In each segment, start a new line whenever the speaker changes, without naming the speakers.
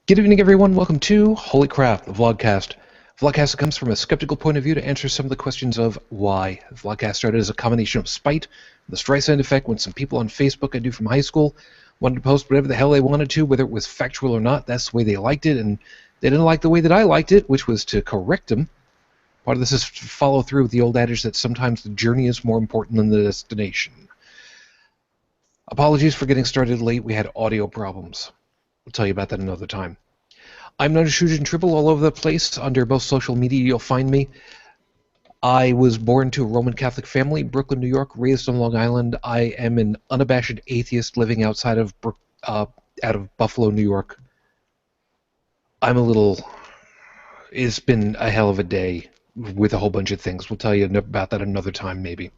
Good evening, everyone. Welcome to Holy Crap, the Vlogcast. Vlogcast comes from a skeptical point of view to answer some of the questions of why. The Vlogcast started as a combination of spite, the Streisand effect, when some people on Facebook I knew from high school wanted to post whatever the hell they wanted to, whether it was factual or not. That's the way they liked it, and they didn't like the way that I liked it, which was to correct them. Part of this is to follow through with the old adage that sometimes the journey is more important than the destination. Apologies for getting started late. We had audio problems. I'll tell you about that another time. I'm known as Shujin Triple all over the place. Under most social media, you'll find me. I was born to a Roman Catholic family, Brooklyn, New York, raised on Long Island. I am an unabashed atheist living outside of out of Buffalo, New York. It's been a hell of a day with a whole bunch of things. We'll tell you about that another time, maybe.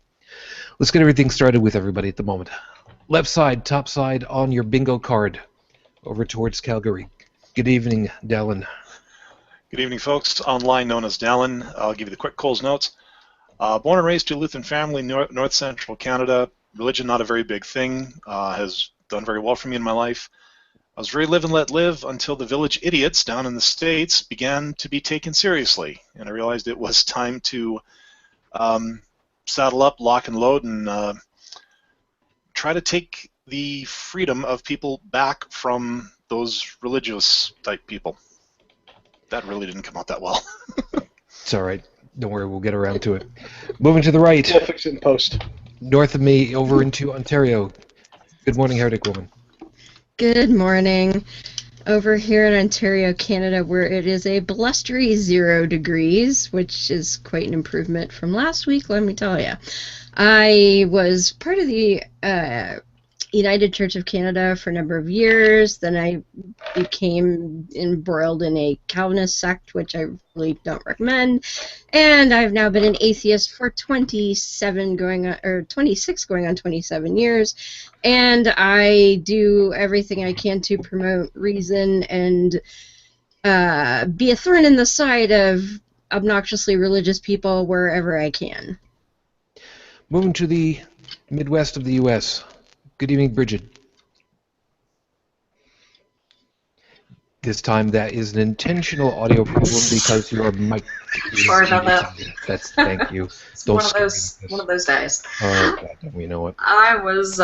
Let's get everything started with everybody at the moment. Left side, top side on your bingo card, over towards Calgary. Good evening, Dallin.
Good evening, folks. Online known as Dallin. I'll give you the quick Coles notes. Born and raised to a Lutheran family, north central Canada. Religion not a very big thing. Has done very well for me in my life. I was very live and let live until the village idiots down in the States began to be taken seriously. And I realized it was time to saddle up, lock and load, and try to take the freedom of people back from those religious type people. That really didn't come out that well.
It's all right. Don't worry, we'll get around to it. Moving to the right.
We'll fix it in post.
North of me, over into Ontario. Good morning, Heretic Woman.
Good morning. Over here in Ontario, Canada, where it is a blustery 0 degrees, which is quite an improvement from last week, let me tell you. I was part of the United Church of Canada for a number of years. Then I became embroiled in a Calvinist sect, which I really don't recommend. And I've now been an atheist for 26 going on 27 years. And I do everything I can to promote reason and be a thorn in the side of obnoxiously religious people wherever I can.
Moving to the Midwest of the U.S. Good evening, Bridget. This time that is an intentional audio problem because your mic.
Sorry about that.
Thank you.
It's one of those days.
Oh, God, we know it.
I was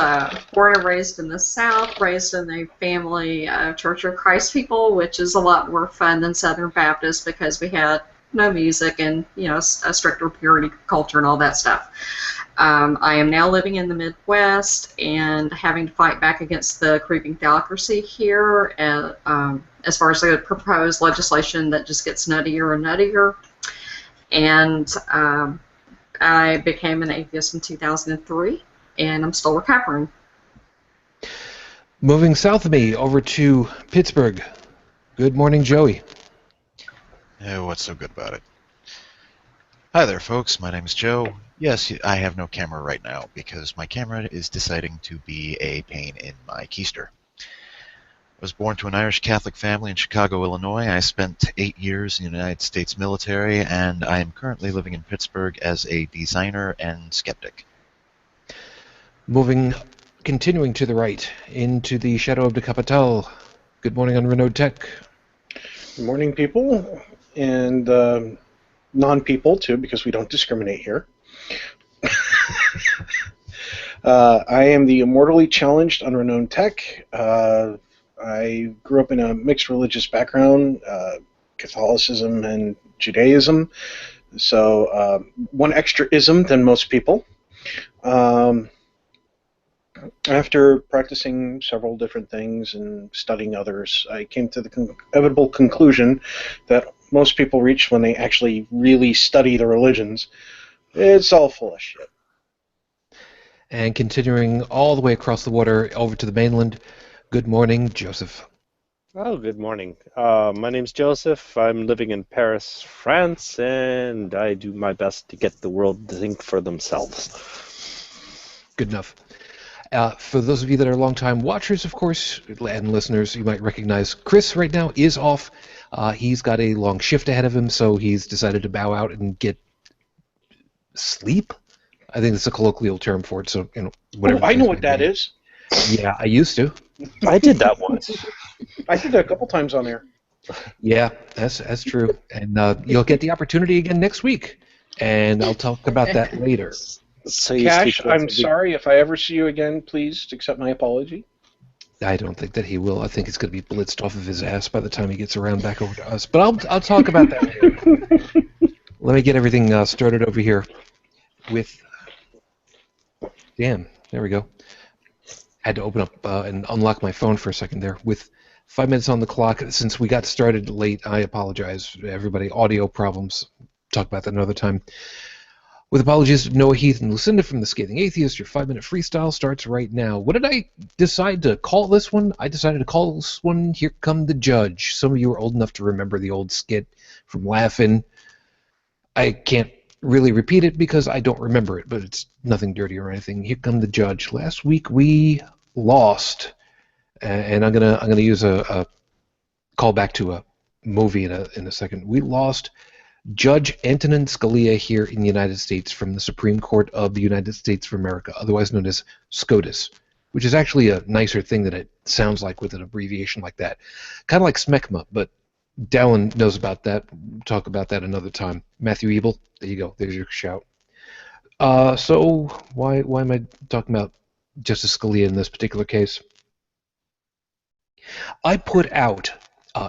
born and raised in the South, raised in a family of Church of Christ people, which is a lot more fun than Southern Baptist because we had no music and a stricter purity culture and all that stuff. I am now living in the Midwest and having to fight back against the creeping theocracy here as far as the proposed legislation that just gets nuttier and nuttier. And I became an atheist in 2003, and I'm still recovering.
Moving south of me, over to Pittsburgh. Good morning, Joey.
What's so good about it? Hi there, folks. My name is Joe. Yes, I have no camera right now because my camera is deciding to be a pain in my keister. I was born to an Irish Catholic family in Chicago, Illinois. I spent 8 years in the United States military, and I am currently living in Pittsburgh as a designer and skeptic.
Continuing to the right, into the shadow of the Capitale. Good morning on Renault Tech.
Good morning, people, and non-people, too, because we don't discriminate here. I am the immortally challenged Unrenowned Tech. I grew up in a mixed religious background, Catholicism and Judaism, so one extra ism than most people. After practicing several different things and studying others, I came to the inevitable conclusion that most people reach when they actually really study the religions. It's all full of shit.
And continuing all the way across the water over to the mainland, good morning, Joseph.
Oh, good morning. My name's Joseph. I'm living in Paris, France, and I do my best to get the world to think for themselves.
Good enough. For those of you that are longtime watchers, of course, and listeners, you might recognize Chris right now is off. He's got a long shift ahead of him, so he's decided to bow out and get sleep. I think that's a colloquial term for it. So, whatever.
Oh, I know what that is.
Yeah, I used to.
I did that once.
I did that a couple times on there.
Yeah, that's true. And you'll get the opportunity again next week, and I'll talk about that later.
So you
Cash,
speak once
I'm
a week.
sorry. If I ever see you again, please accept my apology.
I don't think that he will. I think he's going to be blitzed off of his ass by the time he gets around back over to us. But I'll talk about that later. Let me get everything started over here with... Damn, there we go. Had to open up and unlock my phone for a second there. With 5 minutes on the clock, since we got started late, I apologize, everybody. Audio problems. Talk about that another time. With apologies to Noah, Heath, and Lucinda from The Scathing Atheist, your 5-minute freestyle starts right now. What did I decide to call this one? I decided to call this one Here Come the Judge. Some of you are old enough to remember the old skit from Laugh-In. I can't really repeat it because I don't remember it, but it's nothing dirty or anything. Here Come the Judge. Last week we lost, and I'm gonna use a callback to a movie in a second. We lost Judge Antonin Scalia here in the United States from the Supreme Court of the United States of America, otherwise known as SCOTUS, which is actually a nicer thing that it sounds like with an abbreviation like that. Kind of like SMECMA, but Dallin knows about that. We'll talk about that another time. Matthew Ebel, there you go. There's your shout. So why am I talking about Justice Scalia in this particular case? I put out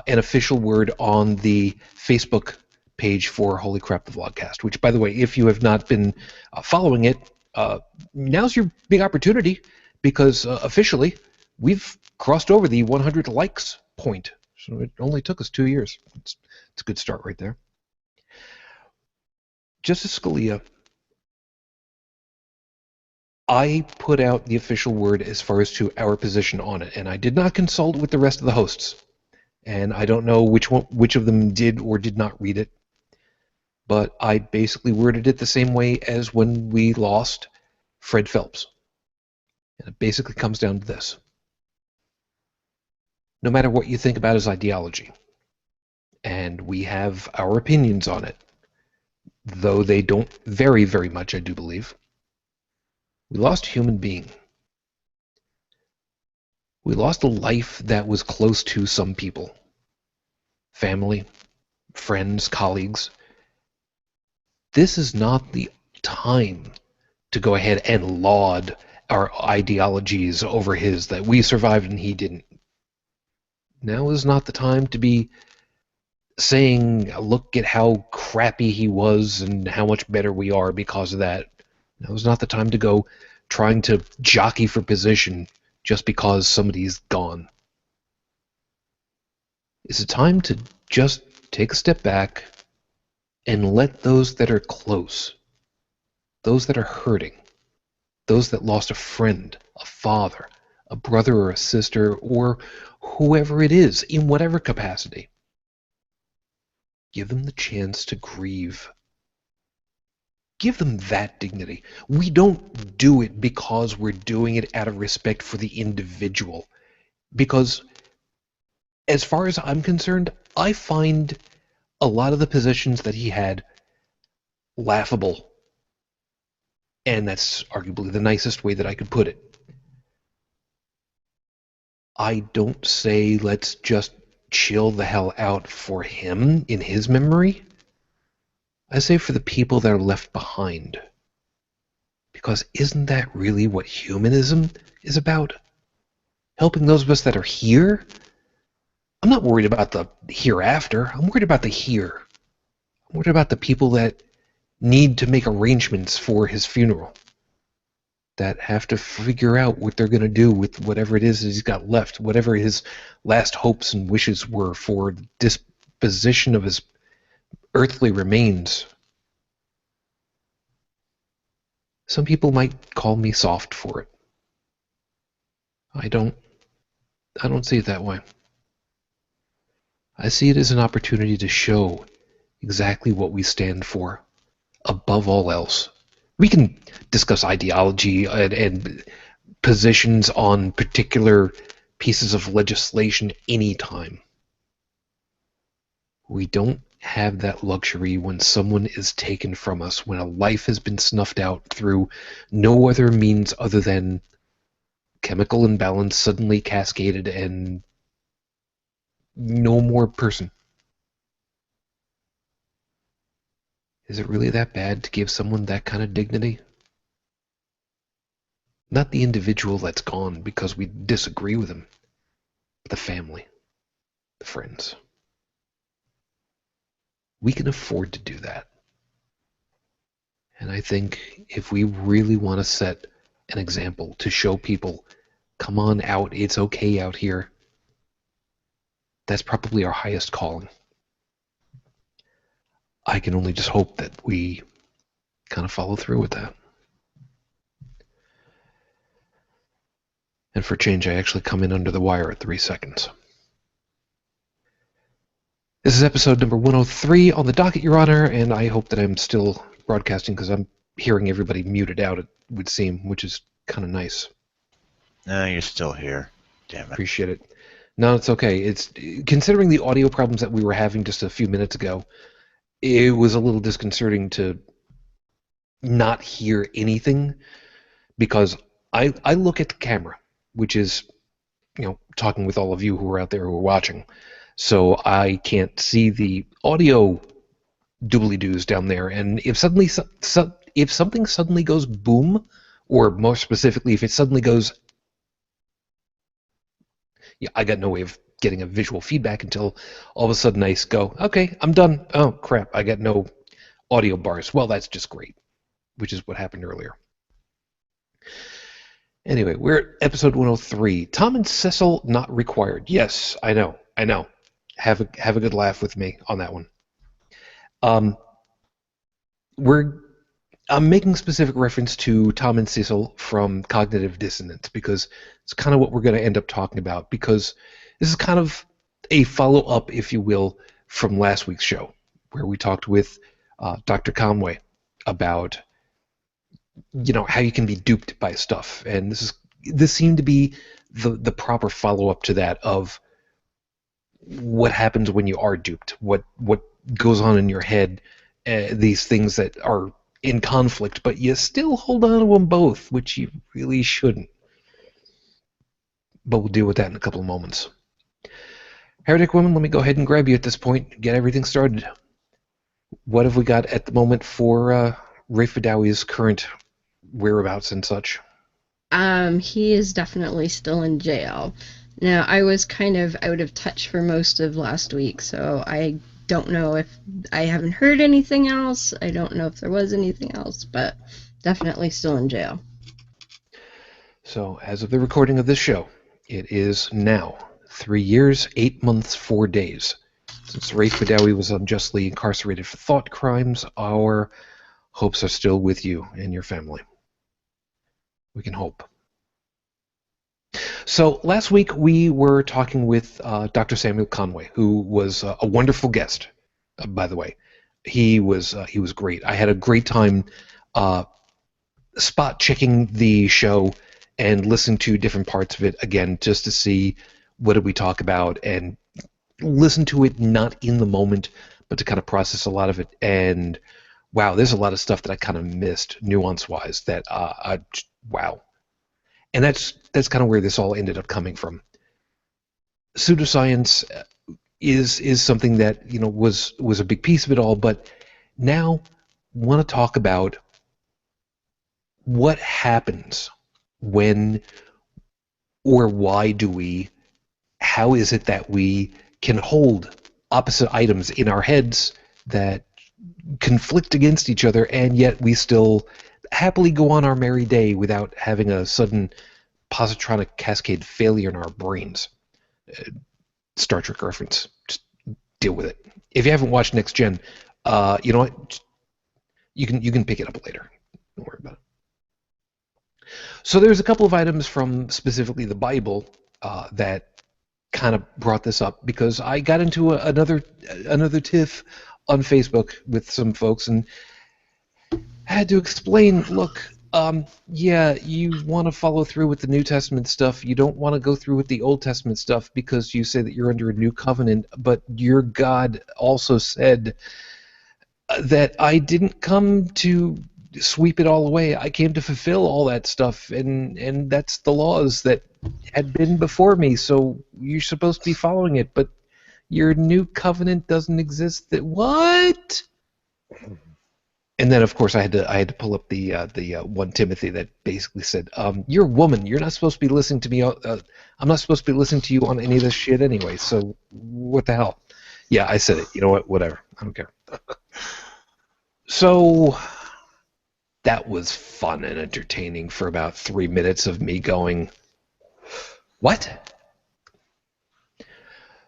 an official word on the Facebook page for Holy Crap the Vlogcast, which, by the way, if you have not been following it, now's your big opportunity because officially we've crossed over the 100 likes point. So it only took us 2 years. It's a good start right there. Justice Scalia, I put out the official word as far as to our position on it, and I did not consult with the rest of the hosts. And I don't know which of them did or did not read it, but I basically worded it the same way as when we lost Fred Phelps. And it basically comes down to this. No matter what you think about his ideology, and we have our opinions on it, though they don't vary very much, I do believe, we lost a human being. We lost a life that was close to some people. Family, friends, colleagues. This is not the time to go ahead and laud our ideologies over his, that we survived and he didn't. Now is not the time to be saying, look at how crappy he was and how much better we are because of that. Now is not the time to go trying to jockey for position just because somebody's gone. It's a time to just take a step back and let those that are close, those that are hurting, those that lost a friend, a father, a brother or a sister, or whoever it is, in whatever capacity, give them the chance to grieve. Give them that dignity. We don't do it because we're doing it out of respect for the individual. Because as far as I'm concerned, I find a lot of the positions that he had laughable. And that's arguably the nicest way that I could put it. I don't say let's just chill the hell out for him in his memory. I say for the people that are left behind. Because isn't that really what humanism is about? Helping those of us that are here? I'm not worried about the hereafter. I'm worried about the here. I'm worried about the people that need to make arrangements for his funeral. That have to figure out what they're going to do with whatever it is that he's got left, whatever his last hopes and wishes were for the disposition of his earthly remains. Some people might call me soft for it. I don't see it that way. I see it as an opportunity to show exactly what we stand for, above all else. We can discuss ideology and positions on particular pieces of legislation anytime. We don't have that luxury when someone is taken from us, when a life has been snuffed out through no other means other than chemical imbalance suddenly cascaded and no more person. Is it really that bad to give someone that kind of dignity? Not the individual that's gone because we disagree with him, but the family, the friends. We can afford to do that. And I think if we really want to set an example to show people, come on out, it's okay out here, that's probably our highest calling. I can only just hope that we kind of follow through with that. And for change, I actually come in under the wire at 3 seconds. This is episode number 103 on the docket, Your Honor, and I hope that I'm still broadcasting because I'm hearing everybody muted out, it would seem, which is kind of nice.
No, you're still here. Damn it.
Appreciate it. No, it's okay. It's considering the audio problems that we were having just a few minutes ago, it was a little disconcerting to not hear anything because I look at the camera, which is, talking with all of you who are out there who are watching. So I can't see the audio doobly-doos down there. And if something suddenly goes boom, or more specifically, if it suddenly goes, I got no way of getting a visual feedback until all of a sudden I go, okay, I'm done. Oh, crap, I got no audio bars. Well, that's just great, which is what happened earlier. Anyway, we're at episode 103. Tom and Cecil not required. Yes, I know. Have a good laugh with me on that one. I'm making specific reference to Tom and Cecil from Cognitive Dissonance because it's kind of what we're going to end up talking about, because this is kind of a follow-up, if you will, from last week's show where we talked with Dr. Conway about how you can be duped by stuff, and this seemed to be the proper follow-up to that of what happens when you are duped, what goes on in your head, these things that are in conflict, but you still hold on to them both, which you really shouldn't. But we'll deal with that in a couple of moments. Heretic Woman, let me go ahead and grab you at this point, get everything started. What have we got at the moment for Rafe Badawi's current whereabouts and such?
He is definitely still in jail. Now, I was kind of out of touch for most of last week, so I don't know if I haven't heard anything else. I don't know if there was anything else, but definitely still in jail.
So, as of the recording of this show, it is now 3 years, 8 months, 4 days since Rafe Badawi was unjustly incarcerated for thought crimes. Our hopes are still with you and your family. We can hope. So last week we were talking with Dr. Samuel Conway, who was a wonderful guest, by the way. He was great. I had a great time spot checking the show and listening to different parts of it again, just to see what did we talk about, and listen to it not in the moment, but to kind of process a lot of it. And wow, there's a lot of stuff that I kind of missed nuance-wise that wow. And that's kind of where this all ended up coming from. Pseudoscience is something that was a big piece of it all, but now want to talk about what happens when, or why do we, how is it that we can hold opposite items in our heads that conflict against each other, and yet we still happily go on our merry day without having a sudden positronic cascade failure in our brains. Star Trek reference. Just deal with it. If you haven't watched Next Gen, you know what? You can pick it up later. Don't worry about it. So there's a couple of items from specifically the Bible that kind of brought this up, because I got into another tiff on Facebook with some folks and had to explain, look, yeah, you want to follow through with the New Testament stuff. You don't want to go through with the Old Testament stuff because you say that you're under a new covenant, but your God also said that I didn't come to sweep it all away. I came to fulfill all that stuff, and that's the laws that had been before me, so you're supposed to be following it. But Your new covenant doesn't exist. What? And then, of course, I had to pull up the 1 Timothy that basically said, "You're a woman. You're not supposed to be listening to me. I'm not supposed to be listening to you on any of this shit anyway. So what the hell?" Yeah, I said it. You know what? Whatever. I don't care. So that was fun and entertaining for about 3 minutes of me going, "What?"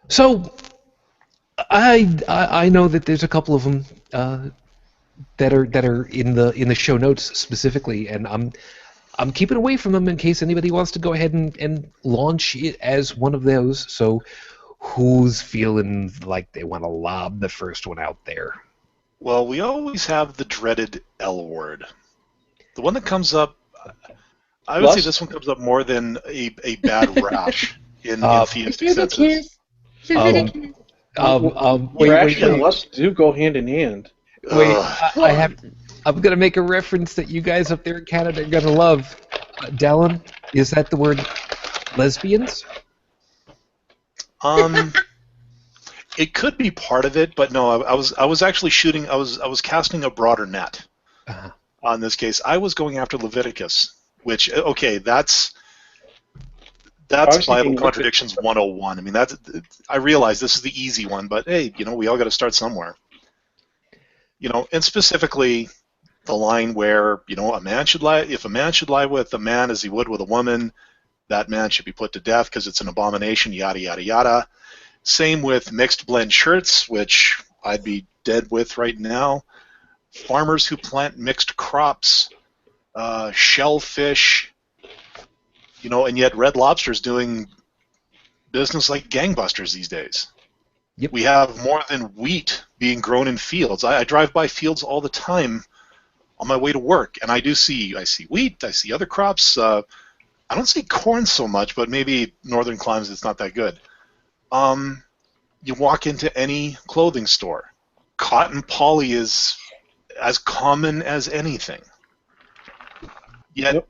So I know that there's a couple of them that are in the show notes specifically, and I'm keeping away from them in case anybody wants to go ahead and launch it as one of those. So who's feeling like they want to lob the first one out there?
Well, we always have the dreaded L word. The one that comes up, I would say this one comes up more than a bad rash in theistic senses.
Wait, rash and lust do go hand in hand.
Wait, I'm going to make a reference that you guys up there in Canada are going to love. Dallin, is that the word lesbians?
It could be part of it, but no. I was actually shooting. I was casting a broader net. On this case, I was going after Leviticus, which that's Bible contradictions 101. I mean, I realize this is the easy one, but hey, we all got to start somewhere. And specifically the line where a man should lie. If a man should lie with a man as he would with a woman, that man should be put to death because it's an abomination. Yada yada yada. Same with mixed blend shirts, which I'd be dead with right now. Farmers who plant mixed crops, shellfish, and yet Red Lobster's doing business like gangbusters these days.
Yep. We
have more than wheat being grown in fields. I drive by fields all the time on my way to work, and I see wheat, I see other crops. I don't see corn so much, but maybe northern climes it's not that good. You walk into any clothing store, cotton poly is as common as anything. Yet,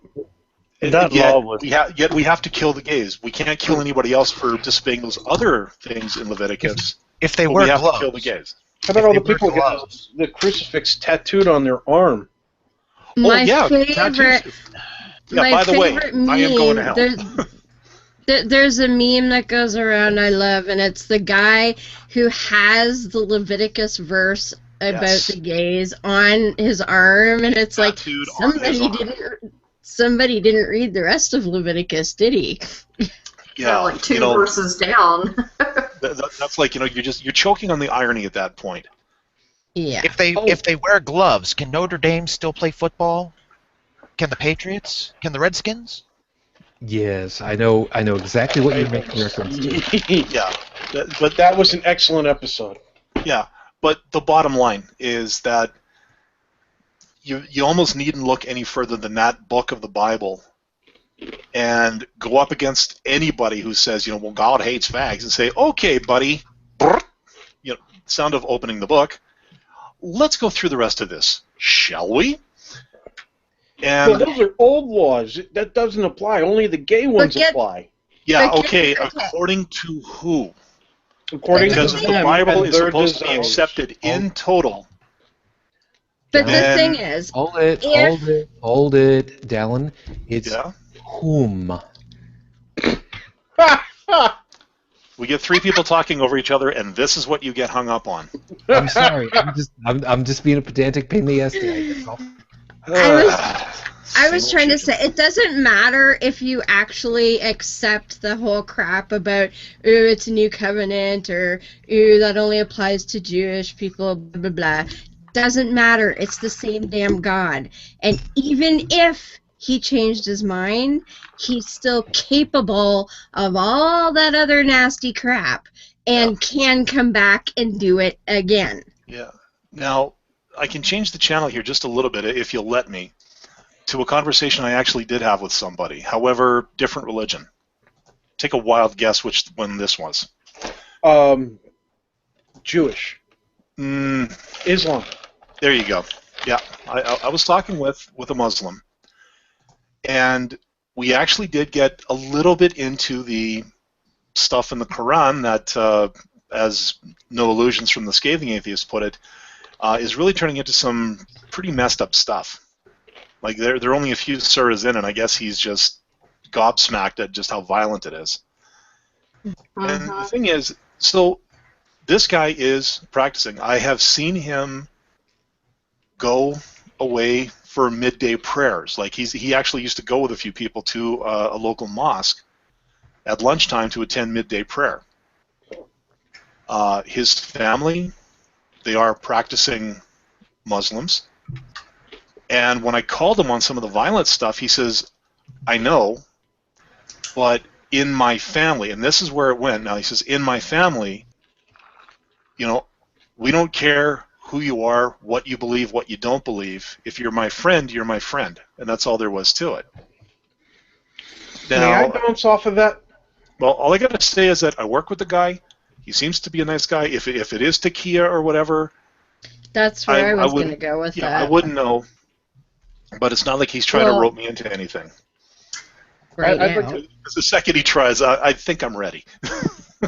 yet we have to kill the gays. We can't kill anybody else for disobeying those other things in Leviticus.
If they wear gloves,
we have to kill the gays.
How about all the people who have the crucifix tattooed on their arm?
My favorite.
Yeah, by the way, I am going to hell.
There's a meme that goes around I love, and it's the guy who has the Leviticus verse about the gays on his arm, and it's tattooed like somebody didn't read the rest of Leviticus, did he?
Yeah, like two verses down.
That's like you're choking on the irony at that point.
Yeah.
If they wear gloves, can Notre Dame still play football? Can the Patriots? Can the Redskins?
Yes, I know exactly what you're making reference to.
Yeah, but
that was an excellent episode.
Yeah, but the bottom line is that you almost needn't look any further than that book of the Bible and go up against anybody who says, well, God hates fags, and say, okay, buddy, sound of opening the book. Let's go through the rest of this, shall we? And
well, those are old laws. That doesn't apply. Only the gay ones apply.
Yeah, okay. According to who?
Because
the Bible is supposed to be accepted in total.
But the thing is...
Hold it, Dallin. It's whom.
We get three people talking over each other, and this is what you get hung up on.
I'm sorry. I'm just being a pedantic pain in the ass guy.
I was trying to say, it doesn't matter if you actually accept the whole crap about, ooh, it's a new covenant, or, ooh, that only applies to Jewish people, blah, blah, blah. Doesn't matter. It's the same damn God. And even if he changed his mind, he's still capable of all that other nasty crap and can come back and do it again.
Yeah. Now, I can change the channel here just a little bit, if you'll let me, to a conversation I actually did have with somebody. However, different religion. Take a wild guess which one this was.
Jewish. Islam.
There you go. Yeah, I was talking with a Muslim, and we actually did get a little bit into the stuff in the Quran that as No Illusions from the Scathing Atheist put it, is really turning into some pretty messed up stuff. Like they're only a few surahs in, and I guess he's just gobsmacked at just how violent it is. And the thing is, so this guy is practicing. I have seen him go away for midday prayers. Like he actually used to go with a few people to a local mosque at lunchtime to attend midday prayer. His family, they are practicing Muslims. And when I called him on some of the violent stuff, he says, I know, but in my family, and this is where it went now, he says, in my family, you know, we don't care who you are, what you believe, what you don't believe. If you're my friend, you're my friend. And that's all there was to it. Now,
may I bounce off of that?
Well, all I got to say is that I work with the guy. He seems to be a nice guy. If it is Takia or whatever,
That's where I was going to go with
yeah,
that.
I wouldn't know. But it's not like he's trying to rope me into anything.
Right
I'd
now.
like to,
The second he tries, I think I'm ready.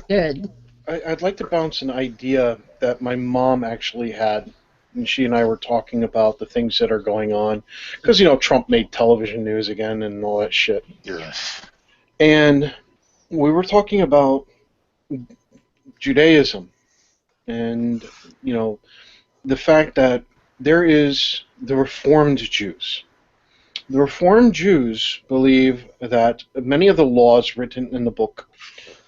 Good.
I'd like to bounce an idea that my mom actually had, and she and I were talking about the things that are going on, because, you know, Trump made television news again and all that shit.
Yeah.
And we were talking about Judaism and, you know, the fact that there is the Reformed Jews. The Reformed Jews believe that many of the laws written in the book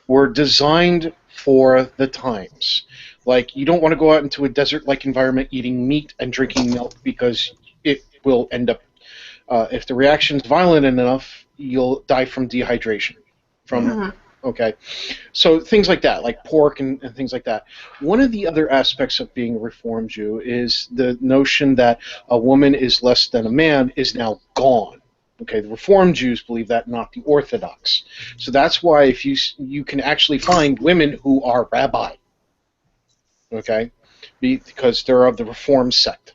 were designed for the times. Like, you don't want to go out into a desert-like environment eating meat and drinking milk because it will end up, if the reaction's violent enough, you'll die from dehydration. Okay, so things like that, like pork and things like that. One of the other aspects of being a Reformed Jew is the notion that a woman is less than a man is now gone. Okay, the Reformed Jews believe that, not the Orthodox. So that's why if you can actually find women who are rabbi, okay, because they're of the Reformed sect.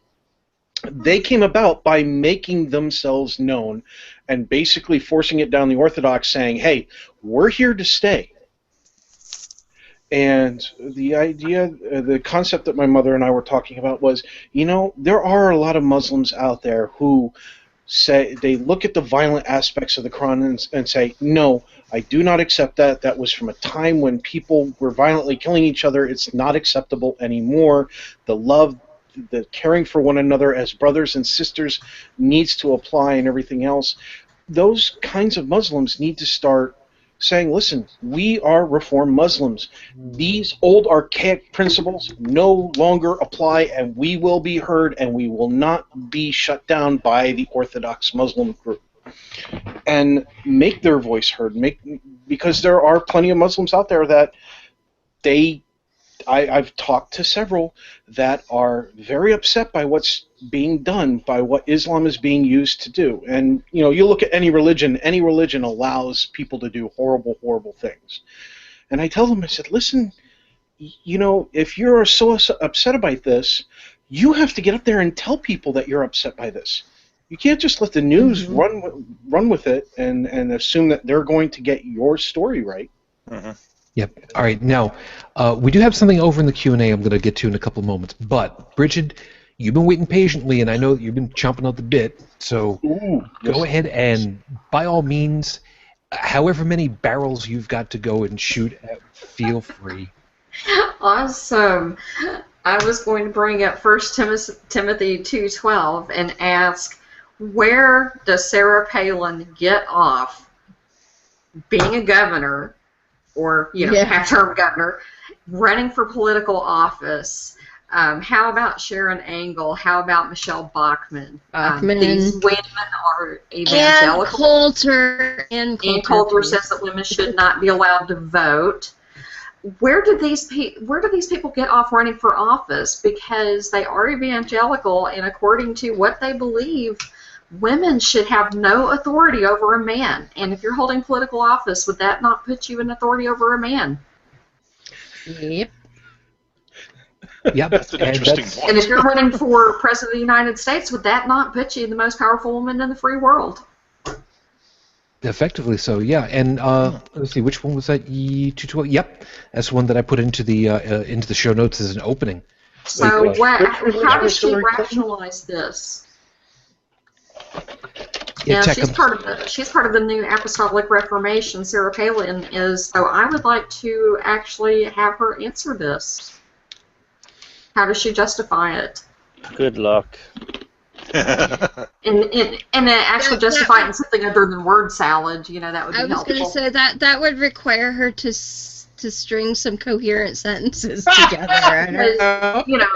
They came about by making themselves known and basically forcing it down the Orthodox, saying, hey, we're here to stay. And the idea, the concept that my mother and I were talking about was, you know, there are a lot of Muslims out there who say, they look at the violent aspects of the Quran and say, no, I do not accept that. That was from a time when people were violently killing each other. It's not acceptable anymore. The love, the caring for one another as brothers and sisters needs to apply, and everything else. Those kinds of Muslims need to start saying, listen, we are Reformed Muslims. These old archaic principles no longer apply, and we will be heard, and we will not be shut down by the Orthodox Muslim group. And make their voice heard, because there are plenty of Muslims out there that I've talked to several that are very upset by what's being done, by what Islam is being used to do. And, you know, you look at any religion allows people to do horrible, horrible things. And I tell them, I said, listen, you know, if you're so upset about this, you have to get up there and tell people that you're upset by this. You can't just let the news run with it and assume that they're going to get your story right.
Yep. All right. Now, we do have something over in the Q&A I'm going to get to in a couple of moments. But, Bridget, you've been waiting patiently, and I know that you've been chomping at the bit. So go ahead and, by all means, however many barrels you've got to go and shoot at, feel free.
Awesome. I was going to bring up 1 Timothy 2:12 and ask, where does Sarah Palin get off being a governor, or, you know, half-term governor, running for political office? How about Sharon Angle? How about Michelle Bachmann? These women are evangelical.
And
Coulter says that women should not be allowed to vote. Where do these people get off running for office? Because they are evangelical, and according to what they believe, women should have no authority over a man. And if you're holding political office, would that not put you in authority over a man?
Yep.
Yep.
That's an interesting point.
And if you're running for President of the United States, would that not put you the most powerful woman in the free world?
Effectively so, yeah. And let's see, which one was that? E212. Yep, that's one that I put into the show notes as an opening.
So how does she
Hillary Clinton?
rationalize this?
Yeah,
Yeah, she's part of the New Apostolic Reformation. Sarah Palin is. So I would like to actually have her answer this. How does she justify it?
Good luck.
And actually justify it in something other than word salad. You know, that would be
I was
helpful.
going to say that would require her to string some coherent sentences together. I don't know.
You know,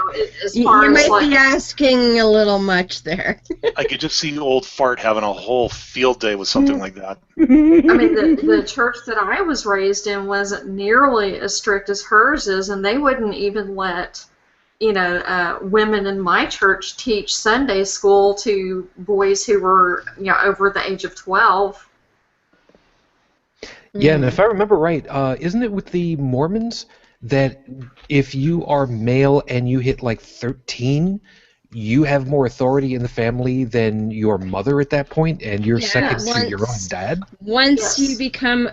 as
You
far as
might
like,
be asking a little much there.
I could just see old fart having a whole field day with something like that.
I mean, the church that I was raised in wasn't nearly as strict as hers is, and they wouldn't even let, women in my church teach Sunday school to boys who were, over the age of 12.
Yeah, and if I remember right, isn't it with the Mormons that if you are male and you hit like 13, you have more authority in the family than your mother at that point, and you're second to your own dad?
Once you become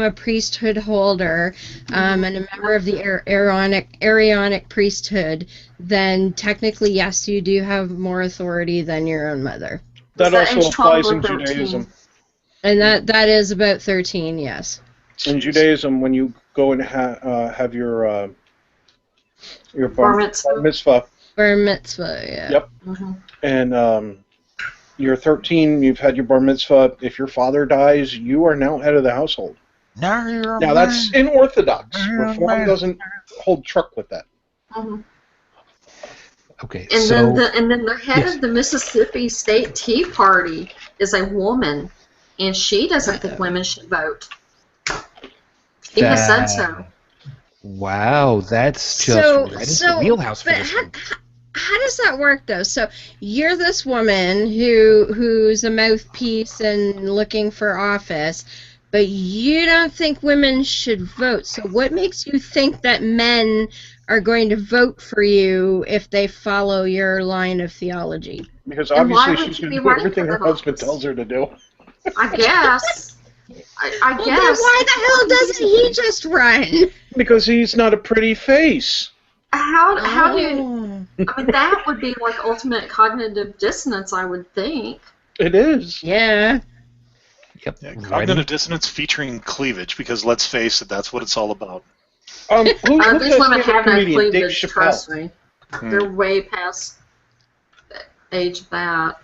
a priesthood holder and a member of the Aaronic priesthood, then technically yes, you do have more authority than your own mother.
That
Is
also
age 12
applies
or
in
13?
Judaism.
And that is about 13, yes.
In Judaism, when you go and have your
Bar mitzvah.
mitzvah,
Bar mitzvah, yeah.
Yep.
Mm-hmm.
and you're 13, you've had your bar mitzvah. If your father dies, you are now head of the household.
Now
That's in Orthodox. Reform doesn't hold truck with that.
Mm-hmm.
Okay,
And
so
then the head of the Mississippi State Tea Party is a woman, and she doesn't think women should vote. He has said so.
Wow, that's just right into the wheelhouse for this one.
How does that work though? So you're this woman who's a mouthpiece and looking for office, but you don't think women should vote. So what makes you think that men are going to vote for you if they follow your line of theology?
Because
And why
obviously
would
she's
you
going
be
to do
running
everything
for
her
that
husband
office?
tells her to do.
I guess. I
Well,
guess.
then why the hell doesn't he just run?
Because he's not a pretty face.
How do
Oh.
I mean, that would be like ultimate cognitive dissonance, I would think.
It is.
Yeah.
Yep.
Yeah,
right
cognitive dissonance featuring cleavage, because let's face it, that's what it's all about.
Who
These
does
women
stand-up
have no
comedian? Dave
cleavage, trust
Chappelle.
me. They're way past the age of that.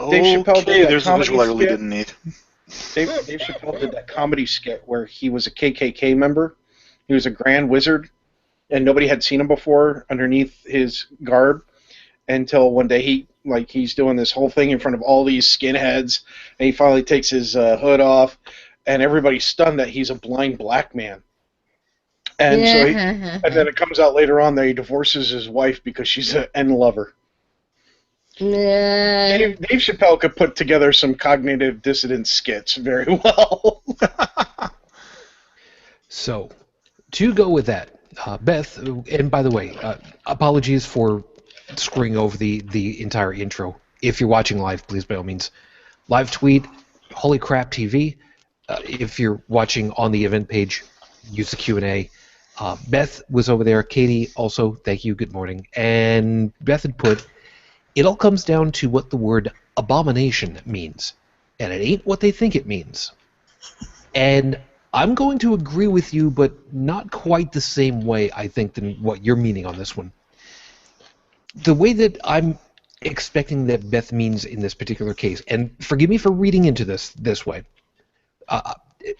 Dave Chappelle did
Okay,
that
there's a
comedy
visual I really
skit.
didn't need.
Dave Chappelle did that comedy skit where he was a KKK member. He was a Grand Wizard, and nobody had seen him before underneath his garb until one day he's doing this whole thing in front of all these skinheads, and he finally takes his hood off, and everybody's stunned that he's a blind black man. And and then it comes out later on that he divorces his wife because she's an N lover. Dave Chappelle could put together some cognitive dissonance skits very well.
So, to go with that, Beth, and by the way, apologies for screwing over the entire intro. If you're watching live, please, by all means, live tweet, Holy Crap TV. If you're watching on the event page, use the Q&A. Beth was over there. Katie also, thank you, good morning. And Beth had put, it all comes down to what the word abomination means. And it ain't what they think it means. And I'm going to agree with you, but not quite the same way, I think, than what you're meaning on this one. The way that I'm expecting that Beth means in this particular case, and forgive me for reading into this way.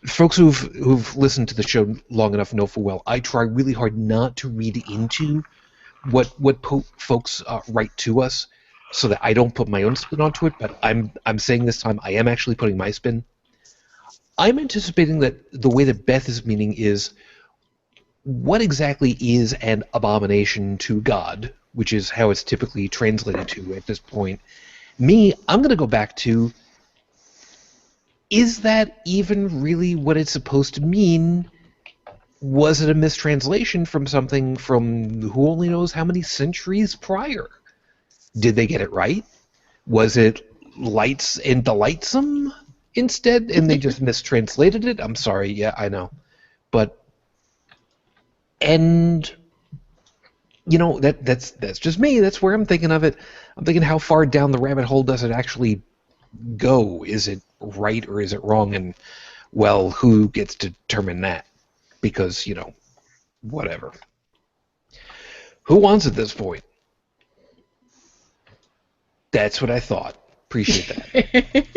Folks who've listened to the show long enough know full well I try really hard not to read into what folks write to us, so that I don't put my own spin onto it. But I'm saying this time I am actually putting my spin. I'm anticipating that the way that Beth is meaning is, what exactly is an abomination to God, which is how it's typically translated to at this point. Me, I'm going to go back to, is that even really what it's supposed to mean? Was it a mistranslation from something from who only knows how many centuries prior? Did they get it right? Was it lights and delightsome? instead, and they just mistranslated it. I'm sorry, yeah, I know. But, and, you know, that's just me. That's where I'm thinking of it. I'm thinking, how far down the rabbit hole does it actually go? Is it right or is it wrong? And, well, who gets to determine that? Because, you know, whatever. Who wants at this point? That's what I thought. Appreciate that.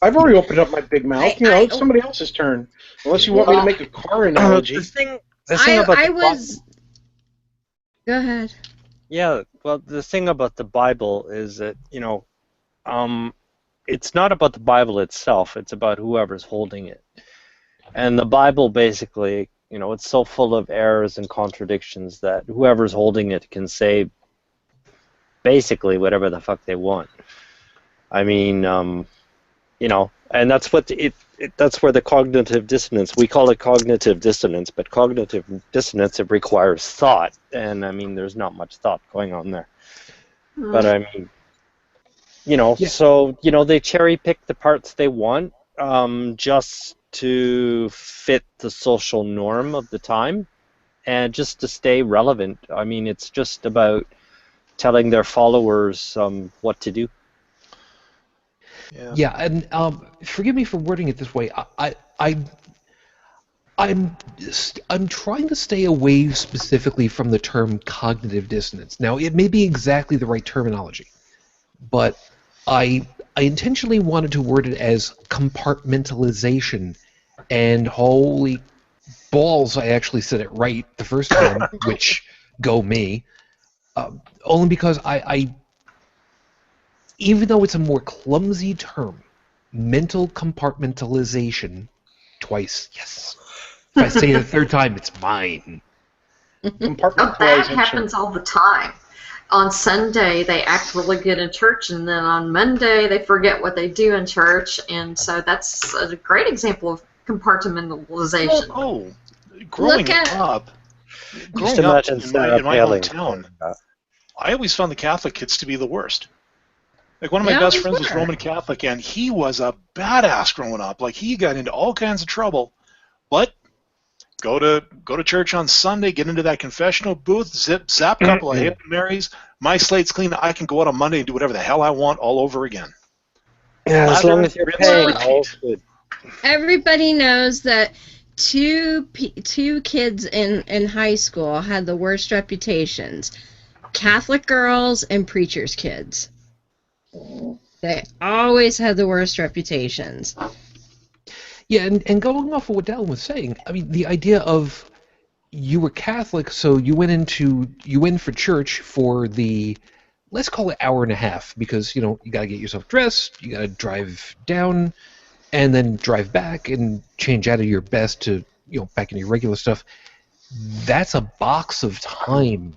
I've already opened up my big mouth. It's somebody else's turn. Unless you want me to make a car analogy.
The thing about
Go ahead.
Yeah, well, the thing about the Bible is that, it's not about the Bible itself, it's about whoever's holding it. And the Bible basically, it's so full of errors and contradictions that whoever's holding it can say basically whatever the fuck they want. I mean, and that's what that's where the cognitive dissonance, we call it cognitive dissonance, but cognitive dissonance, it requires thought, and I mean, there's not much thought going on there. But I mean, so, they cherry pick the parts they want, just to fit the social norm of the time, and just to stay relevant. I mean, it's just about telling their followers what to do.
Yeah, and forgive me for wording it this way. I'm trying to stay away specifically from the term cognitive dissonance. Now, it may be exactly the right terminology, but I intentionally wanted to word it as compartmentalization, and holy balls, I actually said it right the first time, which go me. Only because I even though it's a more clumsy term, mental compartmentalization, twice, yes. If I say it a third time, it's mine.
That happens all the time. On Sunday, they act really good in church, and then on Monday, they forget what they do in church, and so that's a great example of compartmentalization.
Growing up in my hometown, I always found the Catholic kids to be the worst. Like, one of my best friends was Roman Catholic, and he was a badass growing up. Like, he got into all kinds of trouble, but go to church on Sunday, get into that confessional booth, zap a couple of Hail Marys, my slate's clean, I can go out on Monday and do whatever the hell I want all over again.
Yeah, as long as you're paying, all's good.
Everybody knows that two kids in high school had the worst reputations. Catholic girls and preachers' kids. They always had the worst reputations.
Yeah, and going off of what Dallin was saying, I mean, the idea of you were Catholic, so you went for church for the, let's call it hour and a half, because, you got to get yourself dressed, you got to drive down, and then drive back and change out of your best to, back in your regular stuff. That's a box of time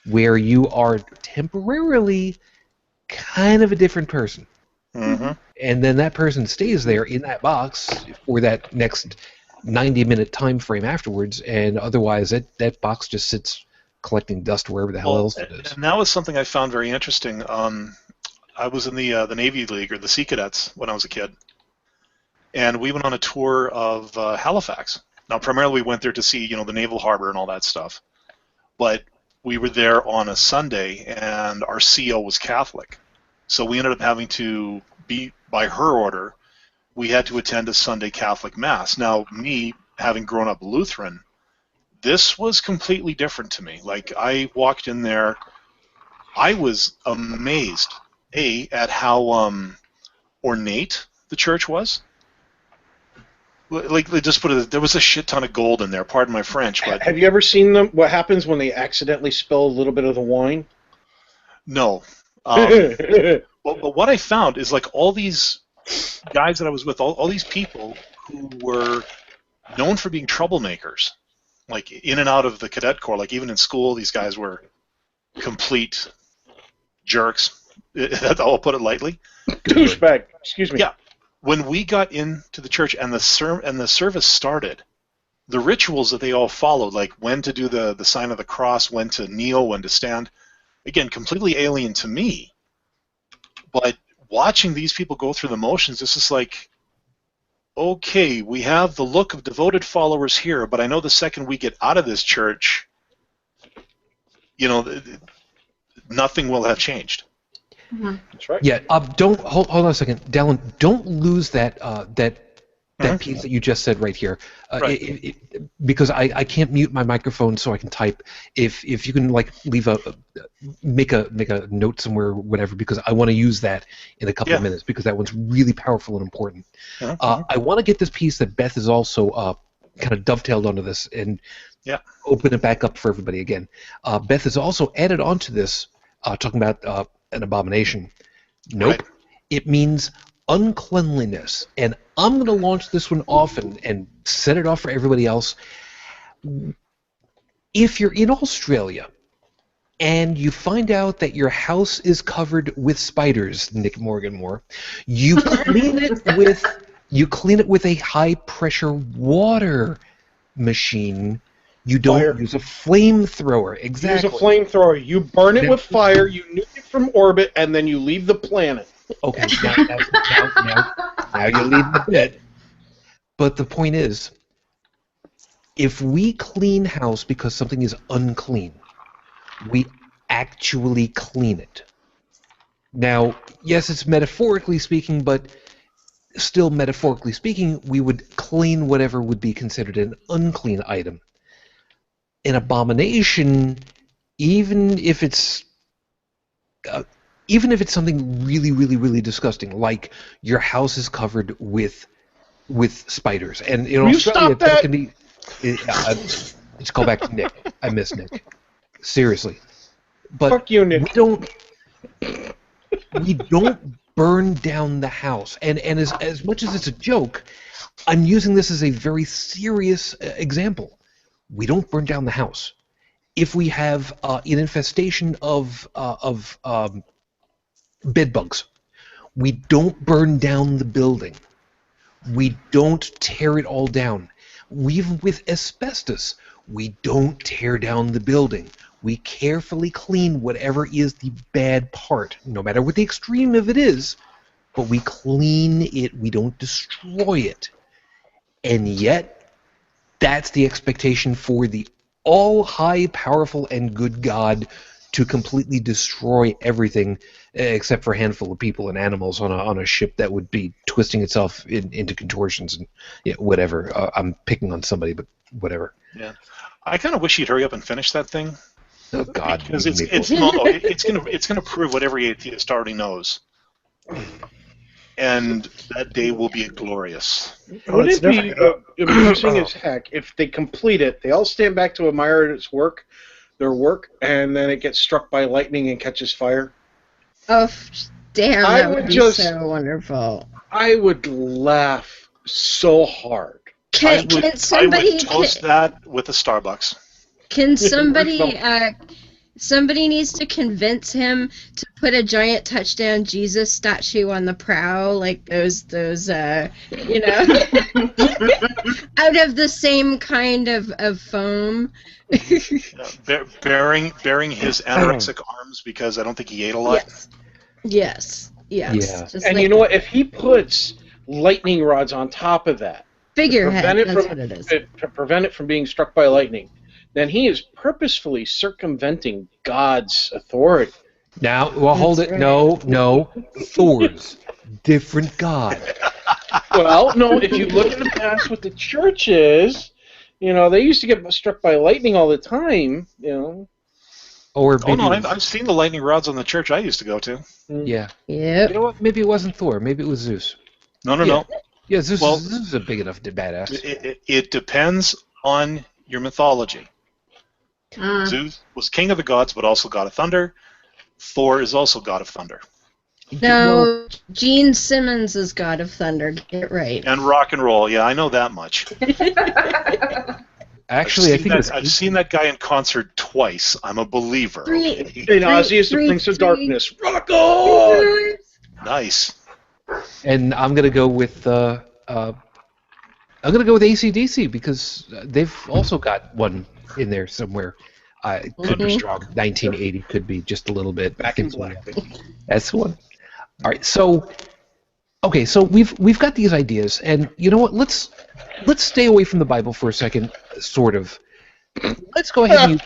where you are temporarily kind of a different person.
Mm-hmm.
And then that person stays there in that box for that next 90-minute time frame afterwards, and otherwise that box just sits collecting dust wherever the hell else it is.
And that was something I found very interesting. I was in the Navy League, or the Sea Cadets, when I was a kid, and we went on a tour of Halifax. Now, primarily we went there to see, the Naval Harbor and all that stuff, but we were there on a Sunday, and our CO was Catholic. So we ended up having to be, by her order, we had to attend a Sunday Catholic Mass. Now, me, having grown up Lutheran, this was completely different to me. Like, I walked in there, I was amazed, at how ornate the church was. Like, just put it, there was a shit ton of gold in there, pardon my French, but...
Have you ever seen them? What happens when they accidentally spill a little bit of the wine?
No. But what I found is, like, all these guys that I was with, all these people who were known for being troublemakers, like, in and out of the cadet corps, like, even in school, these guys were complete jerks. I'll put it lightly.
Douchebag. Excuse me.
Yeah. When we got into the church and the service started, the rituals that they all followed, like when to do the sign of the cross, when to kneel, when to stand, again, completely alien to me. But watching these people go through the motions, it's just like, okay, we have the look of devoted followers here, but I know the second we get out of this church, you know, nothing will have changed.
Mm-hmm.
That's right.
Yeah. Don't hold on a second, Dallin. Don't lose that that piece that you just said right here,
Right.
Because I can't mute my microphone so I can type. If you can like leave make a note somewhere or whatever, because I want to use that in a couple of minutes, because that one's really powerful and important. I want to get this piece that Beth is also kind of dovetailed onto this and open it back up for everybody again. Beth has also added onto this talking about an abomination. Nope.
Right.
It means uncleanliness, and I'm going to launch this one off and set it off for everybody else. If you're in Australia and you find out that your house is covered with spiders, Nick Morganmore, you clean it with a high pressure water machine. You don't use a flamethrower. Exactly.
Use a flamethrower. You burn it with fire. You nuke it from orbit, and then you leave the planet.
Okay, now you leave the bit. But the point is, if we clean house because something is unclean, we actually clean it. Now, yes, it's metaphorically speaking, but still metaphorically speaking, we would clean whatever would be considered an unclean item. An abomination, even if it's something really, really, really disgusting, like your house is covered with spiders, and in Australia that can be. Let's call back to Nick. I miss Nick. Seriously, but
fuck you, Nick.
we don't burn down the house, and as much as it's a joke, I'm using this as a very serious example. We don't burn down the house. If we have an infestation of bed bugs, we don't burn down the building. We don't tear it all down. Even with asbestos, we don't tear down the building. We carefully clean whatever is the bad part, no matter what the extreme of it is, but we clean it, we don't destroy it. And yet, that's the expectation for the all-high, powerful, and good God to completely destroy everything except for a handful of people and animals on a ship that would be twisting itself into contortions and whatever. I'm picking on somebody, but whatever.
Yeah, I kind of wish you'd hurry up and finish that thing.
Oh God!
Because it's gonna prove what every atheist already knows, and that day will be glorious.
Wouldn't it be amusing as heck if they complete it? They all stand back to admire their work, and then it gets struck by lightning and catches fire.
Oh, damn! That would be so wonderful.
I would laugh so hard.
Can somebody
I would toast that with a Starbucks?
Can somebody? Somebody needs to convince him to put a giant touchdown Jesus statue on the prow, like those out of the same kind of foam.
Bearing his anorexic arms, because I don't think he ate a lot.
Yes.
Yeah.
Just
and you know what? If he puts lightning rods on top of that,
figurehead, that's what it is.
To prevent it from being struck by lightning, then he is purposefully circumventing God's authority.
Now, well, hold it. Right. No. Thor's different God.
Well, no, if you look in the past with the churches, they used to get struck by lightning all the time,
Or
I've seen the lightning rods on the church I used to go to.
Yeah.
Yeah.
You know what? Maybe it wasn't Thor. Maybe it was Zeus.
No.
Yeah, Zeus is a big enough badass.
It depends on your mythology. Zeus was king of the gods, but also god of thunder. Thor is also god of thunder.
No, Gene Simmons is god of thunder. Get it right.
And rock and roll. Yeah, I know that much.
Actually,
I've seen that guy in concert twice. I'm a believer.
Ozzy is the Prince of Darkness. Rock on!
Nice.
And I'm gonna go with AC/DC because they've also got one in there somewhere. Could be strong. 1980 could be just a little bit.
Back in Black.
That's the one. All right, so okay, so we've got these ideas, and you know what? Let's stay away from the Bible for a second, sort of. Let's go ahead and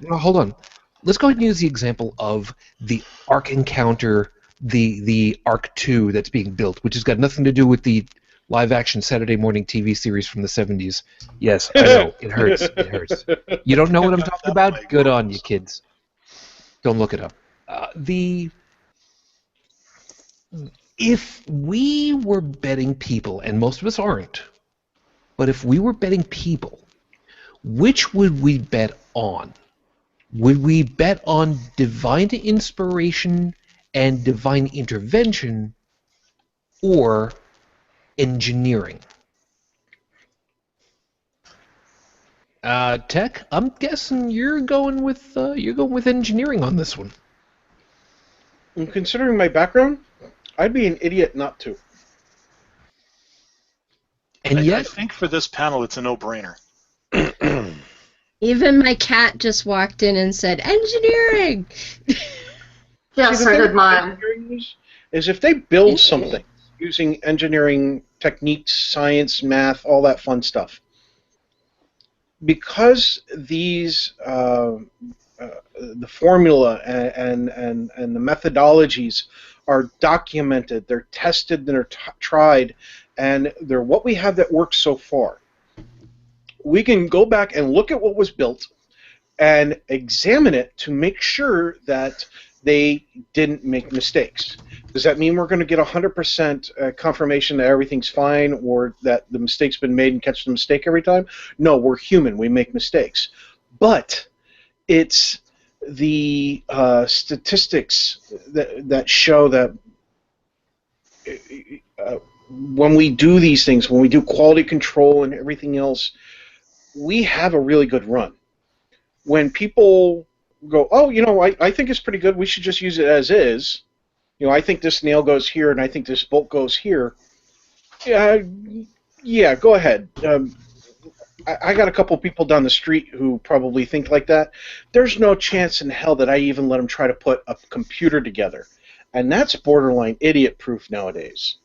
hold on. Let's go ahead and use the example of the Ark Encounter, the Ark 2 that's being built, which has got nothing to do with the live-action Saturday morning TV series from the 70s. Yes, I know. It hurts. It hurts. You don't know what I'm talking about? Good on you, kids. Don't look it up. If we were betting people, and most of us aren't, but if we were betting people, which would we bet on? Would we bet on divine inspiration and divine intervention, or engineering? Tech, I'm guessing you're going with engineering on this one.
And considering my background, I'd be an idiot not to.
And
I think for this panel, it's a no-brainer.
Even my cat just walked in and said, "Engineering!"
Yeah, so did mine.
Is if they build something using engineering techniques, science, math, all that fun stuff, because these the formula and the methodologies are documented, they're tested, and they're tried, and they're what we have that works so far. We can go back and look at what was built and examine it to make sure that they didn't make mistakes. Does that mean we're going to get 100% confirmation that everything's fine or that the mistake's been made and catch the mistake every time? No, we're human. We make mistakes. But it's the statistics that show that when we do these things, when we do quality control and everything else, we have a really good run. When people go, oh, you know, I think it's pretty good, we should just use it as is. You know, I think this nail goes here and I think this bolt goes here. Yeah, go ahead. I got a couple people down the street who probably think like that. There's no chance in hell that I even let them try to put a computer together. And that's borderline idiot-proof nowadays.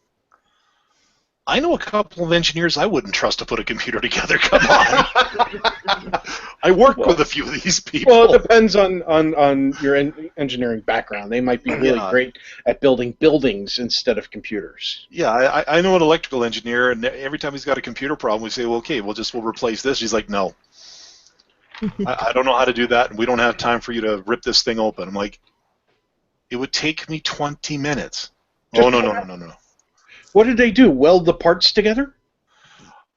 I know a couple of engineers I wouldn't trust to put a computer together. Come on. I work with a few of these people.
Well, it depends on your engineering background. They might be really great at building buildings instead of computers.
Yeah, I know an electrical engineer, and every time he's got a computer problem, we say, well, okay, we'll replace this. He's like, no. I don't know how to do that, and we don't have time for you to rip this thing open. I'm like, it would take me 20 minutes. Oh, no.
What did they do? Weld the parts together?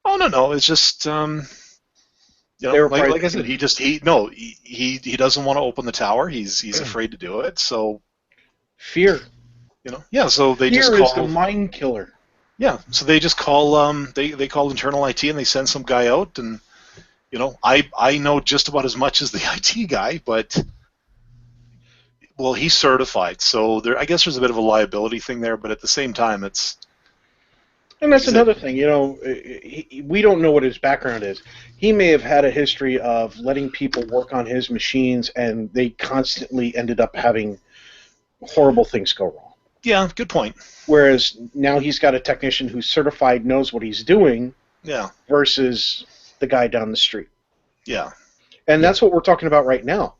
Oh, no. It's just, you know, like I said, he doesn't want to open the tower. He's afraid to do it. So
fear.
You know, yeah. So they
fear
just call.
Fear is the mind killer.
Yeah. So they just call. They call internal IT and they send some guy out, and you know, I know just about as much as the IT guy, but. Well, he's certified, so I guess there's a bit of a liability thing there, but at the same time, it's...
And that's another thing, you know, we don't know what his background is. He may have had a history of letting people work on his machines, and they constantly ended up having horrible things go wrong.
Yeah, good point.
Whereas now he's got a technician who's certified, knows what he's doing, versus the guy down the street.
Yeah.
And that's what we're talking about right now.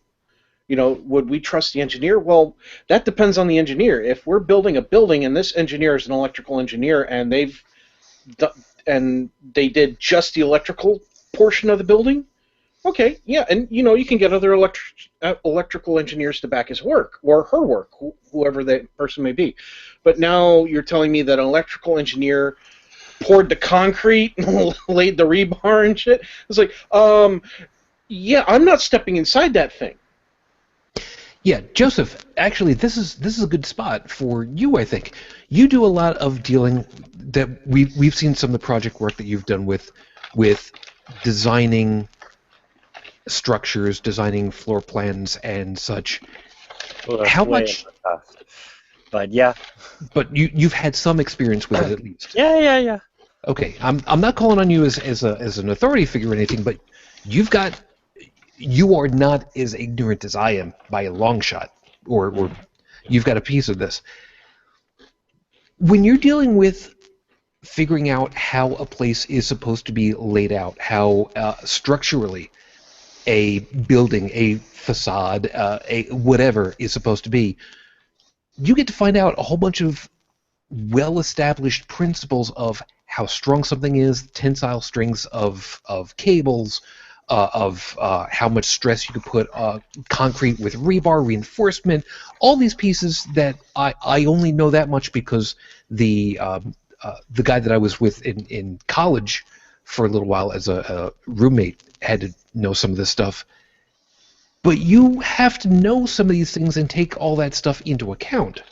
You know, would we trust the engineer? Well, that depends on the engineer. If we're building a building and this engineer is an electrical engineer and they did just the electrical portion of the building, okay, yeah, and you know, you can get other electrical engineers to back his work or her work, whoever that person may be. But now you're telling me that an electrical engineer poured the concrete, laid the rebar and shit. It's like, yeah, I'm not stepping inside that thing.
Yeah, Joseph, actually, this is a good spot for you, I think. You do a lot of dealing that we've seen some of the project work that you've done with designing structures, designing floor plans and such.
Well,
how much?
But yeah.
But you've had some experience with it at least.
Yeah.
Okay, I'm not calling on you as an authority figure or anything, but you are not as ignorant as I am by a long shot, or you've got a piece of this. When you're dealing with figuring out how a place is supposed to be laid out, how structurally a building, a facade, a whatever is supposed to be, you get to find out a whole bunch of well-established principles of how strong something is, tensile strengths of cables, of how much stress you could put concrete with rebar, reinforcement, all these pieces that I only know that much because the guy that I was with in college for a little while as a roommate had to know some of this stuff. But you have to know some of these things and take all that stuff into account.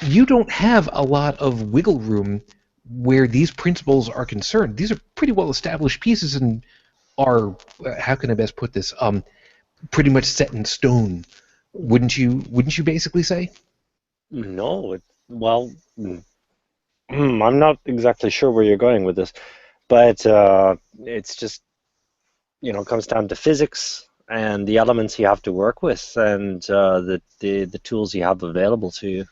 You don't have a lot of wiggle room where these principles are concerned. These are pretty well established pieces and are, how can I best put this, pretty much set in stone. Wouldn't you basically say?
No, I'm not exactly sure where you're going with this, but it's just, comes down to physics and the elements you have to work with and the tools you have available to you.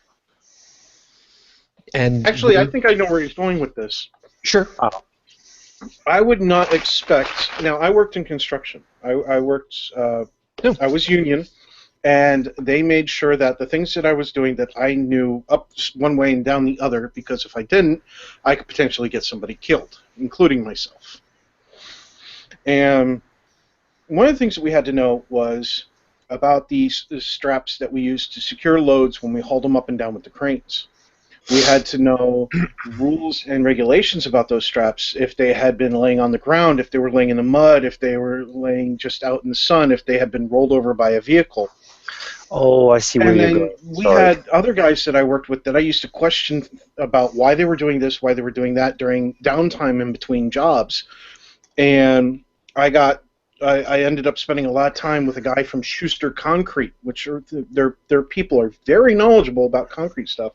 And
actually, I think I know where he's going with this.
Sure.
I would not expect. Now, I worked in construction. I worked. I was union, and they made sure that the things that I was doing that I knew up one way and down the other, because if I didn't, I could potentially get somebody killed, including myself. And one of the things that we had to know was about these straps that we used to secure loads when we hauled them up and down with the cranes. We had to know rules and regulations about those straps, if they had been laying on the ground, if they were laying in the mud, if they were laying just out in the sun, if they had been rolled over by a vehicle.
Oh, I see where you're going.
And then we had other guys that I worked with that I used to question about why they were doing this, why they were doing that during downtime in between jobs. And I ended up spending a lot of time with a guy from Schuster Concrete, which are their people are very knowledgeable about concrete stuff.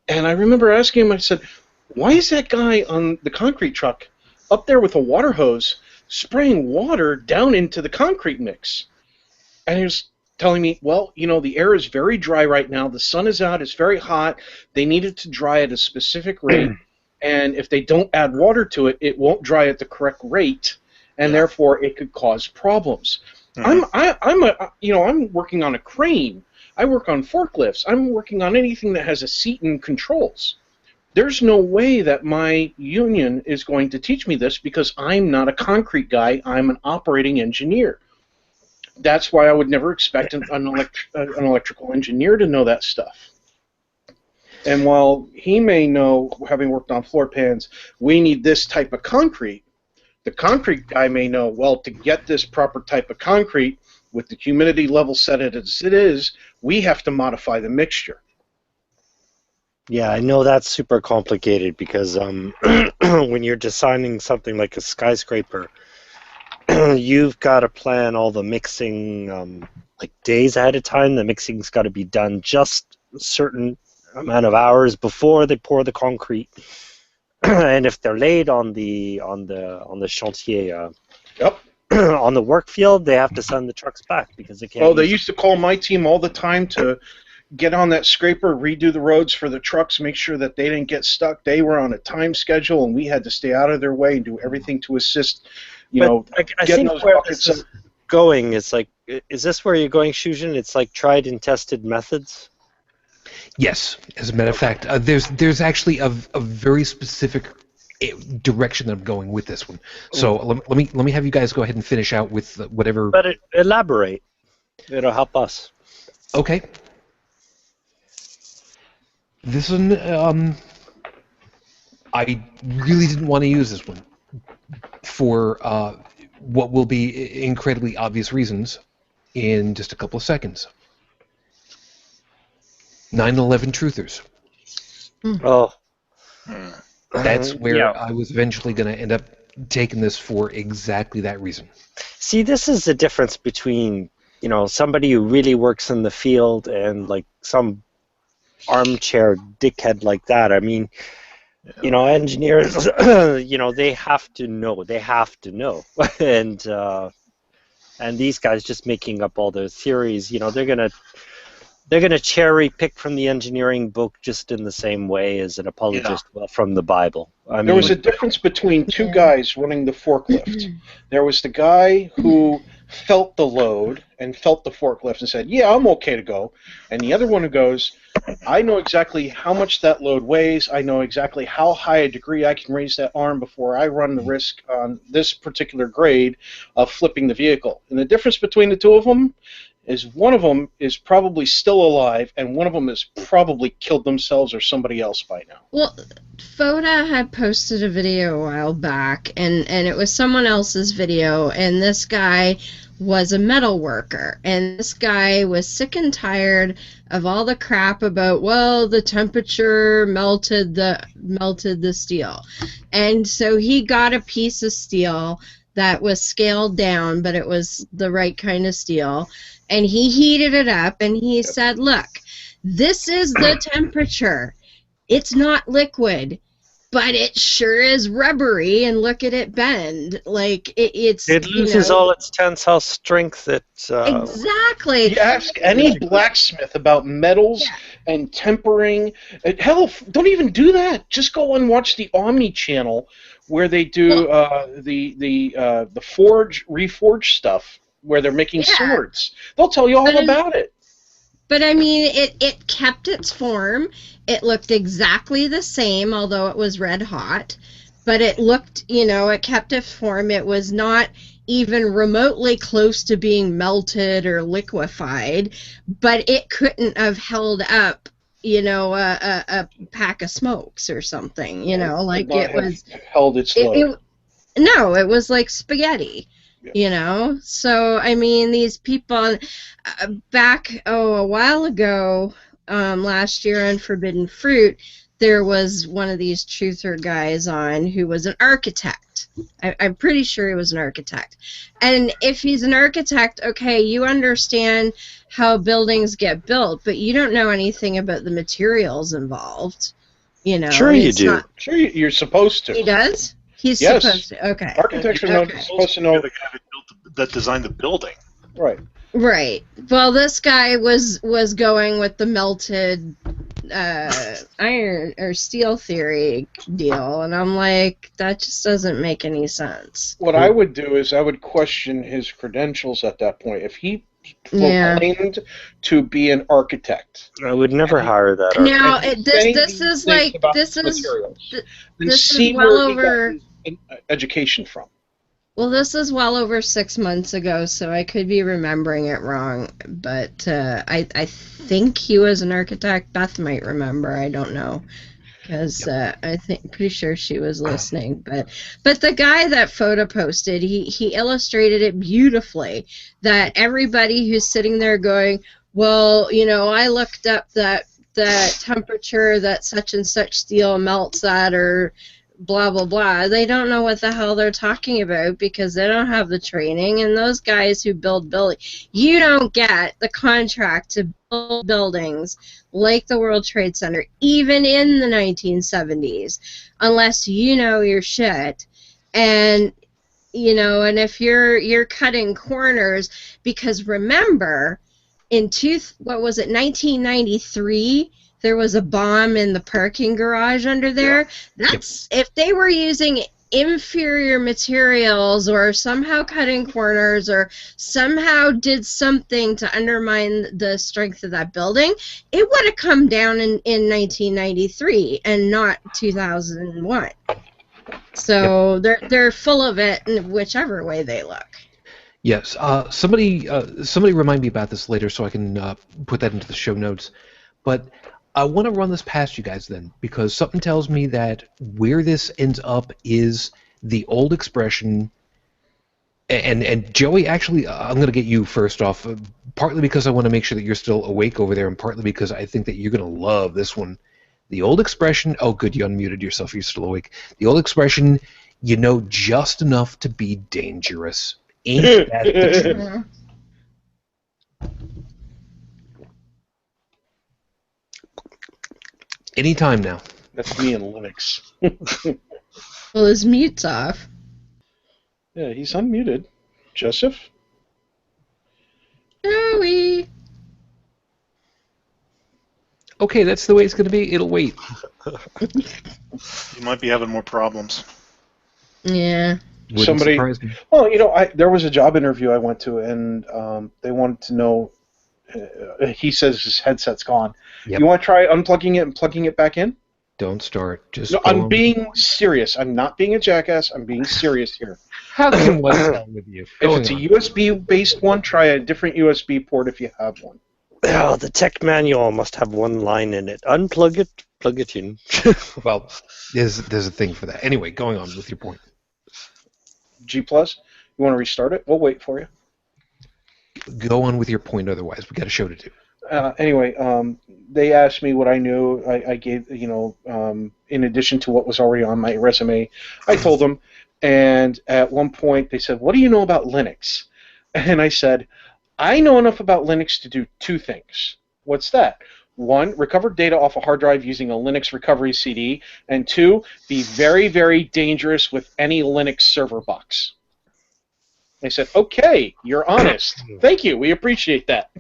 And I remember asking him, I said, why is that guy on the concrete truck up there with a water hose spraying water down into the concrete mix? And he was telling me, well, the air is very dry right now. The sun is out. It's very hot. They need it to dry at a specific rate. And if they don't add water to it, it won't dry at the correct rate. And therefore, it could cause problems. Mm-hmm. I'm working on a crane. I work on forklifts. I'm working on anything that has a seat and controls. There's no way that my union is going to teach me this because I'm not a concrete guy. I'm an operating engineer. That's why I would never expect an electrical engineer to know that stuff. And while he may know, having worked on floor pans, we need this type of concrete, the concrete guy may know, well, to get this proper type of concrete, with the humidity level set as it is, we have to modify the mixture.
Yeah, I know that's super complicated because when you're designing something like a skyscraper, you've got to plan all the mixing like days ahead of time. The mixing's got to be done just a certain amount of hours before they pour the concrete. And if they're late on the chantier, on the work field, they have to send the trucks back because they can't.
Oh, they used to call my team all the time to get on that scraper, redo the roads for the trucks, make sure that they didn't get stuck. They were on a time schedule, and we had to stay out of their way and do everything to assist. I
think where this is going is like, is this where you're going, Shujin? It's like tried and tested methods.
Yes, as a matter of fact, there's actually a very specific direction that I'm going with this one. So let me have you guys go ahead and finish out with whatever.
But elaborate. It'll help us.
Okay. This one, I really didn't want to use this one for what will be incredibly obvious reasons in just a couple of seconds. 9/11 truthers.
Oh.
That's where I was eventually going to end up taking this for exactly that reason.
See, this is the difference between, somebody who really works in the field and like some armchair dickhead like that. I mean, engineers, they have to know. And these guys just making up all their theories, they're going to they're going to cherry pick from the engineering book just in the same way as an apologist will from the Bible.
There was a difference between two guys running the forklift. There was the guy who felt the load and felt the forklift and said, yeah, I'm okay to go. And the other one who goes, I know exactly how much that load weighs. I know exactly how high a degree I can raise that arm before I run the risk on this particular grade of flipping the vehicle. And the difference between the two of them is one of them is probably still alive, and one of them has probably killed themselves or somebody else by now.
Well, Foda had posted a video a while back, and it was someone else's video, and this guy was a metal worker, and this guy was sick and tired of all the crap about, well, the temperature melted the steel. And so he got a piece of steel that was scaled down, but it was the right kind of steel, and he heated it up, and he said, look, this is the temperature. It's not liquid, but it sure is rubbery, and look at it bend. Like, it
loses all its tensile strength.
Exactly.
You ask any blacksmith about metals and tempering. Hell, don't even do that. Just go and watch the Omni channel where they do the reforge stuff where they're making swords. They'll tell you all about it.
But I mean, it kept its form. It looked exactly the same, although it was red hot. But it looked, it kept its form. It was not even remotely close to being melted or liquefied. But it couldn't have held up, a pack of smokes or something. Like it was
held its load.
No, it was like spaghetti. So I mean, these people back a while ago, last year on Forbidden Fruit, there was one of these truther guys on who was an architect. I'm pretty sure he was an architect. And if he's an architect, okay, you understand how buildings get built, but you don't know anything about the materials involved.
Sure you do.
Sure, you're supposed to.
He does? He's supposed to. Okay.
Architects are supposed to know.
The guy that designed the building.
Right.
Right. Well, this guy was going with the melted iron or steel theory deal, and I'm like, that just doesn't make any sense.
What I would do is I would question his credentials at that point. If he proclaimed to be an architect,
I would never hire that architect.
Now, this is well over
education from.
Well, this is well over 6 months ago, so I could be remembering it wrong. But I think he was an architect. Beth might remember. I don't know, because pretty sure she was listening. But the guy that photo posted, he illustrated it beautifully. That everybody who's sitting there going, well, I looked up that temperature that such and such steel melts at, or blah blah blah, they don't know what the hell they're talking about because they don't have the training. And those guys who build buildings, you don't get the contract to build buildings like the World Trade Center even in the 1970s unless you know your shit. And and if you're cutting corners, because remember in 1993 there was a bomb in the parking garage under there. That's if they were using inferior materials or somehow cutting corners or somehow did something to undermine the strength of that building, it would have come down in 1993 and not 2001. So they're full of it in whichever way they look.
Yes. Somebody remind me about this later so I can put that into the show notes. But I want to run this past you guys then, because something tells me that where this ends up is the old expression, and Joey, actually, I'm going to get you first off, partly because I want to make sure that you're still awake over there, and partly because I think that you're going to love this one. The old expression, oh good, you unmuted yourself, you're still awake. The old expression, you know just enough to be dangerous. Ain't that the truth? Anytime now.
That's me in Linux.
Well, his mute's off.
Yeah, he's unmuted. Joseph?
Joey!
Okay, that's the way it's going to be. It'll wait.
You might be having more problems.
Yeah.
Wouldn't
Somebody,
surprise me.
well, there was a job interview I went to, and they wanted to know. He says his headset's gone.
Yep.
You want to try unplugging it and plugging it back in?
Don't start. Just
No,
go
I'm
on.
being serious. I'm not being a jackass. I'm being serious here.
How can what's wrong with you?
If
Going
it's a
on.
USB-based one, try a different USB port if you have one.
Oh, the tech manual must have one line in it. Unplug it, plug it in.
Well, there's a thing for that. Anyway, going on with your point.
G+, you want to restart it? We'll wait for you.
Go on with your point. Otherwise, we got a show to do.
Anyway, they asked me what I knew. I gave, in addition to what was already on my resume, I told them. And at one point, they said, "What do you know about Linux?" And I said, "I know enough about Linux to do two things." What's that? One, recover data off a hard drive using a Linux recovery CD. And two, be very, very dangerous with any Linux server box. They said, "Okay, you're honest. Thank you. We appreciate that."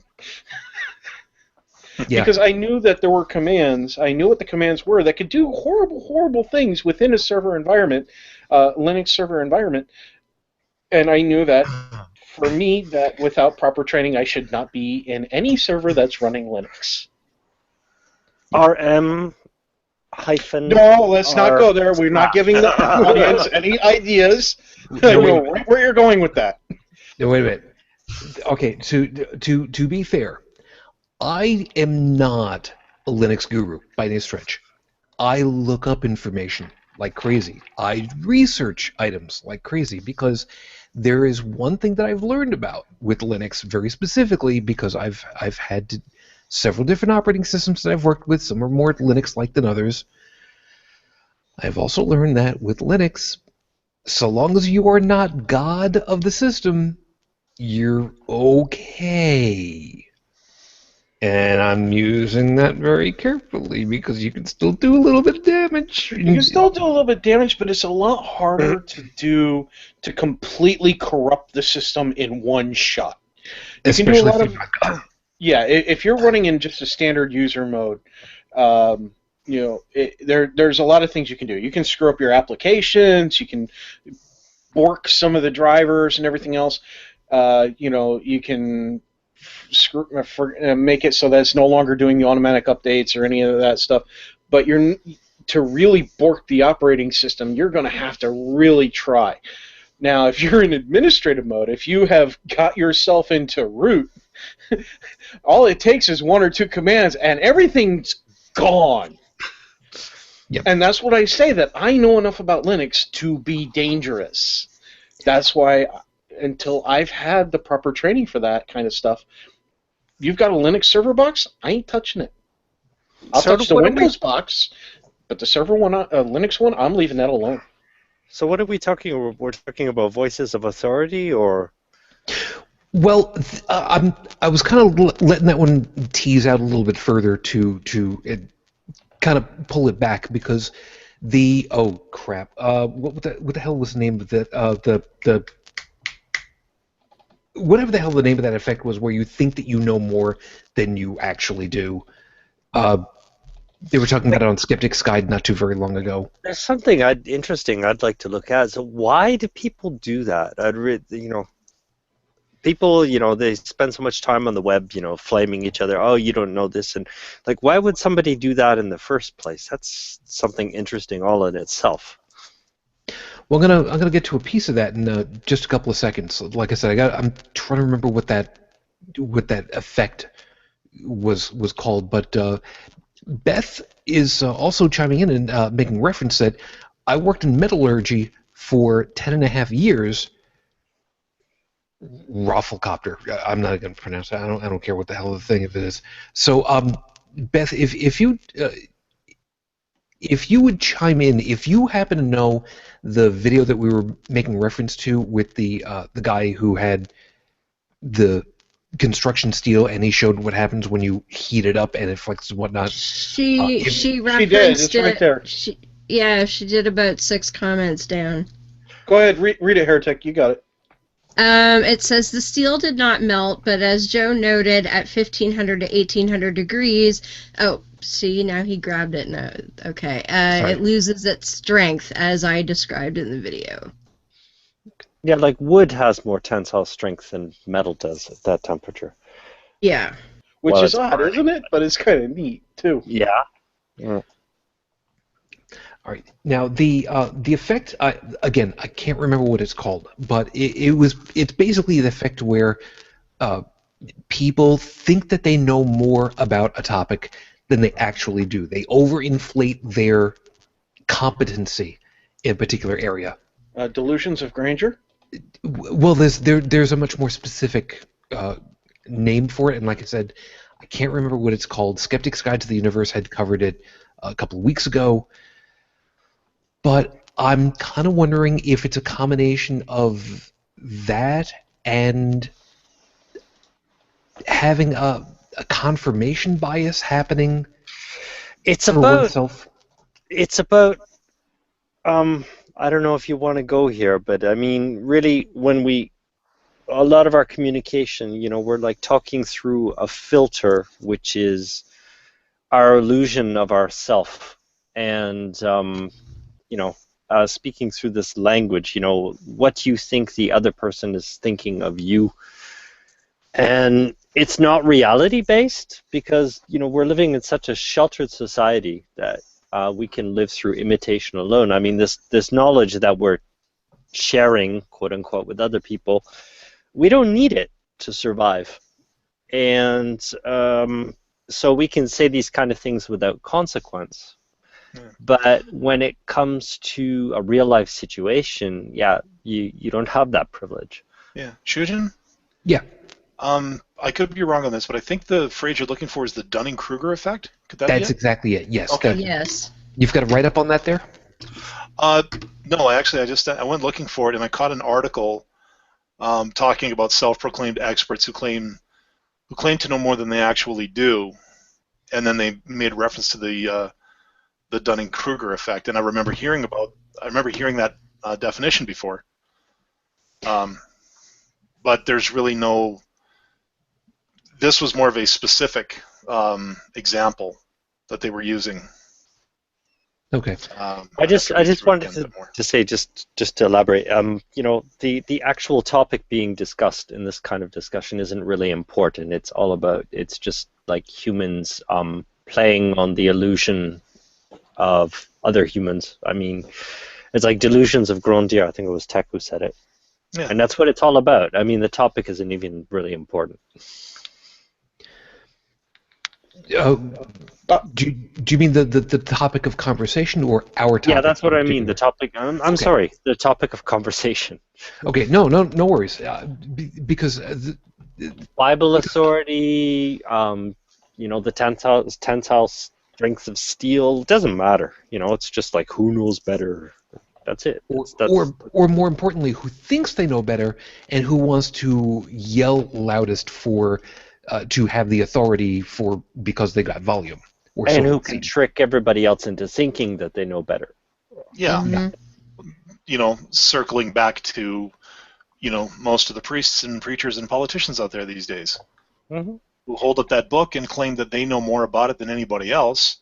Yeah.
Because I knew that there were commands. I knew what the commands were that could do horrible, horrible things within a server environment, Linux server environment. And I knew that, for me, that without proper training, I should not be in any server that's running Linux.
RM hyphen.
No, let's not
R-
go there. We're not giving the audience any ideas. I
No, wait a
know
minute.
right where you're going with that.
No, wait a minute. Okay, to be fair, I am not a Linux guru by any stretch. I look up information like crazy. I research items like crazy because there is one thing that I've learned about with Linux very specifically because I've had several different operating systems that I've worked with. Some are more Linux-like than others. I've also learned that with Linux, so long as you are not God of the system, you're okay. And I'm using that very carefully because you can still do a little bit of damage.
You can still do a little bit of damage, but it's a lot harder to completely corrupt the system in one shot. You can do a
Especially
lot
if
of
you're not God.
Yeah, if you're running in just a standard user mode, there's a lot of things you can do. You can screw up your applications. You can bork some of the drivers and everything else. You can make it so that it's no longer doing the automatic updates or any of that stuff. But to really bork the operating system, you're going to have to really try. Now, if you're in administrative mode, if you have got yourself into root, all it takes is one or two commands and everything's gone.
Yep.
And that's what I say, that I know enough about Linux to be dangerous. That's why, until I've had the proper training for that kind of stuff, you've got a Linux server box, I ain't touching it. I'll
So
touch the
what are
Windows box, but the server one, Linux one, I'm leaving that alone.
So what are we talking about? We're talking about voices of authority, or?
Well, I was kind of letting that one tease out a little bit further to kind of pull it back because oh crap, what the hell was the name of the whatever the hell the name of that effect was, where you think that you know more than you actually do. They were talking about it on Skeptic's Guide not too very long ago.
There's something interesting I'd like to look at. So why do people do that? People, they spend so much time on the web, flaming each other. Oh, you don't know this, and why would somebody do that in the first place? That's something interesting all in itself.
Well, I'm gonna get to a piece of that in just a couple of seconds. Like I said, I'm trying to remember what that effect was called, but Beth is also chiming in and making reference that I worked in metallurgy for 10.5 years. Rafflecopter. I'm not going to pronounce it. I don't care what the hell the thing of it is. So, Beth, if you would chime in, if you happen to know the video that we were making reference to with the guy who had the construction steel and he showed what happens when you heat it up and it flexes and whatnot.
She referenced
She did. It's
it.
right there.
She did about 6 comments down.
Go ahead, read it, Heretic. You got it.
It says the steel did not melt, but as Joe noted, at 1500 to 1800 degrees, oh, see, now he grabbed it. No, okay. It loses its strength, as I described in the video.
Yeah, like wood has more tensile strength than metal does at that temperature.
Yeah.
Which
Well,
is
it's
odd,
burning.
isn't it? But it's kind of neat, too.
Yeah. Yeah.
All right. Now the effect, again, I can't remember what it's called, but it's basically the effect where people think that they know more about a topic than they actually do. They overinflate their competency in a particular area.
Delusions of grandeur?
Well, there's a much more specific name for it, and like I said, I can't remember what it's called. Skeptic's Guide to the Universe had covered it a couple of weeks ago, but I'm kind of wondering if it's a combination of that and having a confirmation bias happening
It's
for
about
oneself.
I don't know if you want to go here, but I mean, really, a lot of our communication, we're like talking through a filter, which is our illusion of ourself, and speaking through this language, what you think the other person is thinking of you, and it's not reality based because we're living in such a sheltered society that we can live through imitation alone. I mean, this knowledge that we're sharing, quote unquote, with other people, we don't need it to survive. And so we can say these kind of things without consequence.
Yeah.
But when it comes to a real life situation, you don't have that privilege.
Yeah. Shujin?
Yeah.
I could be wrong on this, but I think the phrase you're looking for is the Dunning-Kruger effect. Could that
That's
be it?
exactly it. Yes.
Okay.
Yes.
You've got a write-up on that there?
No, actually, I went looking for it, and I caught an article talking about self-proclaimed experts who claim to know more than they actually do, and then they made reference to the Dunning-Kruger effect, and I remember hearing that definition before, but there's really no. This was more of a specific example that they were using.
Okay.
I just wanted to say, just to elaborate, the actual topic being discussed in this kind of discussion isn't really important. It's just like humans playing on the illusion of other humans. I mean, it's like delusions of grandeur. I think it was Tech who said it.
Yeah.
And that's what it's all about. I mean, the topic isn't even really important.
Do you mean the topic of conversation or our topic?
Yeah, that's what I mean.
particular?
The topic. I'm
Okay.
sorry. The topic of conversation.
Okay, no worries. Because
Bible authority. The tensile strength of steel doesn't matter. It's just like who knows better. That's it.
or more importantly, who thinks they know better and who wants to yell loudest for to have the authority because they got volume. Or
and
so
who
it
can
seems.
trick everybody else into thinking that they know better.
Yeah.
Mhm.
Circling back to, most of the priests and preachers and politicians out there these days
Mm-hmm.
who hold up that book and claim that they know more about it than anybody else.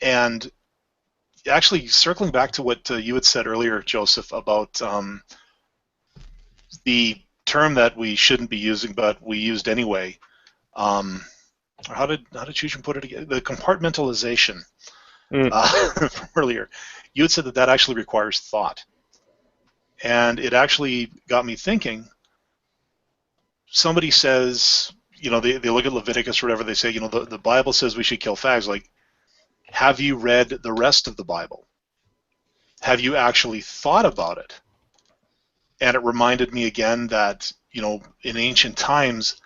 And actually, circling back to what you had said earlier, Joseph, about the term that we shouldn't be using, but we used anyway. How did Shujin put it again? The compartmentalization from earlier. You had said that actually requires thought. And it actually got me thinking. Somebody says, they look at Leviticus or whatever, they say, the Bible says we should kill fags. Like, have you read the rest of the Bible? Have you actually thought about it? And it reminded me again that, in ancient times,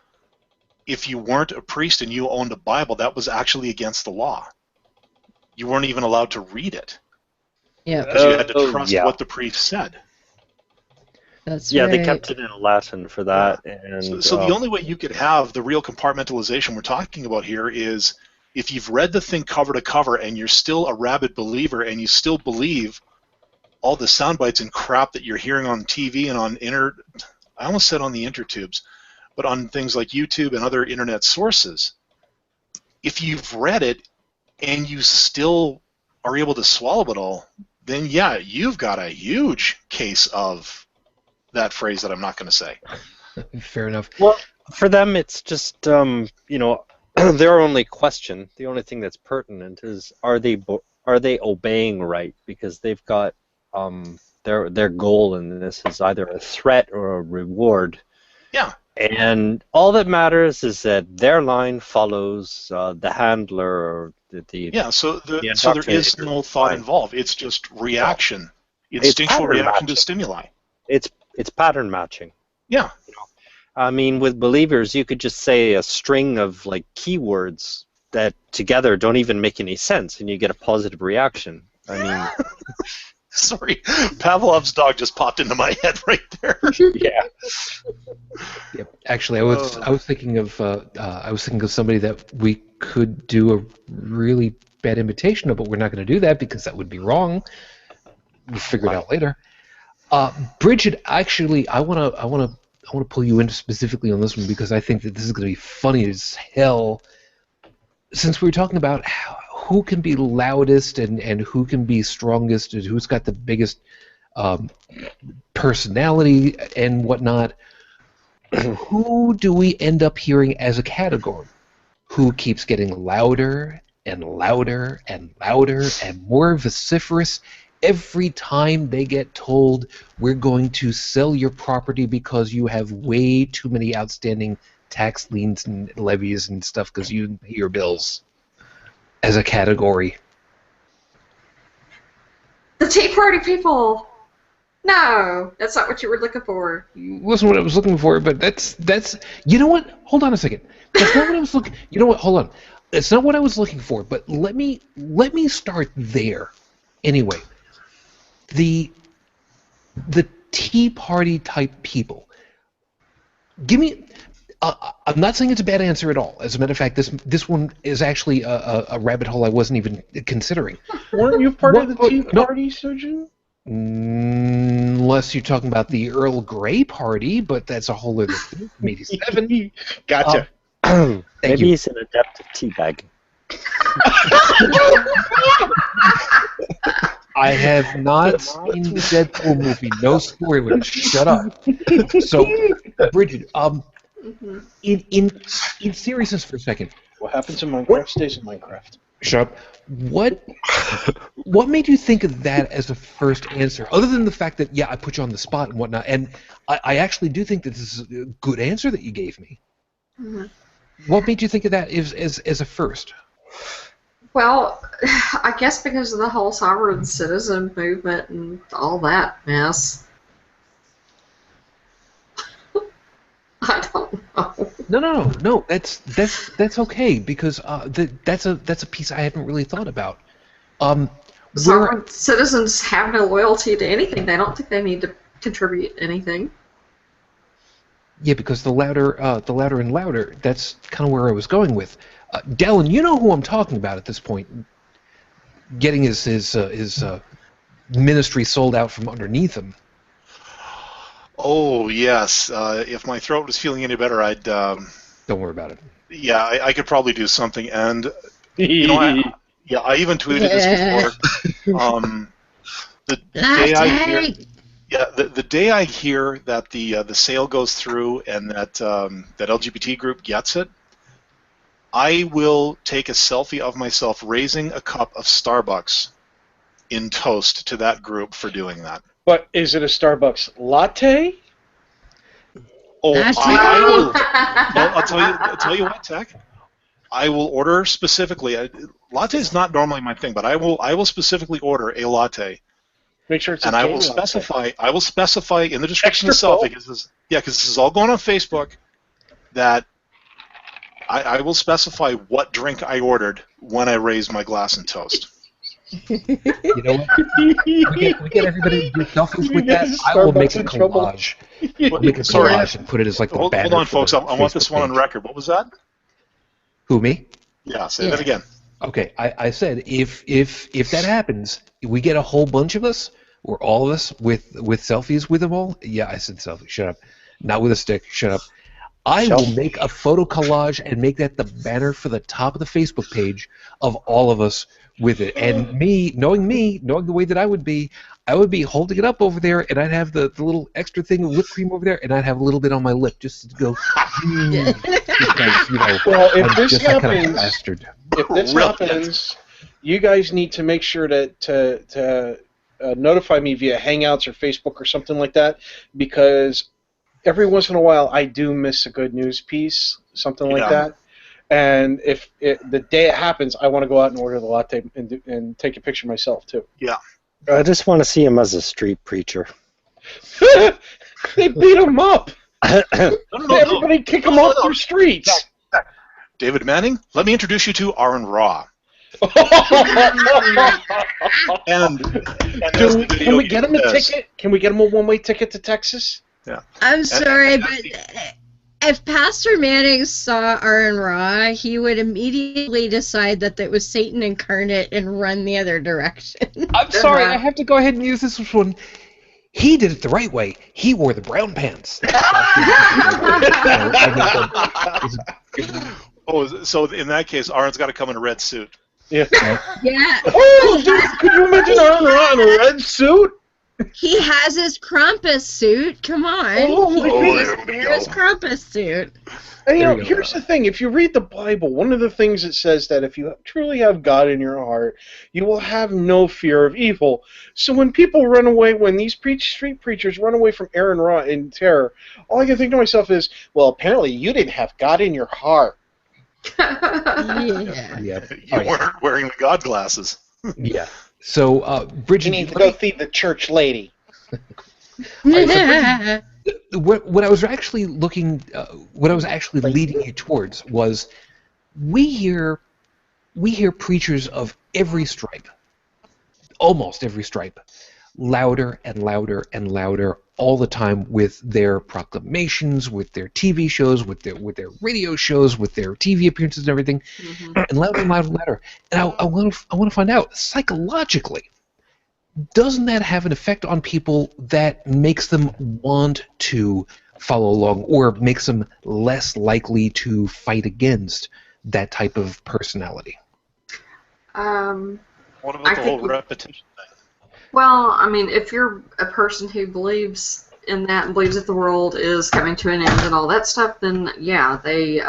if you weren't a priest and you owned a Bible, that was actually against the law. You weren't even allowed to read it.
Yeah,
Because you had to trust
yeah.
what the priest said.
that's
Yeah,
right.
they kept it in Latin for that. And
So the only way you could have the real compartmentalization we're talking about here is if you've read the thing cover to cover and you're still a rabid believer and you still believe all the sound bites and crap that you're hearing on TV and on I almost said on the intertubes, but on things like YouTube and other internet sources, if you've read it and you still are able to swallow it all, then yeah, you've got a huge case of that phrase that I'm not going to say.
Fair enough.
Well, for them, it's just their only question. The only thing that's pertinent is are they obeying right? Because they've got their goal in this is either a threat or a reward.
Yeah.
And all that matters is that their line follows the handler or the
Yeah, so there is
indoctrinator.
no thought involved. It's just reaction, instinctual
pattern
reaction to
matching.
stimuli.
It's pattern matching.
Yeah.
I mean, with believers, you could just say a string of like keywords that together don't even make any sense, and you get a positive reaction. I mean,
Sorry, Pavlov's dog just popped into my head right there.
yeah.
Yep. Actually, I was thinking of somebody that we could do a really bad imitation of, but we're not going to do that because that would be wrong. We'll figure it out later. Bridget, actually, I want to pull you in specifically on this one because I think that this is going to be funny as hell. Since we were talking about who can be loudest and who can be strongest and who's got the biggest personality and whatnot, who do we end up hearing as a category? Who keeps getting louder and louder and louder and more vociferous every time they get told we're going to sell your property because you have way too many outstanding tax liens and levies and stuff because you pay your bills as a category?
The Tea Party people. No, that's not what you were looking for.
Wasn't what I was looking for, but that's you know what? Hold on a second. That's not what I was looking. You know what? Hold on. It's not what I was looking for, but let me start there. Anyway, the Tea Party type people. Give me. I'm not saying it's a bad answer at all. As a matter of fact, this one is actually a rabbit hole I wasn't even considering.
Weren't you part of the Tea
No.
Party, Surgeon?
Unless you're talking about the Earl Grey Party, but that's a whole other thing from 87.
Gotcha.
Thank
Maybe
you.
he's an adept at teabagging.
I have not seen the Deadpool movie. No spoilers. Shut up. So, Bridget, in seriousness for a second,
What happens in Minecraft stays in Minecraft.
shut up. What made you think of that as a first answer, other than the fact that, yeah, I put you on the spot and whatnot, and I actually do think that this is a good answer that you gave me.
Mm-hmm.
What made you think of that as a first?
Well, I guess because of the whole sovereign citizen movement and all that mess. I don't know.
No. That's okay because that's a piece I haven't really thought about.
Sovereign citizens have no loyalty to anything. They don't think they need to contribute anything.
Yeah, because the louder and louder. That's kind of where I was going with. Dallin, you know who I'm talking about at this point. Getting his ministry sold out from underneath him.
Oh, yes. If my throat was feeling any better, I'd...
Don't worry about it.
Yeah, I could probably do something. And, you know, I even tweeted this before. The day I hear... Yeah, the day I hear that the sale goes through and that that LGBT group gets it, I will take a selfie of myself raising a cup of Starbucks in toast to that group for doing that.
But is it a Starbucks latte?
Oh,
That's
I will.
right.
No, I'll tell you what, Tech. I will order specifically. Latte is not normally my thing, but I will specifically order a latte.
Make sure it's
And
a
I
gay
will
latte.
specify. I will specify in the description
Extra
itself
full?
because this is all going on Facebook. That I will specify what drink I ordered when I raised my glass and toast.
You know what? We get everybody to do selfies with that. I will make a
Starbucks in trouble.
collage. I'll make a
Sorry.
collage and put it as like the
Hold
banner
on,
for
folks.
the
I want this
Facebook
one on
page.
record. What was that?
Who, me?
Yeah, say
Yeah.
that again.
Okay, I said if that happens, we get a whole bunch of us, or all of us with selfies with them all. Yeah, I said selfies. Shut up. Not with a stick. Shut up. I will make a photo collage and make that the banner for the top of the Facebook page of all of us with it. And knowing the way that I would be holding it up over there, and I'd have the little extra thing of whipped cream over there, and I'd have a little bit on my lip just to go. Because,
well, if
I'm
this
just that kind of
happens,
bastard.
if this happens, you guys need to make sure to notify me via Hangouts or Facebook or something like that, because every once in a while I do miss a good news piece, something like that. And if the day it happens, I want to go out and order the latte and take a picture myself too.
Yeah.
I just want to see him as a street preacher.
They beat him up. Everybody kick him off their streets.
David Manning, let me introduce you to Aaron Ra. and
can we get him a ticket? Can we get him a one-way ticket to Texas?
Yeah.
I'm sorry, but if Pastor Manning saw Aaron Ra, he would immediately decide that it was Satan incarnate and run the other direction.
I'm sorry, I have to go ahead and use this one. He did it the right way. He wore the brown pants.
Oh, so in that case, Aaron's got to come in a red suit.
Yeah.
Yeah.
Oh, dude, could you imagine Aaron Ra in a red suit?
He has his Krampus suit. Come on. He his Krampus suit.
And, here's the thing. If you read the Bible, one of the things it says that if you truly have God in your heart, you will have no fear of evil. So when people run away, when these street preachers run away from Aaron Ra in terror, all I can think to myself is, well, apparently you didn't have God in your heart.
Yeah.
You weren't wearing the God glasses.
Yeah. So, Bridget,
you need to go feed the church lady.
What I was actually leading you towards was, we hear preachers of every stripe, almost every stripe, louder and louder and louder all the time with their proclamations, with their TV shows, with their radio shows, with their TV appearances and everything, and louder and louder and louder. And I want to find out, psychologically, doesn't that have an effect on people that makes them want to follow along, or makes them less likely to fight against that type of personality?
What about the whole repetition thing?
Well, I mean, if you're a person who believes in that and believes that the world is coming to an end and all that stuff, then yeah, they,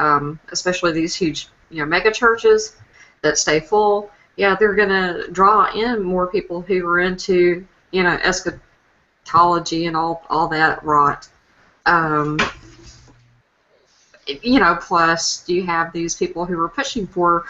especially these huge, mega churches that stay full, yeah, they're gonna draw in more people who are into, eschatology and all that rot. Plus you have these people who are pushing for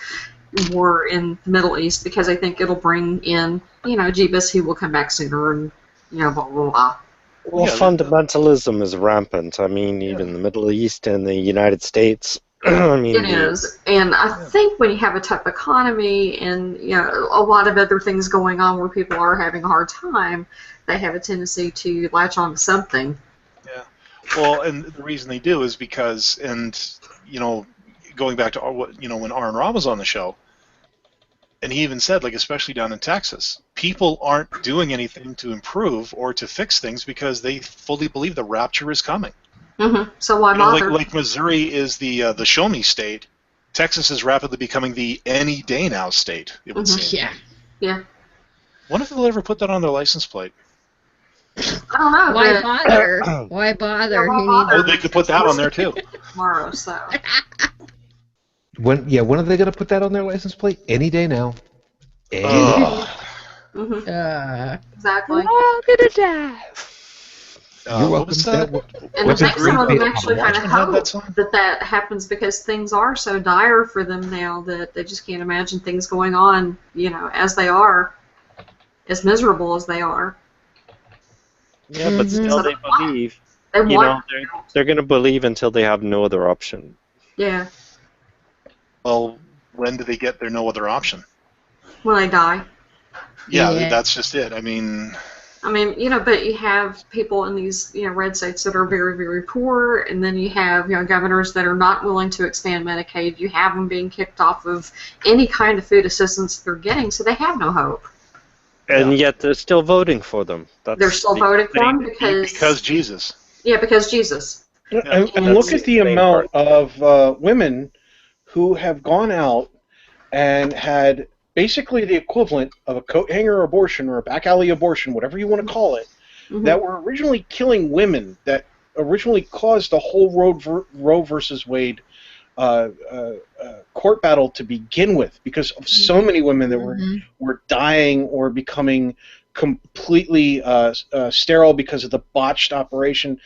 war in the Middle East because I think it'll bring in, Jeebus, who will come back sooner, and blah blah blah.
Well, fundamentalism is rampant. I mean, even the Middle East and the United States. I mean,
it is, and I think when you have a tough economy and a lot of other things going on where people are having a hard time, they have a tendency to latch on to something.
Yeah, well, and the reason they do is because, going back to when Aaron Ra was on the show, and he even said, especially down in Texas, people aren't doing anything to improve or to fix things because they fully believe the rapture is coming.
Mm-hmm. So why bother?
Like Missouri is the show me state, Texas is rapidly becoming the any day now state. It would seem.
Yeah.
Yeah.
Wonder if they'll ever put that on their license plate.
I don't know.
Why bother? Why bother?
Oh, they could put that on there too.
Tomorrow, so.
When are they going to put that on their license plate? Any day now. Any day.
Exactly.
I'm gonna die.
You're welcome.
And I think some of them actually kind of hope that happens because things are so dire for them now that they just can't imagine things going on, as they are, as miserable as they are.
Yeah, but still they believe.
They're
going to believe until they have no other option.
Yeah.
Well, when do they get their no other option?
When they die.
Yeah, that's just it. I mean,
but you have people in these, red states that are very, very poor, and then you have, governors that are not willing to expand Medicaid. You have them being kicked off of any kind of food assistance they're getting, so they have no hope.
And yet they're still voting for them.
They're still voting for them because
Jesus.
Yeah, because Jesus.
And look at the amount of women who have gone out and had basically the equivalent of a coat hanger abortion or a back alley abortion, whatever you want to call it, that were originally killing women, that originally caused the whole Roe versus Wade court battle to begin with, because of so many women that were dying or becoming completely sterile because of the botched operation.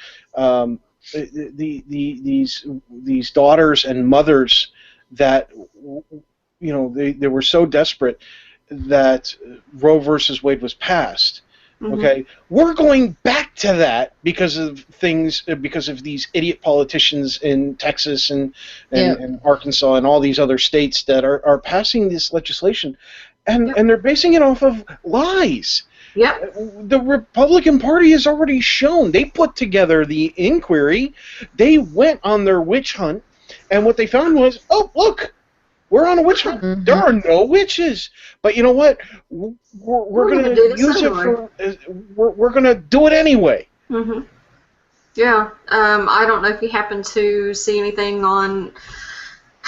These daughters and mothers that, you know, they were so desperate that Roe versus Wade was passed. Okay, we're going back to that because of these idiot politicians in Texas and Arkansas and all these other states that are passing this legislation, and they're basing it off of lies. The Republican Party has already shown. They put together the inquiry. They went on their witch hunt, and what they found was, oh, look, we're on a witch hunt. There are no witches. But you know what? We're going to use it for. We're going to do it anyway.
Yeah. I don't know if you happen to see anything on.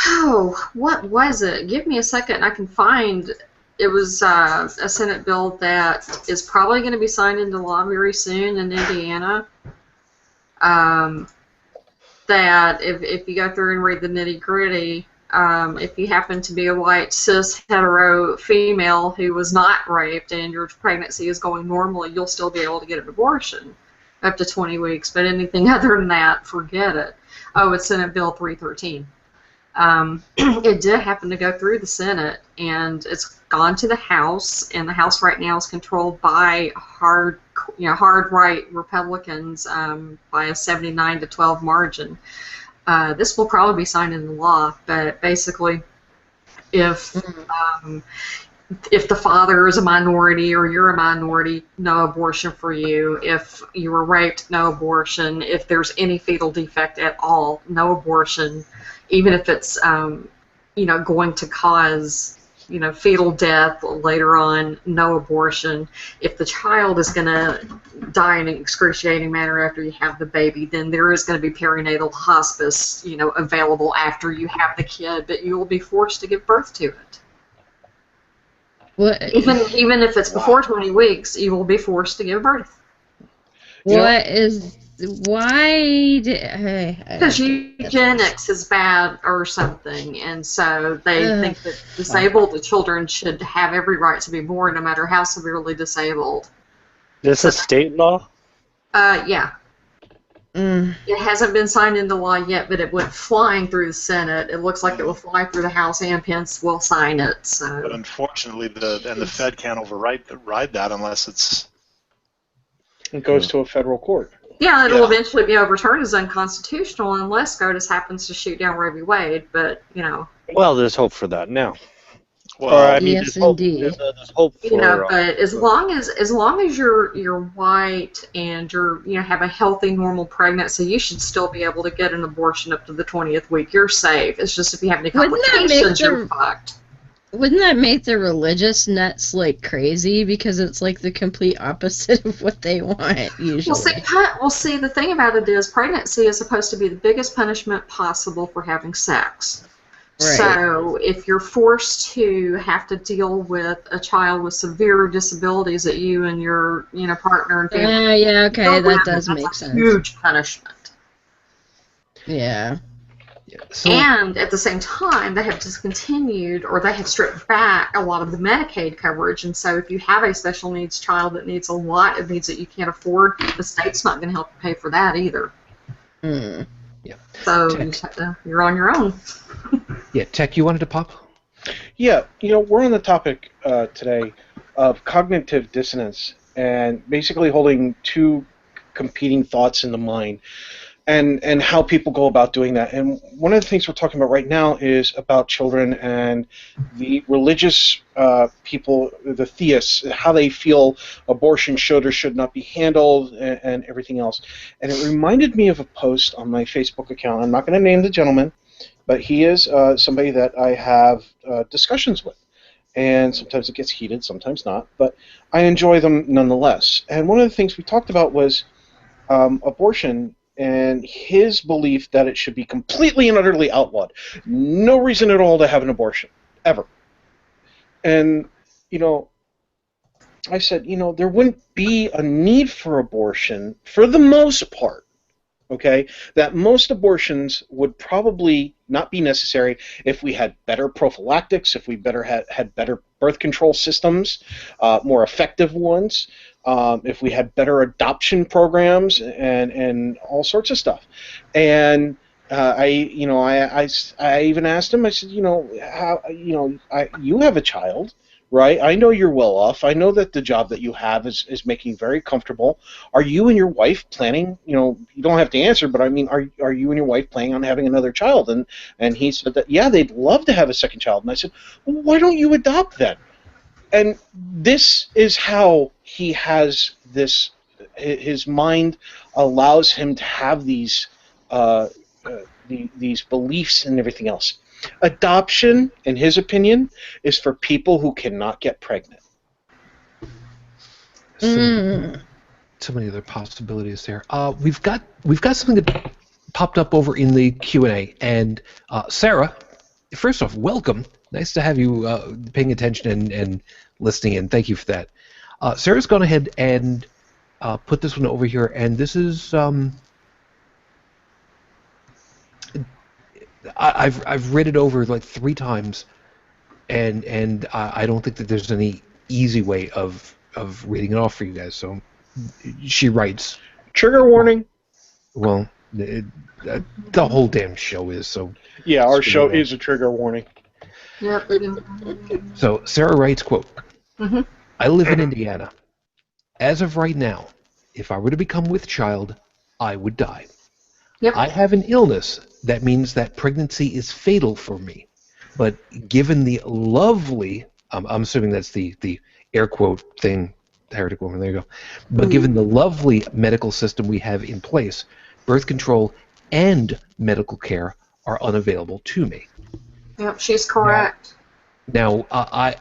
Oh, what was it? Give me a second. I can find. It was a Senate bill that is probably going to be signed into law very soon in Indiana. That if you go through and read the nitty-gritty, if you happen to be a white, cis, hetero female who was not raped and your pregnancy is going normally, you'll still be able to get an abortion up to 20 weeks. But anything other than that, forget it. Oh, it's Senate Bill 313. It did happen to go through the Senate, and it's gone to the House, and the House right now is controlled by hard right Republicans by a 79-12 margin. This will probably be signed into law, but basically, if the father is a minority or you're a minority, no abortion for you. If you were raped, no abortion. If there's any fetal defect at all, no abortion. Even if it's going to cause fetal death later on, no abortion. If the child is going to die in an excruciating manner after you have the baby, then there is going to be perinatal hospice available after you have the kid, but you will be forced to give birth to it.
What?
Even if it's before 20 weeks, you will be forced to give birth.
Why?
Because eugenics is bad or something, and so they think that disabled children should have every right to be born, no matter how severely disabled.
This is state law?
Yeah. It hasn't been signed into law yet, but it went flying through the Senate. It looks like it will fly through the House, and Pence will sign it. So.
But unfortunately, the Fed can't override that unless
it goes to a federal court.
Yeah, it'll eventually be overturned as unconstitutional unless SCOTUS happens to shoot down Roe v. Wade, but,
Well, there's hope for that now.
Well,
yes, indeed.
There's hope for...
but as long as you're white and you're, have a healthy, normal pregnancy, you should still be able to get an abortion up to the 20th week. You're safe. It's just if you have any complications, you're fucked.
Wouldn't that make the religious nuts like crazy? Because it's like the complete opposite of what they want usually.
Well, see, the thing about it is pregnancy is supposed to be the biggest punishment possible for having sex. Right. So if you're forced to have to deal with a child with severe disabilities that you and your partner and family,
okay, that does make sense.
Huge punishment.
Yeah.
So, and at the same time, they have discontinued or they have stripped back a lot of the Medicaid coverage. And so if you have a special needs child that needs a lot of needs that you can't afford, the state's not going to help you pay for that either.
Yeah.
So you're on your own.
Yeah, Tech, you wanted to pop?
Yeah, we're on the topic today of cognitive dissonance and basically holding two competing thoughts in the mind. And how people go about doing that. And one of the things we're talking about right now is about children and the religious people, the theists, how they feel abortion should or should not be handled and everything else. And it reminded me of a post on my Facebook account. I'm not going to name the gentleman, but he is somebody that I have discussions with. And sometimes it gets heated, sometimes not. But I enjoy them nonetheless. And one of the things we talked about was abortion and his belief that it should be completely and utterly outlawed. No reason at all to have an abortion, ever. And, I said, there wouldn't be a need for abortion for the most part, okay? That most abortions would probably not be necessary if we had better prophylactics, if we had better birth control systems, more effective ones, if we had better adoption programs and all sorts of stuff. And I even asked him, I said, you have a child, right? I know you're well off. I know that the job that you have is making you very comfortable. Are you and your wife planning, you don't have to answer, but I mean, are you and your wife planning on having another child? And he said that, yeah, they'd love to have a second child. And I said, well, why don't you adopt then? And this is how he has this, his mind allows him to have these beliefs and everything else. Adoption, in his opinion, is for people who cannot get pregnant.
So many other possibilities there. We've got something that popped up over in the Q&A, and Sarah, first off, welcome. Nice to have you paying attention and listening in. Thank you for that. Sarah's gone ahead and put this one over here, and this is I've read it over like 3 times, and I don't think that there's any easy way of reading it off for you guys. So she writes,
trigger warning.
Well, the whole damn show is so.
Yeah, our show is a trigger warning.
Yep.
So Sarah writes, quote,
Mm-hmm.
I live in Indiana. As of right now, if I were to become with child, I would die.
Yep.
I have an illness that means that pregnancy is fatal for me. But given the lovely, I'm assuming that's the air quote thing, heretic woman, there you go. But given the lovely medical system we have in place, birth control and medical care are unavailable to me.
Yep, she's correct.
Now, I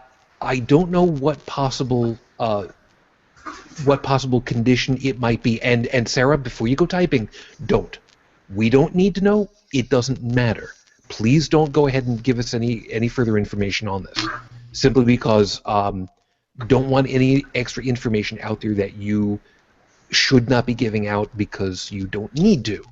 don't know what possible condition it might be. And Sarah, before you go typing, don't. We don't need to know. It doesn't matter. Please don't go ahead and give us any further information on this. Simply because don't want any extra information out there that you should not be giving out because you don't need to.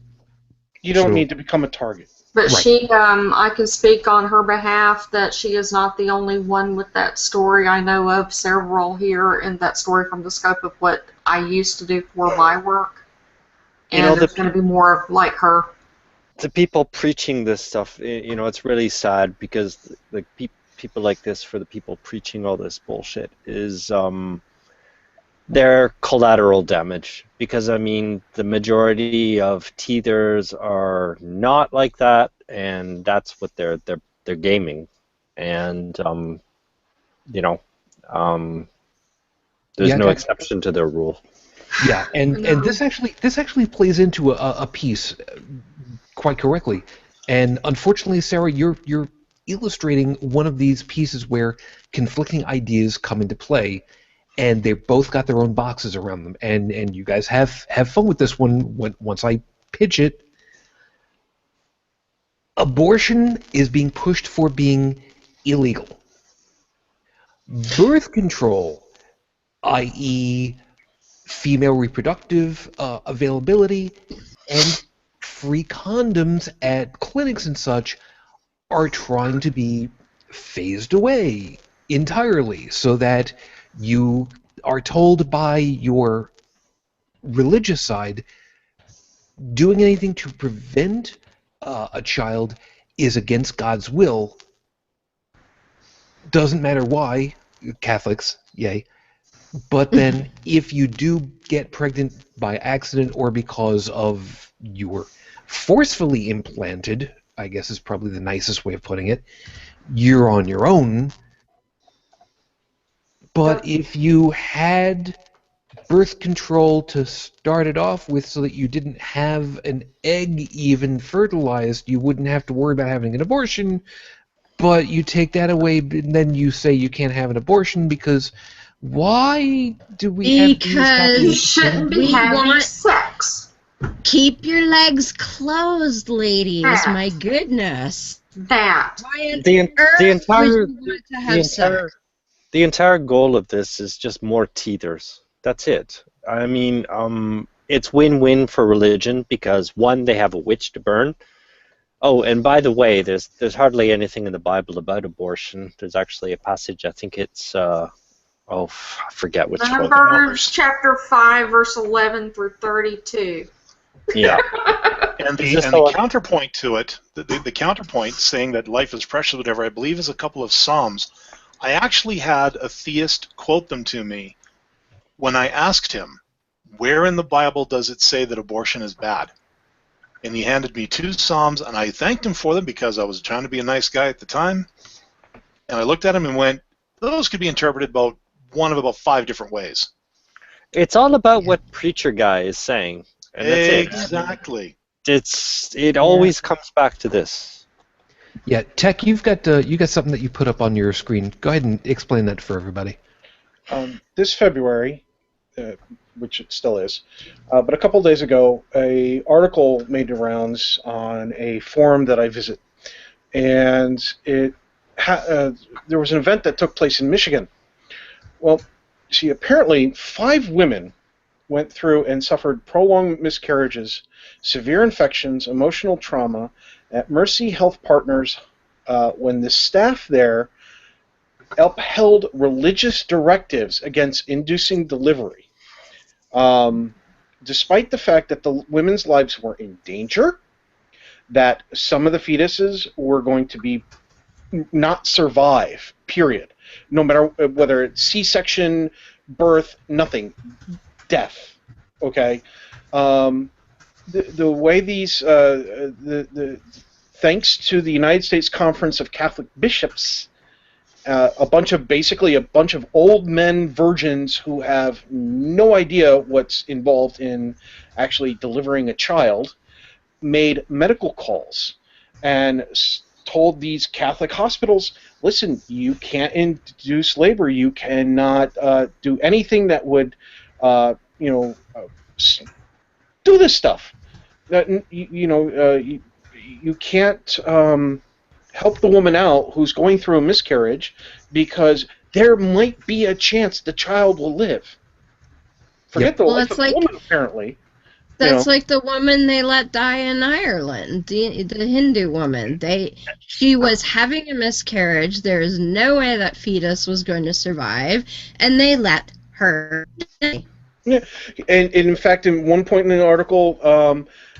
You don't need to become a target.
But
Right.
she, I can speak on her behalf that she is not the only one with that story. I know of several here in that story from the scope of what I used to do for my work. And there's going to be more like her.
The people preaching this stuff, it's really sad because the people like this, for the people preaching all this bullshit, is they're collateral damage. Because I mean, the majority of teethers are not like that, and that's what they're gaming. And there's no exception to their rule.
Yeah, and this actually plays into a piece quite correctly. And unfortunately, Sarah, you're illustrating one of these pieces where conflicting ideas come into play, and they both got their own boxes around them. And you guys have fun with this one once I pitch it. Abortion is being pushed for being illegal. Birth control, i.e., female reproductive availability, and free condoms at clinics and such are trying to be phased away entirely so that you are told by your religious side doing anything to prevent a child is against God's will. Doesn't matter why, Catholics, yay. But then if you do get pregnant by accident or because of you were forcefully implanted, I guess is probably the nicest way of putting it, you're on your own. But if you had birth control to start it off with so that you didn't have an egg even fertilized, you wouldn't have to worry about having an abortion. But you take that away and then you say you can't have an abortion because why do we have these
You shouldn't be having sex.
Keep your legs closed, ladies.
Ah.
My goodness.
That.
Why on
The
earth
entire
would you want to
the
have
entire
sex?
the entire goal of this is just more teethers. That's it. I mean, it's win-win for religion because one, they have a witch to burn. Oh, and by the way, there's hardly anything in the Bible about abortion. There's actually a passage. I think it's I forget which one.
Numbers chapter 5, verse 11 through 32.
Yeah.
And
Is this
the
the one?
counterpoint to it, the counterpoint saying that life is precious, whatever, I believe is a couple of Psalms. I actually had a theist quote them to me when I asked him, where in the Bible does it say that abortion is bad? And he handed me 2 Psalms, and I thanked him for them because I was trying to be a nice guy at the time. And I looked at him and went, those could be interpreted about one of about 5 different ways.
It's all about what preacher guy is saying, and that's it.
Exactly.
It always comes back to this.
Yeah, Tech, you got something that you put up on your screen. Go ahead and explain that for everybody.
This February, which it still is, but a couple days ago, a article made the rounds on a forum that I visit, and there was an event that took place in Michigan. Well, see, apparently 5 women went through and suffered prolonged miscarriages, severe infections, emotional trauma at Mercy Health Partners when the staff there upheld religious directives against inducing delivery, despite the fact that the women's lives were in danger, that some of the fetuses were going to be not survive, period. No matter whether it's C-section, birth, nothing, death. Okay, the way these thanks to the United States Conference of Catholic Bishops, a bunch of old men virgins who have no idea what's involved in actually delivering a child, made medical calls and told these Catholic hospitals, listen, you can't induce labor, you cannot do anything that would do this stuff. You can't help the woman out who's going through a miscarriage because there might be a chance the child will live. Forget the life of the woman, apparently.
That's like the woman they let die in Ireland, the Hindu woman. She was having a miscarriage. There's no way that fetus was going to survive, and they let her die.
Yeah, and in fact, in one point in the article,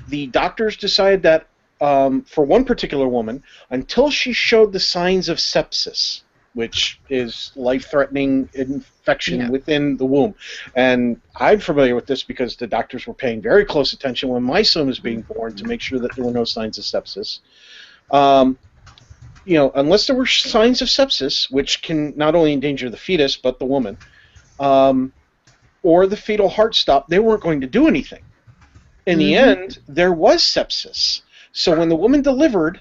the doctors decided that for one particular woman, until she showed the signs of sepsis, which is life-threatening infection within the womb. And I'm familiar with this because the doctors were paying very close attention when my son was being born to make sure that there were no signs of sepsis. Unless there were signs of sepsis, which can not only endanger the fetus but the woman, or the fetal heart stop, they weren't going to do anything. In the end, there was sepsis. So when the woman delivered,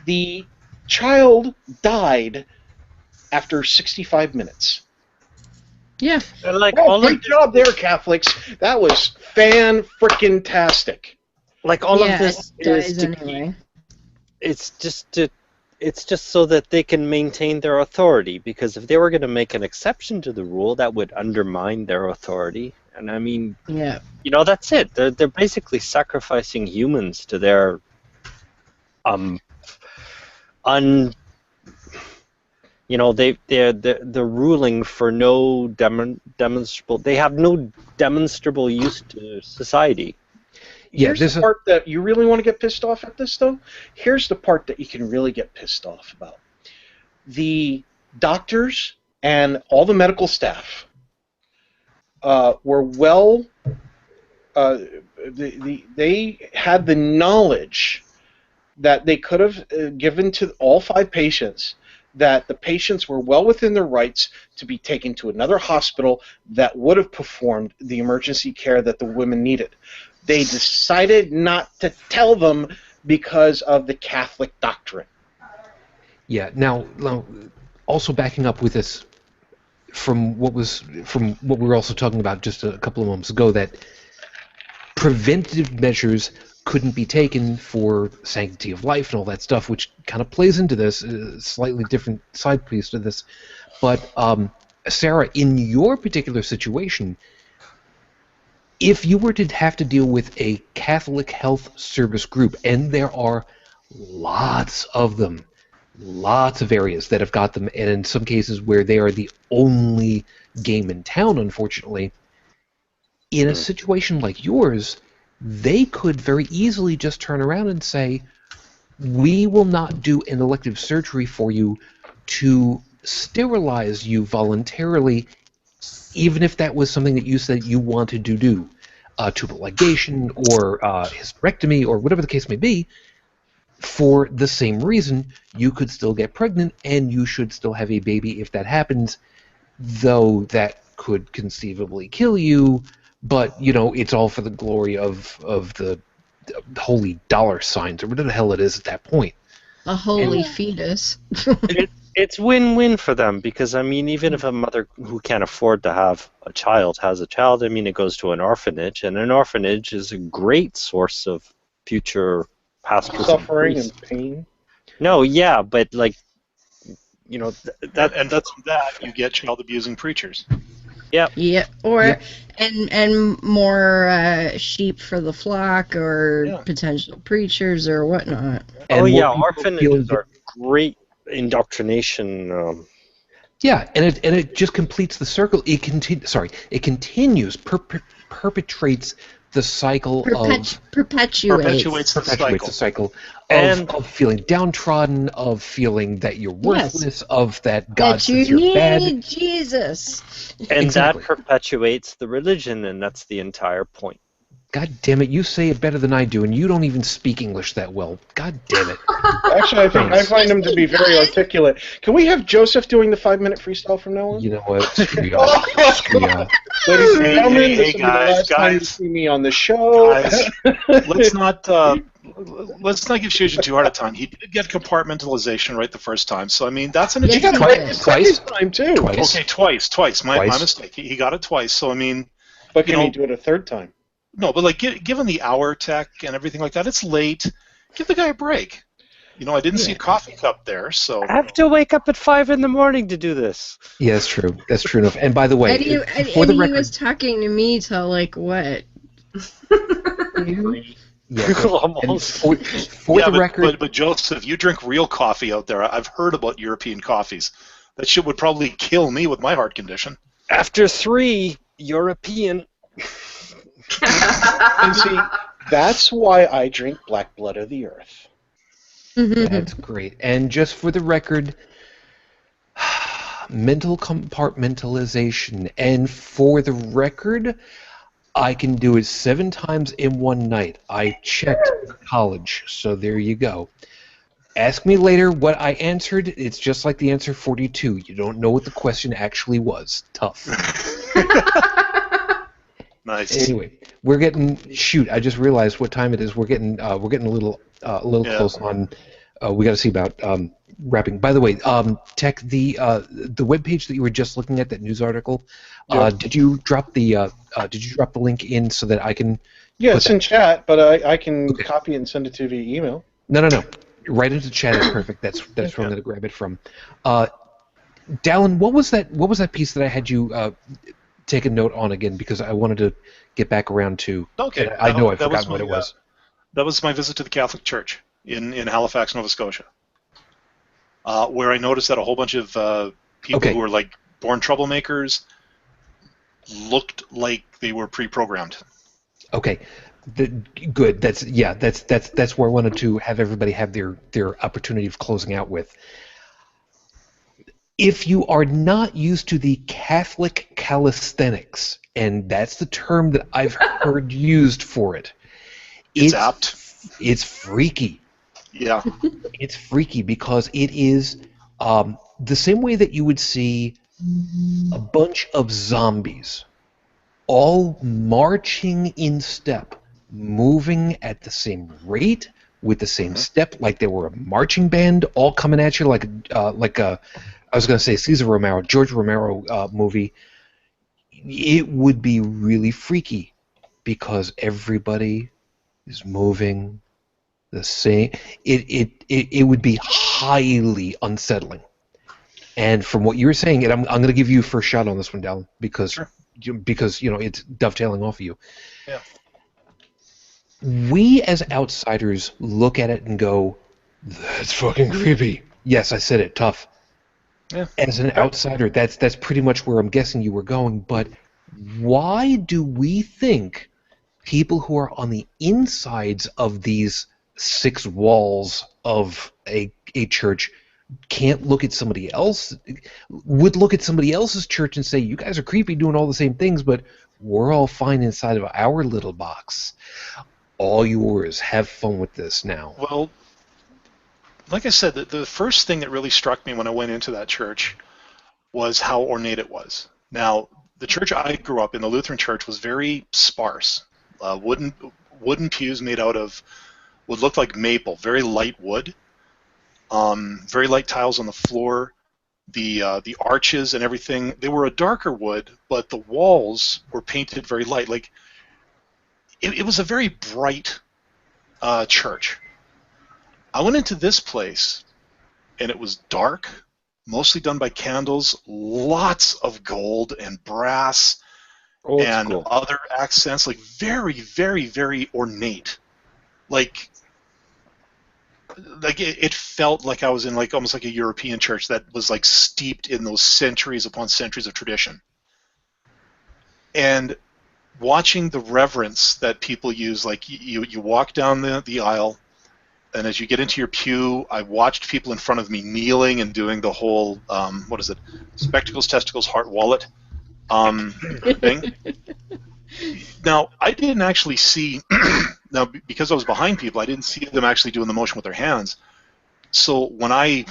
the child died after 65 minutes.
Yeah.
Great job there, Catholics. That was fan-frickin-tastic.
Like all of this is
anyway.
It's just so that they can maintain their authority, because if they were going to make an exception to the rule, that would undermine their authority. And I mean, that's it. They're basically sacrificing humans to their they're ruling for no demonstrable. They have no demonstrable use to society.
Here's the part that you really want to get pissed off at this, though. Here's the part that you can really get pissed off about. The doctors and all the medical staff were they had the knowledge that they could have given to all 5 patients, that the patients were well within their rights to be taken to another hospital that would have performed the emergency care that the women needed. They decided not to tell them because of the Catholic doctrine.
Yeah. Now, also backing up with this, from what we were also talking about just a couple of moments ago, that preventative measures couldn't be taken for sanctity of life and all that stuff, which kind of plays into this, slightly different side piece to this. But Sarah, in your particular situation, if you were to have to deal with a Catholic health service group, and there are lots of them, lots of areas that have got them, and in some cases where they are the only game in town, unfortunately, in a situation like yours, they could very easily just turn around and say, we will not do an elective surgery for you to sterilize you voluntarily, even if that was something that you said you wanted to do, tubal ligation or hysterectomy or whatever the case may be. For the same reason, you could still get pregnant and you should still have a baby if that happens, though that could conceivably kill you. But, you know, it's all for the glory of the holy dollar signs, or whatever the hell it is at that point.
A holy fetus.
It's win-win for them, because, I mean, even if a mother who can't afford to have a child has a child, I mean, it goes to an orphanage, and an orphanage is a great source of future pastors.
Suffering and pain.
No, yeah, but, like, you know,
That's that you get child abusing preachers.
Yep.
Yeah, or and more sheep for the flock, or potential preachers or whatnot.
And
oh yeah,
more
orphanages are great indoctrination.
Yeah, and it just completes the circle. It continues, perpetrates the cycle
perpetuates
the cycle of feeling downtrodden, of feeling that you're worthless, of that God says you're bad.
That you need Jesus.
And
exactly.
That perpetuates the religion, and that's the entire point.
God damn it, you say it better than I do, and you don't even speak English that well. God damn it.
Actually, I find him to be very articulate. Can we have Joseph doing the 5-minute freestyle from now on?
You know what? Screw you all. Screw you all.
Ladies and gentlemen,
Hey,
this will be the last time you see me on the show.
Guys, let's not give Shujin too hard a time. He did get compartmentalization right the first time, so I mean that's an
Yes,
achievement.
he did.
Twice?
Time too.
Twice.
Okay, twice. My mistake. He got it twice. So I mean,
But can he do it a third time?
no, but like given the hour tech and everything like that, it's late. Give the guy a break. You know, I didn't see a coffee cup there, so.
I have to wake up at 5 in the morning to do this.
Yeah, that's true. That's true enough. And by the way,
And
for the
he
record,
was talking to me till like what?
yeah,
Almost.
for the record,
but Joseph, you drink real coffee out there. I've heard about European coffees. That shit would probably kill me with my heart condition.
After 3, European.
And see, that's why I drink Black Blood of the Earth.
that's great. And just for the record, mental compartmentalization. And for the record, I can do it 7 times in one night. I checked college, so there you go. Ask me later what I answered. It's just like the answer 42. You don't know what the question actually was. Tough.
Nice.
Anyway, we're getting I just realized what time it is. We're getting a little close on. We got to see about wrapping. By the way, Tech, the webpage that you were just looking at, that news article. Did you drop the link in so that I can?
Yeah, it's in chat, but I can copy it and send it to you via email.
No. Right into chat is perfect. That's where I'm going to grab it from. Dallin, what was that piece that I had you take a note on again, because I wanted to get back around to.
Okay.
I know I've forgotten what it was.
That was my visit to the Catholic Church in Halifax, Nova Scotia, where I noticed that a whole bunch of people who were like born troublemakers looked like they were pre-programmed.
Okay. Good. That's where I wanted to have everybody have their opportunity of closing out with. If you are not used to the Catholic calisthenics, and that's the term that I've heard used for it,
it's apt.
It's freaky.
Yeah.
It's freaky because it is the same way that you would see a bunch of zombies all marching in step, moving at the same rate, with the same step, like they were a marching band, all coming at you like a I was going to say George Romero movie. It would be really freaky because everybody is moving the same. It would be highly unsettling. And from what you were saying, and I'm going to give you a first shot on this one, Dallin, because
Sure.
because it's dovetailing off of you.
Yeah.
We as outsiders look at it and go, "That's fucking creepy." Yes, I said it. Tough.
Yeah.
As an outsider, that's pretty much where I'm guessing you were going. But why do we think people who are on the insides of these 6 walls of a church can't look at somebody else, would look at somebody else's church and say, "You guys are creepy doing all the same things, but we're all fine inside of our little box. All yours. Have fun with this now."
Well, like I said, the first thing that really struck me when I went into that church was how ornate it was. Now, the church I grew up in, the Lutheran church, was very sparse. Wooden pews made out of what looked like maple, very light wood. Very light tiles on the floor. The arches and everything, they were a darker wood, but the walls were painted very light. Like it was a very bright church. I went into this place, and it was dark, mostly done by candles, lots of gold and brass
Old
and
school.
other accents, like very, very, very ornate. Like it felt like I was in like almost like a European church that was like steeped in those centuries upon centuries of tradition. And watching the reverence that people use, like you walk down the aisle, and as you get into your pew, I watched people in front of me kneeling and doing the whole, what is it, spectacles, testicles, heart, wallet thing. Now, I didn't actually see, now because I was behind people, I didn't see them actually doing the motion with their hands. So when I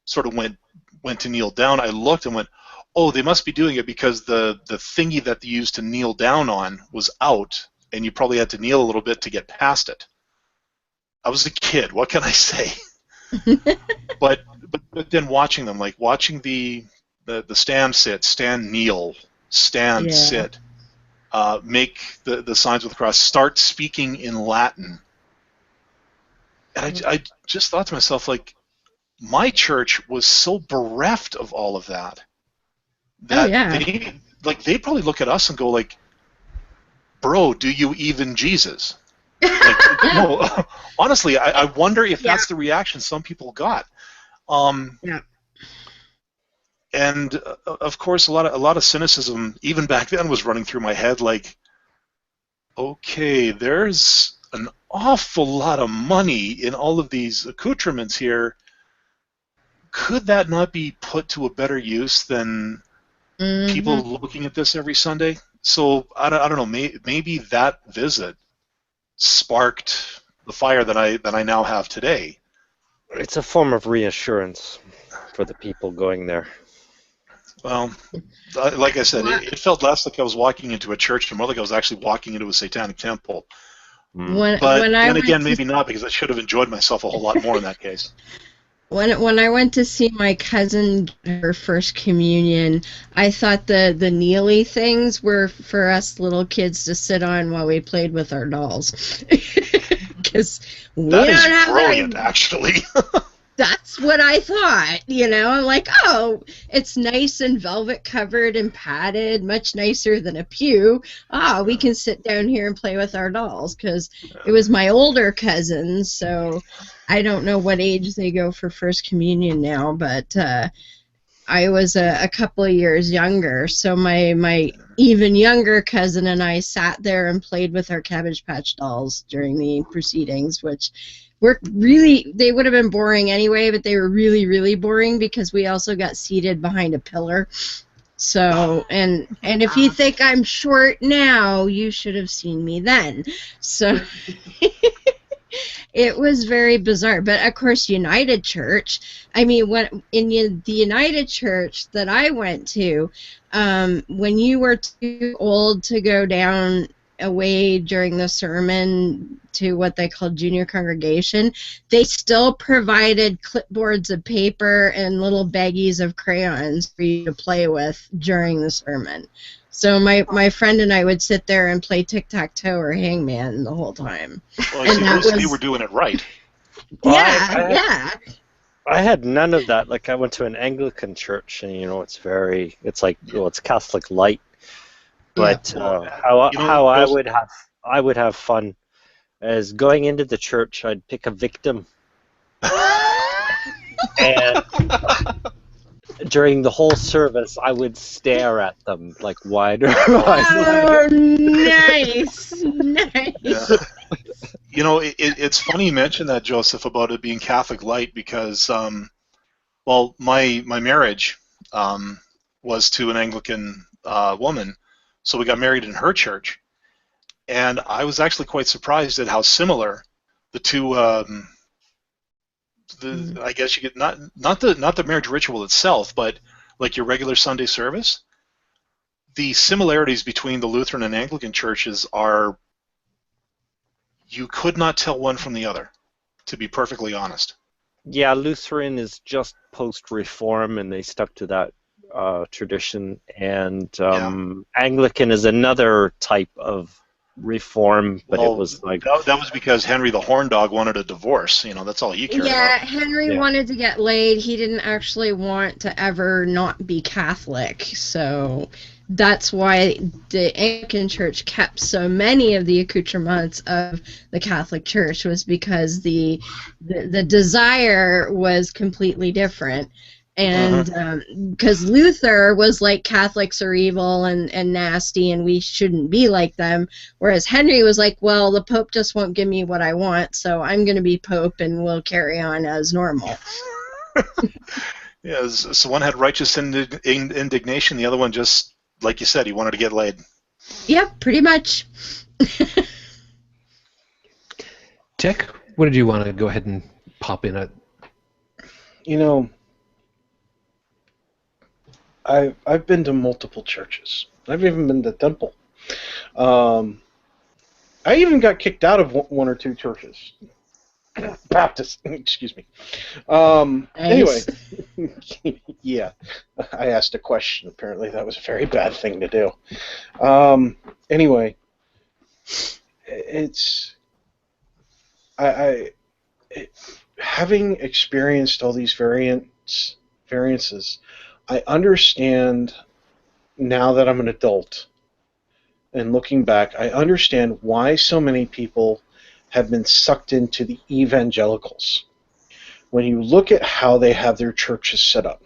sort of went to kneel down, I looked and went, oh, they must be doing it because the thingy that they used to kneel down on was out, and you probably had to kneel a little bit to get past it. I was a kid. What can I say? but then watching them, like watching the stand, sit, stand, kneel, stand, sit, make the signs with the cross, start speaking in Latin. And I just thought to myself, like, my church was so bereft of all of that they probably look at us and go like, bro, do you even Jesus? Like, no, honestly, I wonder if that's the reaction some people got. And of course, a lot of cynicism, even back then, was running through my head. Like, okay, there's an awful lot of money in all of these accoutrements here. Could that not be put to a better use than people looking at this every Sunday? So I don't know. Maybe that visit sparked the fire that I now have today.
It's a form of reassurance for the people going there.
Well, like I said, it felt less like I was walking into a church and more like I was actually walking into a satanic temple. But then again, maybe not, because I should have enjoyed myself a whole lot more in that case.
When I went to see my cousin get her first communion, I thought the kneely things were for us little kids to sit on while we played with our dolls. Because we
that
don't
is
have
brilliant, actually.
That's what I thought, I'm like, oh, it's nice and velvet covered and padded, much nicer than a pew. We can sit down here and play with our dolls, because it was my older cousins, so I don't know what age they go for First Communion now, but I was a couple of years younger, so my even younger cousin and I sat there and played with our Cabbage Patch dolls during the proceedings, which they would have been boring anyway, but they were really, really boring because we also got seated behind a pillar. So, and if you think I'm short now, you should have seen me then. So it was very bizarre. But of course, United Church, I mean, the United Church that I went to, when you were too old to go down away during the sermon to what they called junior congregation, they still provided clipboards of paper and little baggies of crayons for you to play with during the sermon. So my friend and I would sit there and play tic-tac-toe or hangman the whole time.
Well,
And
see,
that
most of
was-
you were doing it right.
Well,
Yeah.
I had none of that. Like, I went to an Anglican church, and it's like, well, it's Catholic light. But how I would have fun is going into the church. I'd pick a victim, and during the whole service, I would stare at them like wider.
Oh, nice.
Yeah. It's funny you mention that, Joseph, about it being Catholic light because, my marriage was to an Anglican woman, so we got married in her church, and I was actually quite surprised at how similar the two. I guess you get not the marriage ritual itself, but like your regular Sunday service. The similarities between the Lutheran and Anglican churches are, you could not tell one from the other, to be perfectly honest.
Yeah, Lutheran is just post-Reform, and they stuck to that tradition. And Anglican is another type of Reform, but it was like
that was because Henry the Horn Dog wanted a divorce. That's all he cared
Yeah,
about.
Henry wanted to get laid. He didn't actually want to ever not be Catholic. So that's why the Anglican Church kept so many of the accoutrements of the Catholic Church, was because the desire was completely different. And because Luther was like, Catholics are evil and nasty and we shouldn't be like them, whereas Henry was like, well, the Pope just won't give me what I want, so I'm going to be Pope and we'll carry on as normal.
Yeah, so one had righteous indignation, the other one just, like you said, he wanted to get laid.
Yep, pretty much.
Tech, what did you want to go ahead and pop in at?
I've been to multiple churches. I've even been to Temple. I even got kicked out of one or two churches. Baptist, excuse me. Anyway, yeah, I asked a question. Apparently, that was a very bad thing to do. Anyway, having experienced all these variances, I understand now that I'm an adult, and looking back, I understand why so many people have been sucked into the evangelicals. When you look at how they have their churches set up,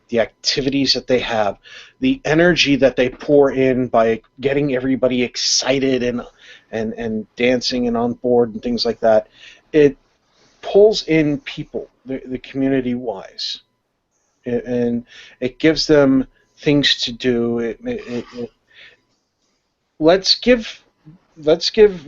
the activities that they have, the energy that they pour in by getting everybody excited and dancing and on board and things like that, it pulls in people, the community-wise. And it gives them things to do. Let's give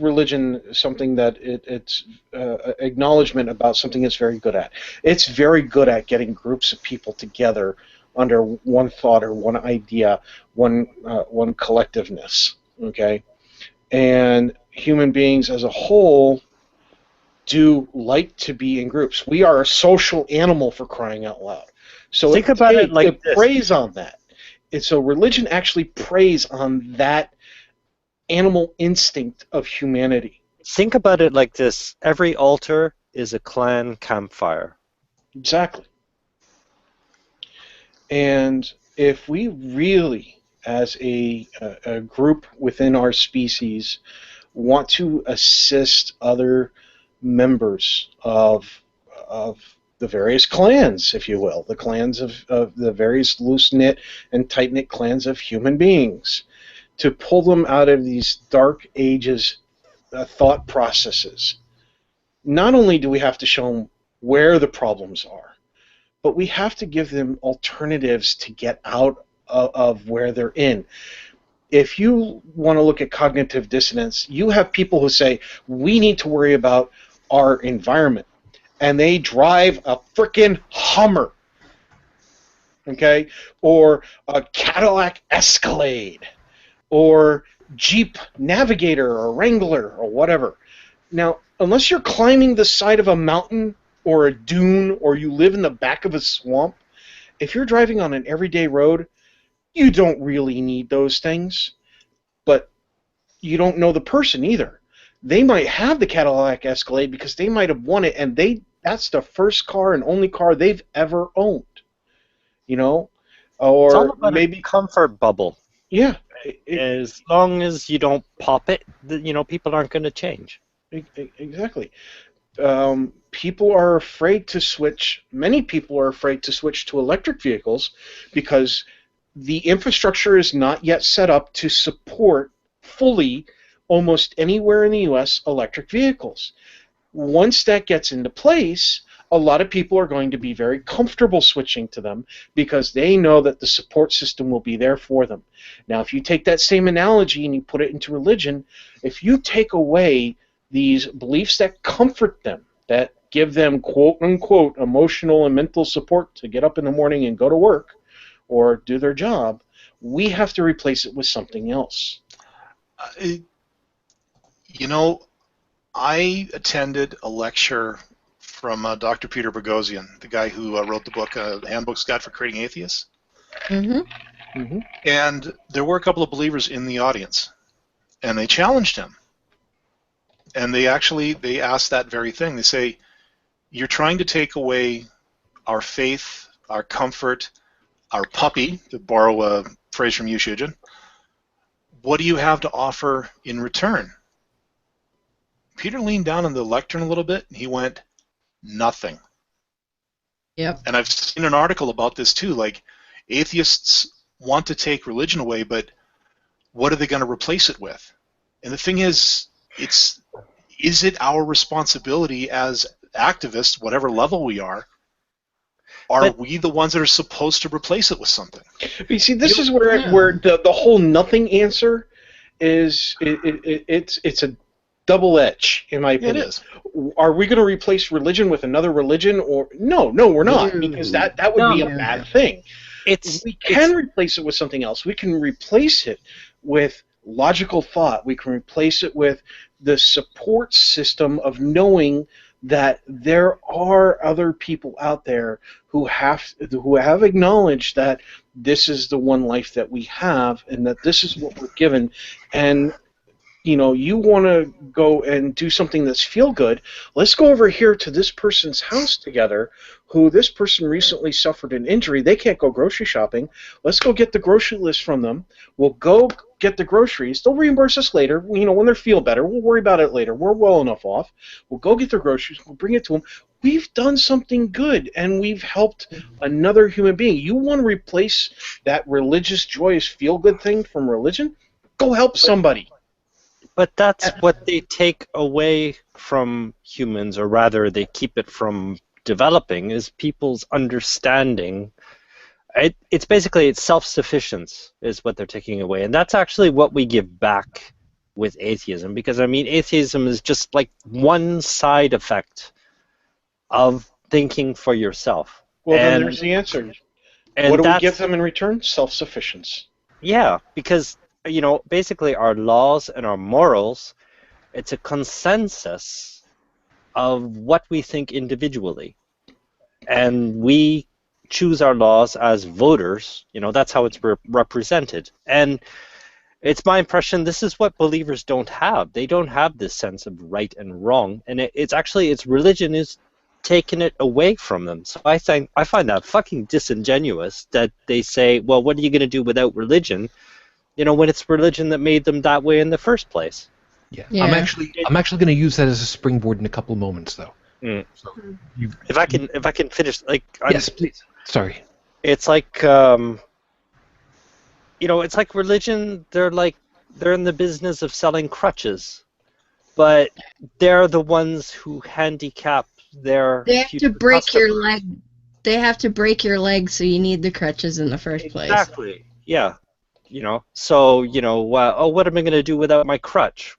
religion something that it's acknowledgement about something it's very good at. It's very good at getting groups of people together under one thought or one idea, one collectiveness. Okay, and human beings as a whole do like to be in groups. We are a social animal, for crying out loud. So
think about it like this.
Preys on that. So religion actually preys on that animal instinct of humanity.
Think about it like this. Every altar is a clan campfire.
Exactly. And if we really, as a group within our species, want to assist other members of the various clans, if you will, the clans of the various loose-knit and tight-knit clans of human beings, to pull them out of these dark ages thought processes. Not only do we have to show them where the problems are, but we have to give them alternatives to get out of where they're in. If you want to look at cognitive dissonance, you have people who say, we need to worry about our environment. And they drive a frickin' Hummer, okay, or a Cadillac Escalade, or Jeep Navigator or Wrangler or whatever. Now, unless you're climbing the side of a mountain or a dune or you live in the back of a swamp, if you're driving on an everyday road, you don't really need those things, but you don't know the person either. They might have the Cadillac Escalade because they might have won it, and that's the first car and only car they've ever owned. You know, or
It's all about
maybe
a comfort bubble.
yeah.
As long as you don't pop it, people aren't going to change.
Exactly. People are afraid to switch. Many people are afraid to switch to electric vehicles because the infrastructure is not yet set up to support fully almost anywhere in the U.S. electric vehicles. Once that gets into place, a lot of people are going to be very comfortable switching to them because they know that the support system will be there for them. Now, if you take that same analogy and you put it into religion, if you take away these beliefs that comfort them, that give them quote-unquote emotional and mental support to get up in the morning and go to work or do their job, we have to replace it with something else.
You know, I attended a lecture from Dr. Peter Boghossian, the guy who wrote the book Handbook's Guide for Creating Atheists. And there were a couple of believers in the audience, and they challenged him. And they asked that very thing. They say, you're trying to take away our faith, our comfort, our puppy, to borrow a phrase from Yu Shujin. What do you have to offer in return? Peter leaned down on the lectern a little bit, and he went, nothing.
Yep.
And I've seen an article about this too. Like, atheists want to take religion away, but what are they going to replace it with? And the thing is it our responsibility as activists, whatever level we are we the ones that are supposed to replace it with something?
You see, this is where the whole nothing answer is. It's a double edge, in my opinion.
It is.
Are we going to replace religion with another religion? Or no, we're not, because that would be a bad thing. We can replace it with something else. We can replace it with logical thought. We can replace it with the support system of knowing that there are other people out there who have acknowledged that this is the one life that we have and that this is what we're given. And you want to go and do something that's feel good, let's go over here to this person's house together, who this person recently suffered an injury. They can't go grocery shopping. Let's go get the grocery list from them. We'll go get the groceries. They'll reimburse us later, when they feel better. We'll worry about it later. We're well enough off. We'll go get their groceries. We'll bring it to them. We've done something good, and we've helped another human being. You want to replace that religious, joyous, feel-good thing from religion? Go help somebody.
But that's what they take away from humans, or rather they keep it from developing, is people's understanding. It's basically self-sufficiency is what they're taking away. And that's actually what we give back with atheism, because, atheism is just like one side effect of thinking for yourself.
Well, then there's the answer. And what do we give them in return? Self-sufficiency.
Yeah, because basically our laws and our morals, it's a consensus of what we think individually. And we choose our laws as voters. That's how it's represented. And it's my impression this is what believers don't have. They don't have this sense of right and wrong. And it's religion is taking it away from them. So I find that fucking disingenuous that they say, well, what are you going to do without religion? When it's religion that made them that way in the first place.
Yeah. I'm actually going to use that as a springboard in a couple of moments, though. So
if I can finish,
yes, please. Sorry.
It's like it's like religion. They're in the business of selling crutches, but they're the ones who handicap their.
They have to break your leg. They have to break your leg, so you need the crutches in the first place.
Exactly. Yeah. So, what am I going to do without my crutch?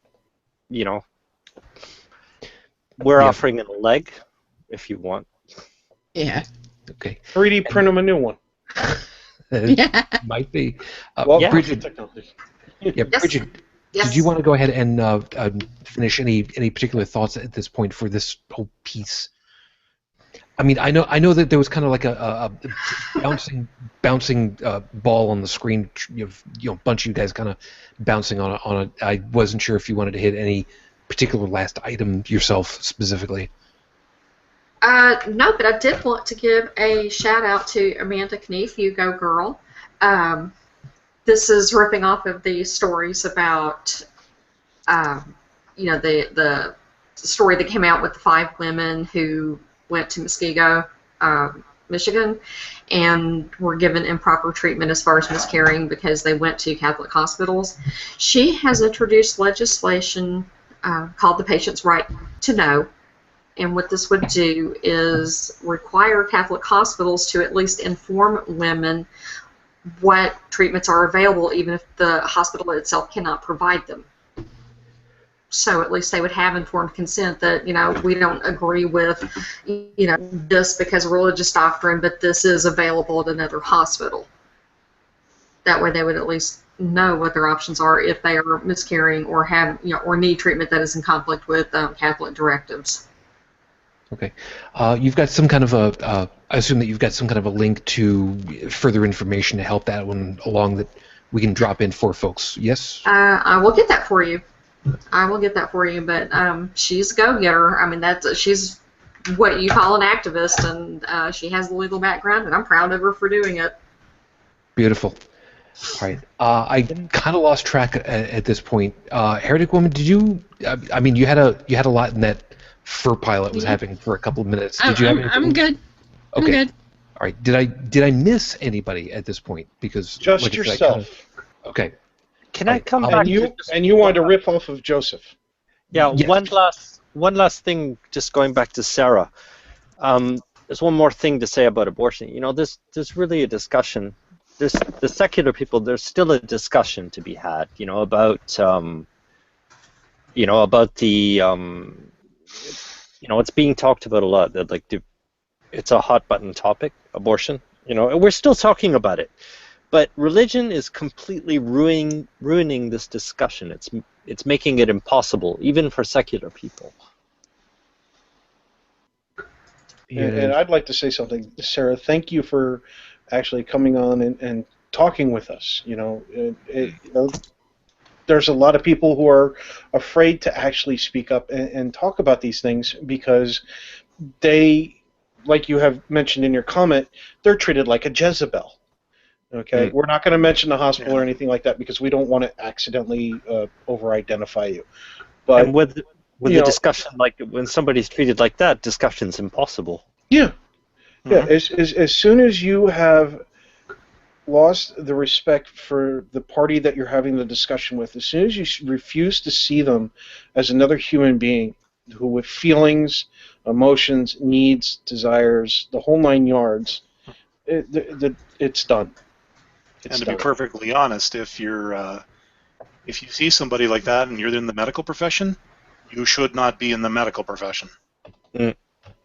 We're offering a leg, if you want.
Yeah.
Okay.
3D print them a new one.
Yeah.
Might be.
Bridget.
Yeah, Bridget. Yes. Did you want to go ahead and finish any particular thoughts at this point for this whole piece? I mean, I know that there was kind of like a bouncing ball on the screen. Bunch of you guys kind of bouncing on it. I wasn't sure if you wanted to hit any particular last item yourself specifically.
No, but I did want to give a shout out to Amanda Knief, You Go Girl. This is ripping off of the stories about, the story that came out with the 5 women who went to Muskego, Michigan, and were given improper treatment as far as miscarrying because they went to Catholic hospitals. She has introduced legislation called the Patient's Right to Know. And what this would do is require Catholic hospitals to at least inform women what treatments are available, even if the hospital itself cannot provide them. So at least they would have informed consent that, we don't agree with, this because of religious doctrine, but this is available at another hospital. That way they would at least know what their options are if they are miscarrying or have, or need treatment that is in conflict with Catholic directives.
Okay. You've got some kind of I assume that you've got some kind of a link to further information to help that one along that we can drop in for folks. Yes?
I will get that for you. But she's a go-getter. I mean, she's what you call an activist, and she has the legal background, and I'm proud of her for doing it.
Beautiful. All right. I kind of lost track at this point. Heretic Woman, did you? I mean, you had a lot in that fur pilot was having for a couple of minutes. Did you have anything?
I'm good.
Okay.
I'm good.
All right. Did I miss anybody at this point? Because
Just
like I said,
yourself.
Okay.
Can I come back?
And you wanted to rip off of Joseph.
Yeah.
Yes.
One last thing. Just going back to Sarah. There's one more thing to say about abortion. There's really a discussion. There's the secular people. There's still a discussion to be had. About the it's being talked about a lot. That it's a hot button topic, abortion. And we're still talking about it. But religion is completely ruining this discussion. It's making it impossible, even for secular people.
And I'd like to say something, Sarah. Thank you for actually coming on and talking with us. There's a lot of people who are afraid to actually speak up and talk about these things because they, like you have mentioned in your comment, they're treated like a Jezebel. Okay, we're not going to mention the hospital or anything like that because we don't want to accidentally over-identify you. But
and with the discussion, like when somebody's treated like that, discussion's impossible.
Yeah,
Mm-hmm.
yeah. As soon as you have lost the respect for the party that you're having the discussion with, as soon as you refuse to see them as another human being who with feelings, emotions, needs, desires, the whole 9 yards, it's done.
And to be perfectly honest, if you see somebody like that and you're in the medical profession, you should not be in the medical profession.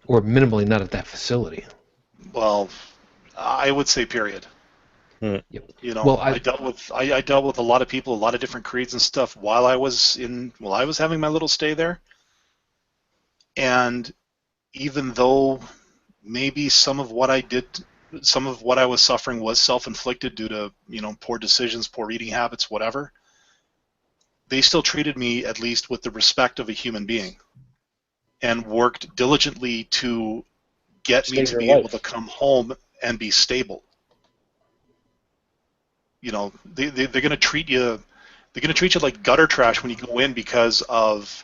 Or minimally not at that facility.
Well, I would say period.
Yep.
Well, I dealt with a lot of people, a lot of different creeds and stuff while I was having my little stay there. And even though maybe some of what I was suffering was self-inflicted due to, poor decisions, poor eating habits, whatever, they still treated me at least with the respect of a human being and worked diligently to get me to be able to come home and be stable. They're going to treat you like gutter trash when you go in because of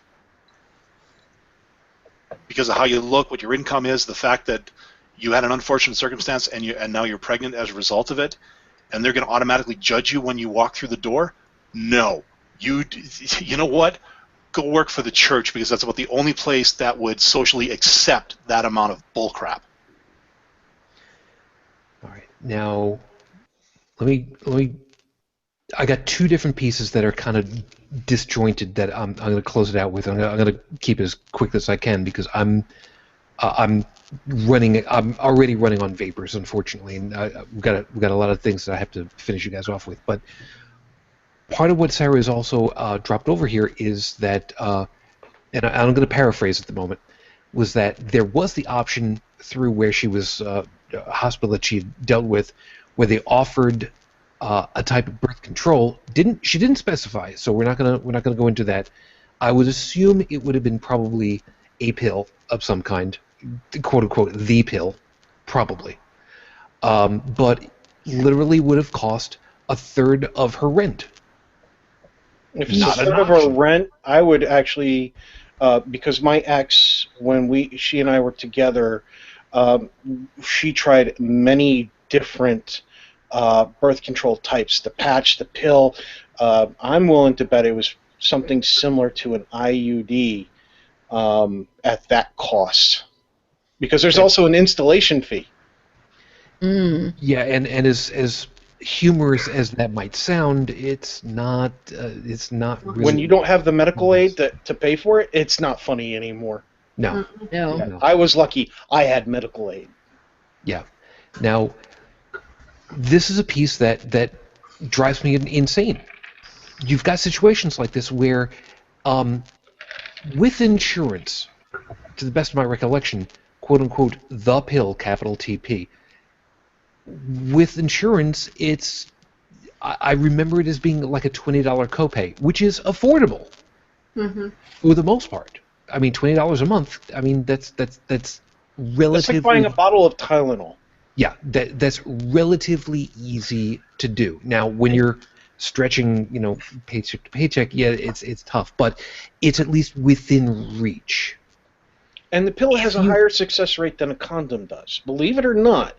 how you look, what your income is, the fact that you had an unfortunate circumstance and now you're pregnant as a result of it, and they're going to automatically judge you when you walk through the door. No, you know what? Go work for the church because that's about the only place that would socially accept that amount of bullcrap.
All right, now let me. I got 2 different pieces that are kind of disjointed that I'm going to close it out with. I'm going to keep it as quick as I can because I'm already running on vapors, unfortunately, and we've got a lot of things that I have to finish you guys off with. But part of what Sarah has also dropped over here is that, and I'm going to paraphrase at the moment, was that there was the option through where she was a hospital that she dealt with, where they offered a type of birth control. She didn't specify, so we're not gonna go into that. I would assume it would have been probably a pill of some kind, quote unquote, the pill, probably. But literally would have cost a third of her rent.
If it's
Not
a
an
third of her
option.
rent, I would actually, because my ex, when she and I were together, she tried many different birth control types, the patch, the pill. I'm willing to bet it was something similar to an IUD at that cost. Because there's also an installation fee.
Mm.
Yeah, and as humorous as that might sound, it's not. It's not really.
When you don't have the medical aid to pay for it, it's not funny anymore.
No.
No.
No.
I was lucky. I had medical aid.
Yeah. Now, this is a piece that drives me insane. You've got situations like this where, with insurance, to the best of my recollection, quote unquote, the pill, capital TP. With insurance, I remember it as being like a $20 copay, which is affordable for the most part. I mean, $20 a month. I mean, that's relatively.
It's like buying a bottle of Tylenol.
Yeah, that's relatively easy to do. Now, when you're stretching, paycheck to paycheck, yeah, it's tough, but it's at least within reach.
And the pill has a higher success rate than a condom does, believe it or not.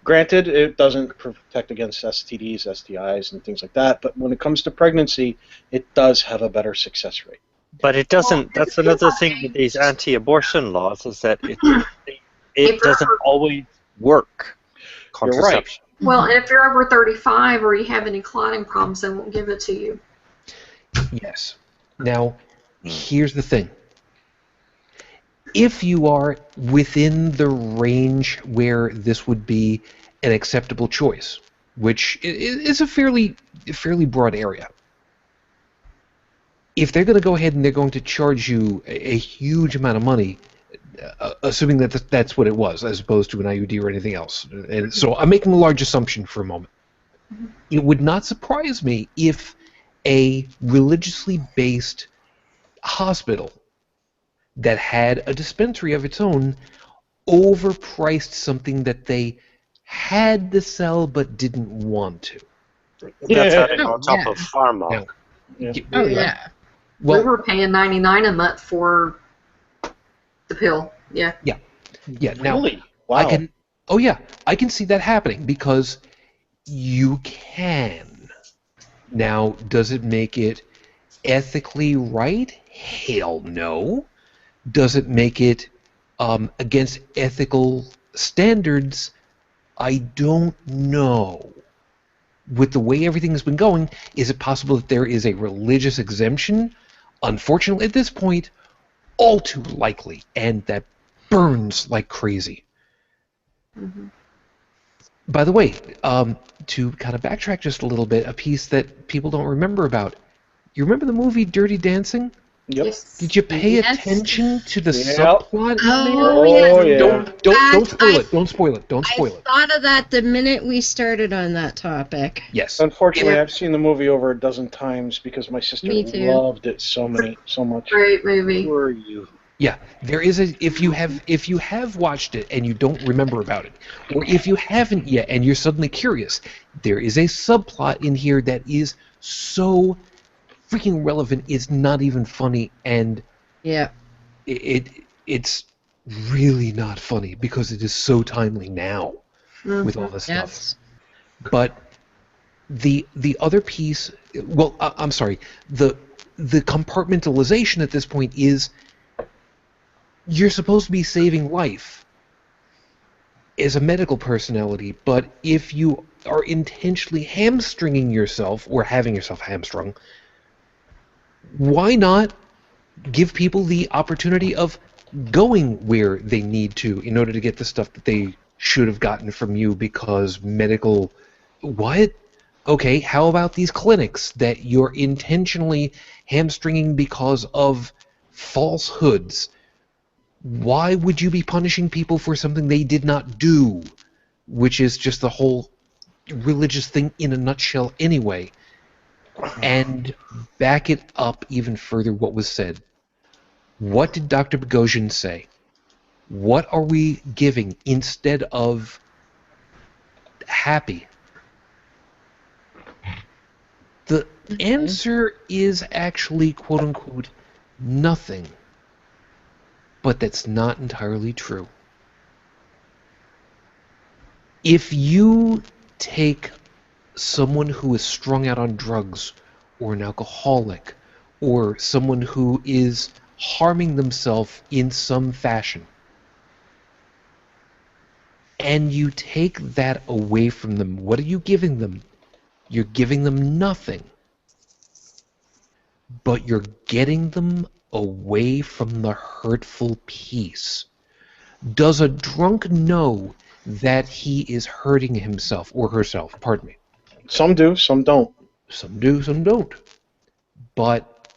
Granted, it doesn't protect against STDs, STIs, and things like that, but when it comes to pregnancy, it does have a better success rate.
But it doesn't. That's another thing with these anti-abortion laws is that it doesn't always work. Contraception.
Well, and if you're over 35 or you have any clotting problems, they won't give it to you.
Yes. Now, here's the thing. If you are within the range where this would be an acceptable choice, which is a fairly broad area, if they're going to go ahead and they're going to charge you a huge amount of money, assuming that that's what it was, as opposed to an IUD or anything else, and so I'm making a large assumption for a moment, it would not surprise me if a religiously based hospital that had a dispensary of its own overpriced something that they had to sell but didn't want to.
That's adding on top of pharma.
Yeah.
Oh yeah.
We were paying $99 a month for the pill. Yeah.
Yeah. Now,
Really? Wow.
I can see that happening because you can. Now, does it make it ethically right? Hell no. Does it make it against ethical standards? I don't know. With the way everything has been going, is it possible that there is a religious exemption? Unfortunately, at this point, all too likely, and that burns like crazy. By the way, to kind of backtrack just a little bit, a piece that people don't remember about. You remember the movie Dirty Dancing?
Yep.
Yes.
Did you pay
Yes.
attention to the
Yep.
subplot in
Oh,
there?
Oh,
yes.
yeah.
Don't spoil
I-
it. Don't spoil it. Don't spoil
I
it.
thought of that the minute we started on that topic.
Yes.
Unfortunately,
Yeah.
I've seen the movie over a dozen times because my sister
Me too.
loved it so much.
Great movie.
Who are you?
Yeah, there is a if you have watched it and you don't remember about it, or if you haven't yet and you're suddenly curious, there is a subplot in here that is so freaking relevant. It's not even funny, and
Yeah.
it's really not funny because it is so timely now with all this stuff.
Yes.
But the other piece, well, I'm sorry, the compartmentalization at this point is you're supposed to be saving life as a medical personality, but if you are intentionally hamstringing yourself or having yourself hamstrung, why not give people the opportunity of going where they need to in order to get the stuff that they should have gotten from you because medical... What? Okay, how about these clinics that you're intentionally hamstringing because of falsehoods? Why would you be punishing people for something they did not do? Which is just the whole religious thing in a nutshell anyway. And back it up even further what was said. What did Dr. Boghossian say? What are we giving instead of happy? The answer is actually, quote-unquote, nothing. But that's not entirely true. If you take someone who is strung out on drugs, or an alcoholic, or someone who is harming themselves in some fashion, and you take that away from them, what are you giving them? You're giving them nothing. But you're getting them away from the hurtful piece. Does a drunk know that he is hurting himself or herself? Pardon me.
Some do, some don't.
Some do, some don't. But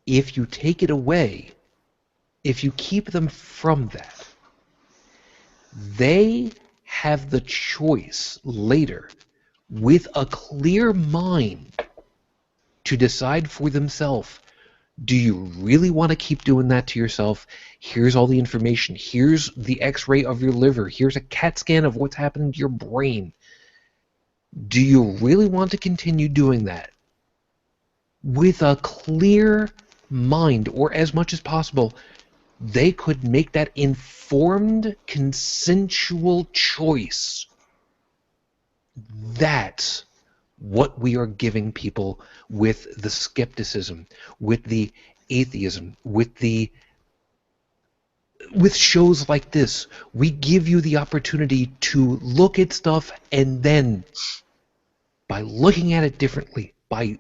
if you take it away, if you keep them from that, they have the choice later, with a clear mind, to decide for themselves, do you really want to keep doing that to yourself? Here's all the information. Here's the x-ray of your liver. Here's a CAT scan of what's happening to your brain. Do you really want to continue doing that? With a clear mind, or as much as possible, they could make that informed, consensual choice. That's what we are giving people with the skepticism, with the atheism, with shows like this. We give you the opportunity to look at stuff, and then by looking at it differently, by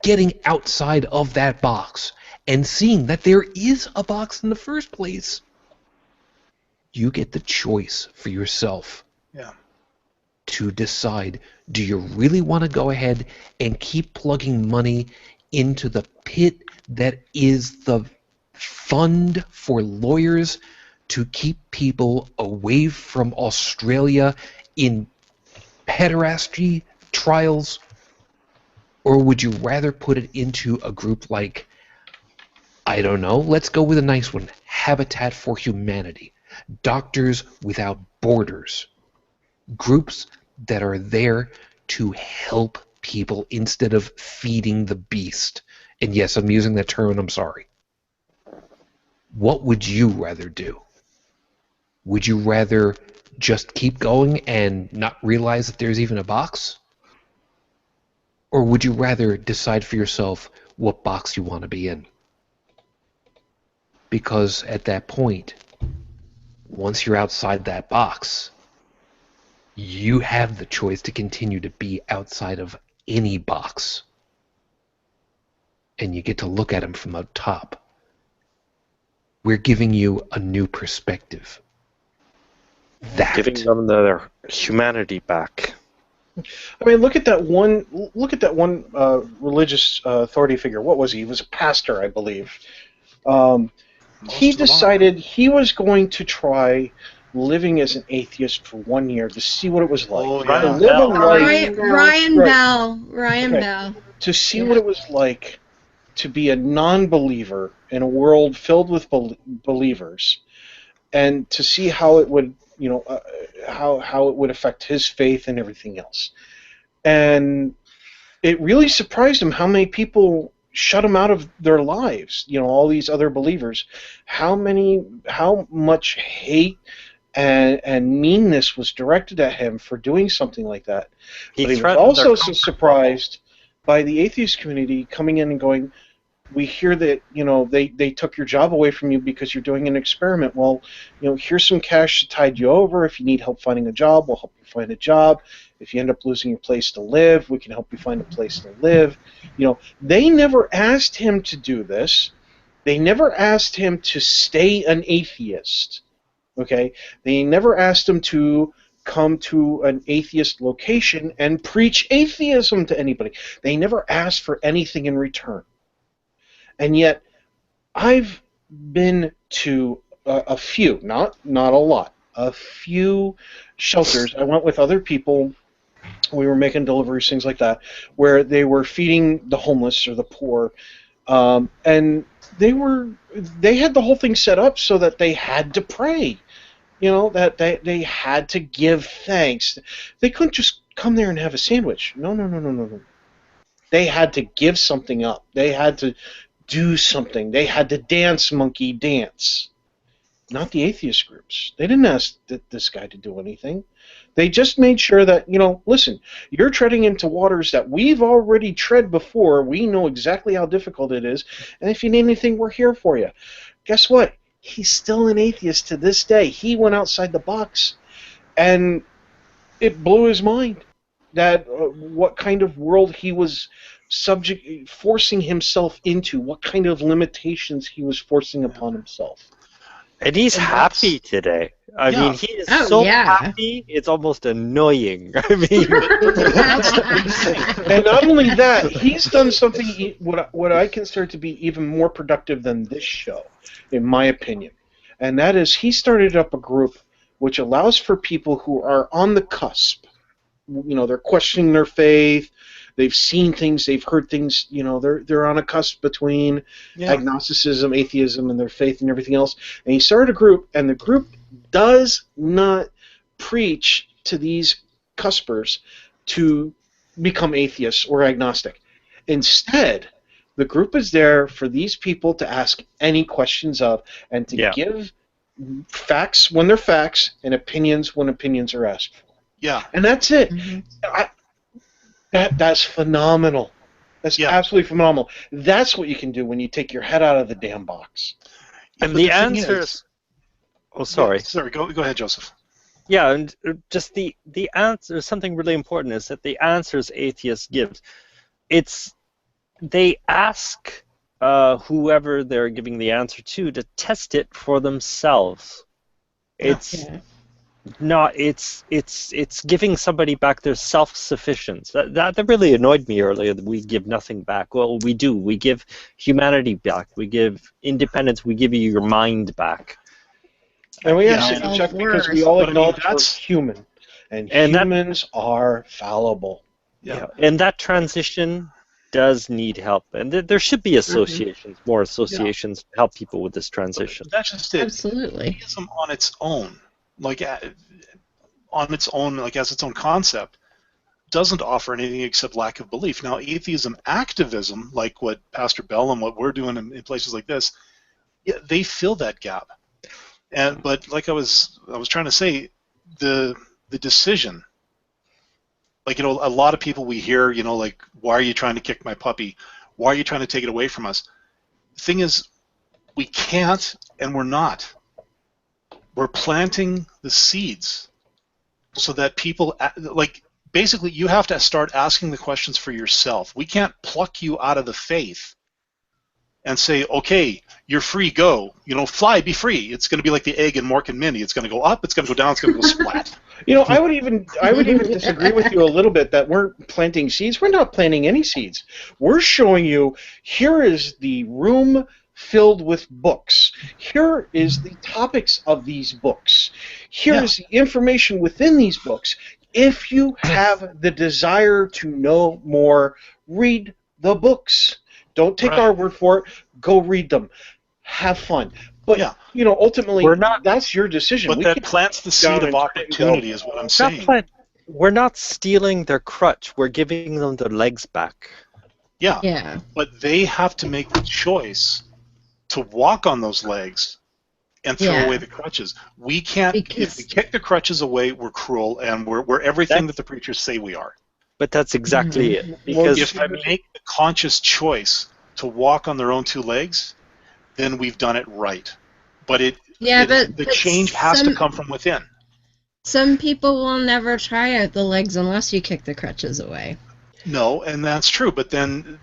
getting outside of that box and seeing that there is a box in the first place, you get the choice for yourself.
Yeah.
To decide, do you really want to go ahead and keep plugging money into the pit that is the fund for lawyers to keep people away from Australia in pederasty trials? Or would you rather put it into a group like, I don't know, let's go with a nice one, Habitat for Humanity, Doctors Without Borders, groups that are there to help people instead of feeding the beast. And yes, I'm using that term, and I'm sorry. What would you rather do? Would you rather just keep going and not realize that there's even a box? Or would you rather decide for yourself what box you want to be in? Because at that point, once you're outside that box, you have the choice to continue to be outside of any box. And you get to look at them from up top. We're giving you a new perspective.
Giving them their humanity back.
I mean, look at that one. Look at that one religious authority figure. What was he? He was a pastor, I believe. He decided he was going to try living as an atheist for 1 year to see what it was like.
Oh,
To
yeah.
live a life,
Ryan
Right.
Bell. Ryan
Okay.
Bell.
to see what it was like to be a non-believer in a world filled with believers, and to see how it would, how it would affect his faith and everything else. And it really surprised him how many people shut him out of their lives. All these other believers, how much hate and meanness was directed at him for doing something like that.
He
But he was
threatened
also
their
so
comfort
surprised by the atheist community coming in and going, we hear that they took your job away from you because you're doing an experiment. Well, here's some cash to tide you over. If you need help finding a job, we'll help you find a job. If you end up losing your place to live, we can help you find a place to live. They never asked him to do this. They never asked him to stay an atheist. Okay? They never asked him to come to an atheist location and preach atheism to anybody. They never asked for anything in return. And yet, I've been to a few, not a lot, a few shelters. I went with other people. We were making deliveries, things like that, where they were feeding the homeless or the poor, and they had the whole thing set up so that they had to pray. That they had to give thanks. They couldn't just come there and have a sandwich. No. They had to give something up. They had to do something. They had to dance, monkey, dance. Not the atheist groups. They didn't ask this guy to do anything. They just made sure that, listen, you're treading into waters that we've already tread before. We know exactly how difficult it is. And if you need anything, we're here for you. Guess what? He's still an atheist to this day. He went outside the box, and it blew his mind that what kind of world he was forcing himself into, what kind of limitations he was forcing upon himself.
And he's happy today. I mean, he is happy, it's almost annoying. I mean,
and not only that, he's done something what I consider to be even more productive than this show, in my opinion. And that is, he started up a group which allows for people who are on the cusp. They're questioning their faith. They've seen things. They've heard things. They're on a cusp between agnosticism, atheism, and their faith and everything else. And he started a group, and the group does not preach to these cuspers to become atheists or agnostic. Instead, the group is there for these people to ask any questions of, and to give facts when they're facts and opinions when opinions are asked for.
Yeah.
And that's it. That's phenomenal. That's absolutely phenomenal. That's what you can do when you take your head out of the damn box.
And the answers... Oh, sorry.
Yeah, sorry, go ahead, Joseph.
Yeah, and just the answer, something really important is that the answers atheists give, they ask whoever they're giving the answer to test it for themselves. It's giving somebody back their self-sufficiency. That really annoyed me earlier, that we give nothing back. Well, we do. We give humanity back. We give independence. We give you your mind back.
And we have to check, because we all acknowledge we're human. And humans are fallible.
Yeah. And that transition does need help. And there should be associations, more associations to help people with this transition.
But that's just it.
Absolutely.
Atheism on its own, as its own concept, doesn't offer anything except lack of belief. Now, atheism activism, like what Pastor Bell and what we're doing in places like this, they fill that gap. But like I was trying to say, the decision, a lot of people we hear, why are you trying to kick my puppy? Why are you trying to take it away from us? The thing is, we can't, and we're not. We're planting the seeds so that people, basically you have to start asking the questions for yourself. We can't pluck you out of the faith and say, okay, you're free, go. Fly, be free. It's going to be like the egg in Mork and Mindy. It's going to go up, it's going to go down, it's going to go splat.
I would even disagree with you a little bit that we're planting seeds. We're not planting any seeds. We're showing you, here is the room filled with books. Here is the topics of these books. Here is the information within these books. If you have the desire to know more, read the books. Don't take our word for it. Go read them. Have fun. But, ultimately, that's your decision.
But that plants the seed of opportunity is what I'm saying.
We're not stealing their crutch. We're giving them their legs back.
Yeah. But they have to make the choice to walk on those legs and throw away the crutches. We can't. If we kick the crutches away, we're cruel, and we're everything that the preachers say we are.
But that's exactly it. Because
if they make the conscious choice to walk on their own two legs, then we've done it right. But the change has to come from within.
Some people will never try out the legs unless you kick the crutches away.
No, and that's true. But then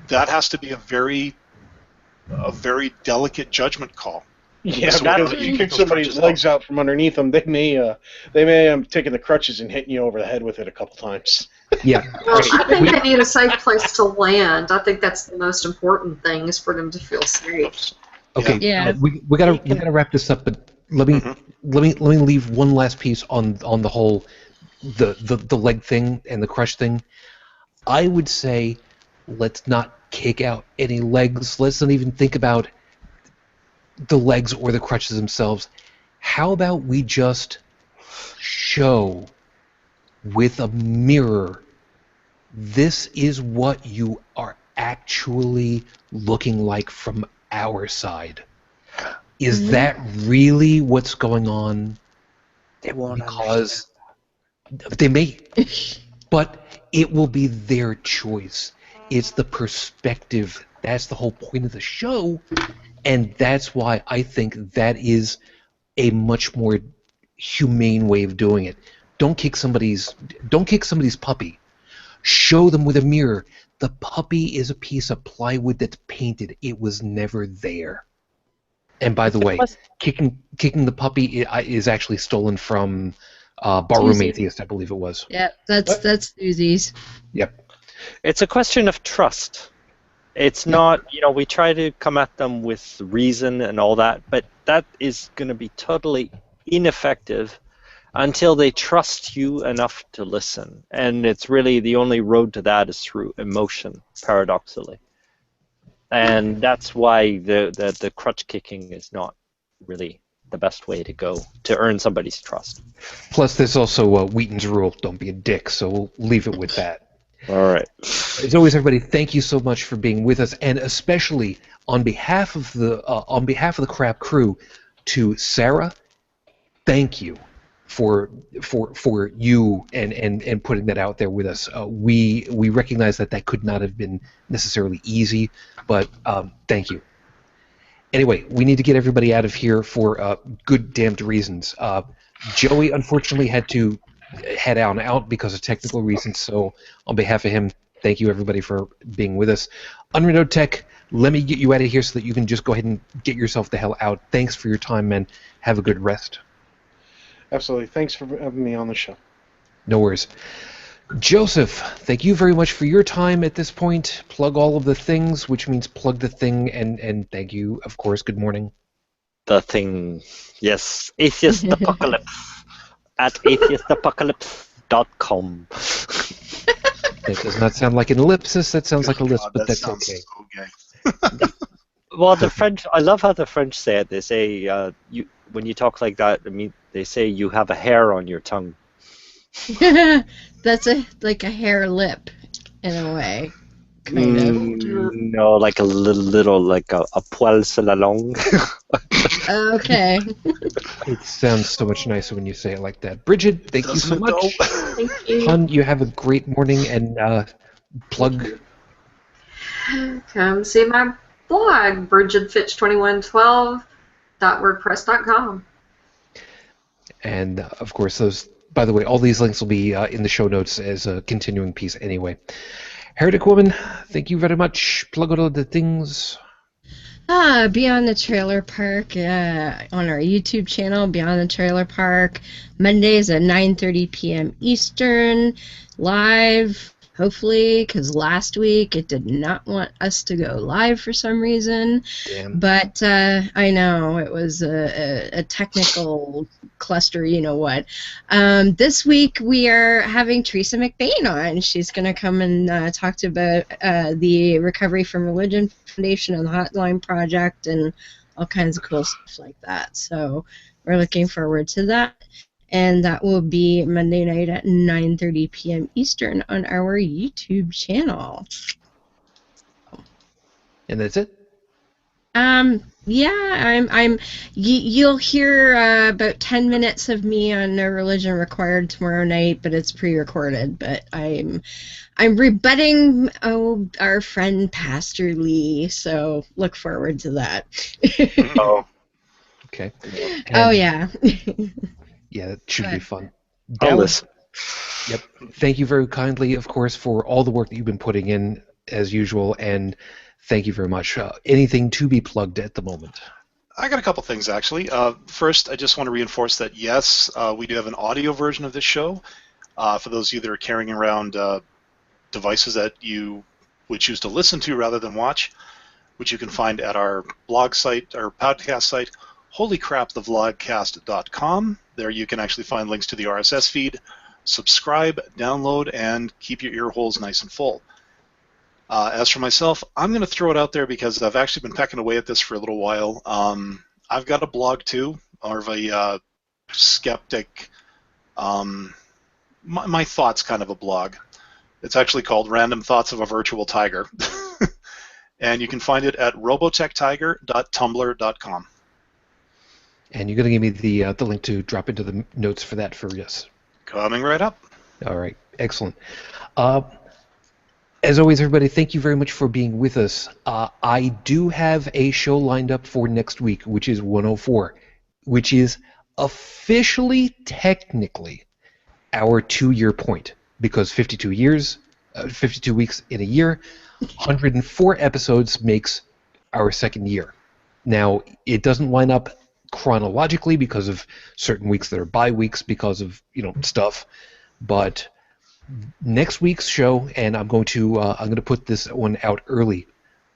that has to be a very delicate judgment call.
Yeah, because if you kick somebody's legs out from underneath them, they may have taken the crutches and hitting you over the head with it a couple times.
Yeah.
Well, I think they need a safe place to land. I think that's the most important thing, is for them to feel safe.
Okay,
Yeah.
we gotta wrap this up, but let me leave one last piece on the whole the leg thing and the crush thing. I would say let's not kick out any legs. Let's not even think about the legs or the crutches themselves. How about we just show with a mirror, this is what you are actually looking like from our side. Is that really what's going on?
They won't
Because they may, but it will be their choice. It's the perspective. That's the whole point of the show, and that's why I think that is a much more humane way of doing it. Don't kick somebody's puppy. Show them with a mirror. The puppy is a piece of plywood that's painted. It was never there. And by the way, kicking the puppy is actually stolen from Barroom
Susie.
Atheist, I believe it was.
Yep, that's Susie's.
Yep.
It's a question of trust. It's not, we try to come at them with reason and all that, but that is going to be totally ineffective until they trust you enough to listen. And it's really the only road to that is through emotion, paradoxically. And that's why the crutch kicking is not really the best way to go to earn somebody's trust.
Plus, there's also Wheaton's rule: don't be a dick. So we'll leave it with that.
All right.
As always, everybody, thank you so much for being with us, and especially on behalf of the Crap crew, to Sarah, thank you for you and putting that out there with us. We recognize that could not have been necessarily easy, but thank you. Anyway, we need to get everybody out of here for good damned reasons. Joey unfortunately had to head out because of technical reasons, so on behalf of him, thank you everybody for being with us. Unrenewed Tech, let me get you out of here so that you can just go ahead and get yourself the hell out. Thanks for your time, man. Have a good rest.
Absolutely. Thanks for having me on the show.
No worries. Joseph, thank you very much for your time at this point. Plug all of the things, which means plug the thing, and thank you, of course. Good morning.
The thing, yes, Atheist Apocalypse at atheistapocalypse.com.
That does not sound like an ellipsis. That sounds like a lisp, but that's okay.
Well, the French, I love how the French say it. They say, when you talk like that, I mean, they say you have a hair on your tongue.
That's like a hair lip, in a way. Kind of.
No, like a little like a poil sur la langue.
Okay.
It sounds so much nicer when you say it like that. Bridget, thank you so much.
Thank you.
Hun, you have a great morning, and plug.
Come see my blog, bridgetfitch2112.wordpress.com.
And of course, by the way, all these links will be in the show notes as a continuing piece anyway. Heretic Woman, thank you very much. Plug all of the things.
Beyond the Trailer Park on our YouTube channel, Beyond the Trailer Park, Mondays at 9:30 p.m. Eastern, live, hopefully, because last week it did not want us to go live for some reason.
Damn.
But I know it was a technical cluster, you know what. This week we are having Teresa McBain on. She's going to come and talk about the Recovery from Religion Foundation and the Hotline Project and all kinds of cool stuff like that. So we're looking forward to that. And that will be Monday night at 9:30 p.m. Eastern on our YouTube channel.
And that's it?
Yeah, you'll hear about 10 minutes of me on No Religion Required tomorrow night, but it's pre-recorded. But I'm rebutting our friend Pastor Lee, so look forward to that.
Oh,
Okay.
Oh yeah.
Yeah, that should be fun.
I'll
Dallas,
listen.
yep. Thank you very kindly, of course, for all the work that you've been putting in, as usual, and thank you very much. Anything to be plugged at the moment?
I got a couple things, actually. First, I just want to reinforce that, yes, we do have an audio version of this show. For those of you that are carrying around devices that you would choose to listen to rather than watch, which you can find at our blog site, our podcast site, holycrapthevlogcast.com. There you can actually find links to the RSS feed, subscribe, download, and keep your ear holes nice and full. As for myself, I'm going to throw it out there because I've actually been pecking away at this for a little while. I've got a blog too, more of a skeptic, my thoughts kind of a blog. It's actually called Random Thoughts of a Virtual Tiger. And you can find it at robotechtiger.tumblr.com.
And you're going to give me the link to drop into the notes for that for yes.
Coming right up.
All right, excellent. As always, everybody, thank you very much for being with us. I do have a show lined up for next week, which is 104, which is officially, technically, our 2-year point, because 52 weeks in a year, 104 episodes makes our second year. Now, it doesn't line up chronologically because of certain weeks that are bye weeks because of stuff, but next week's show, and I'm going to put this one out early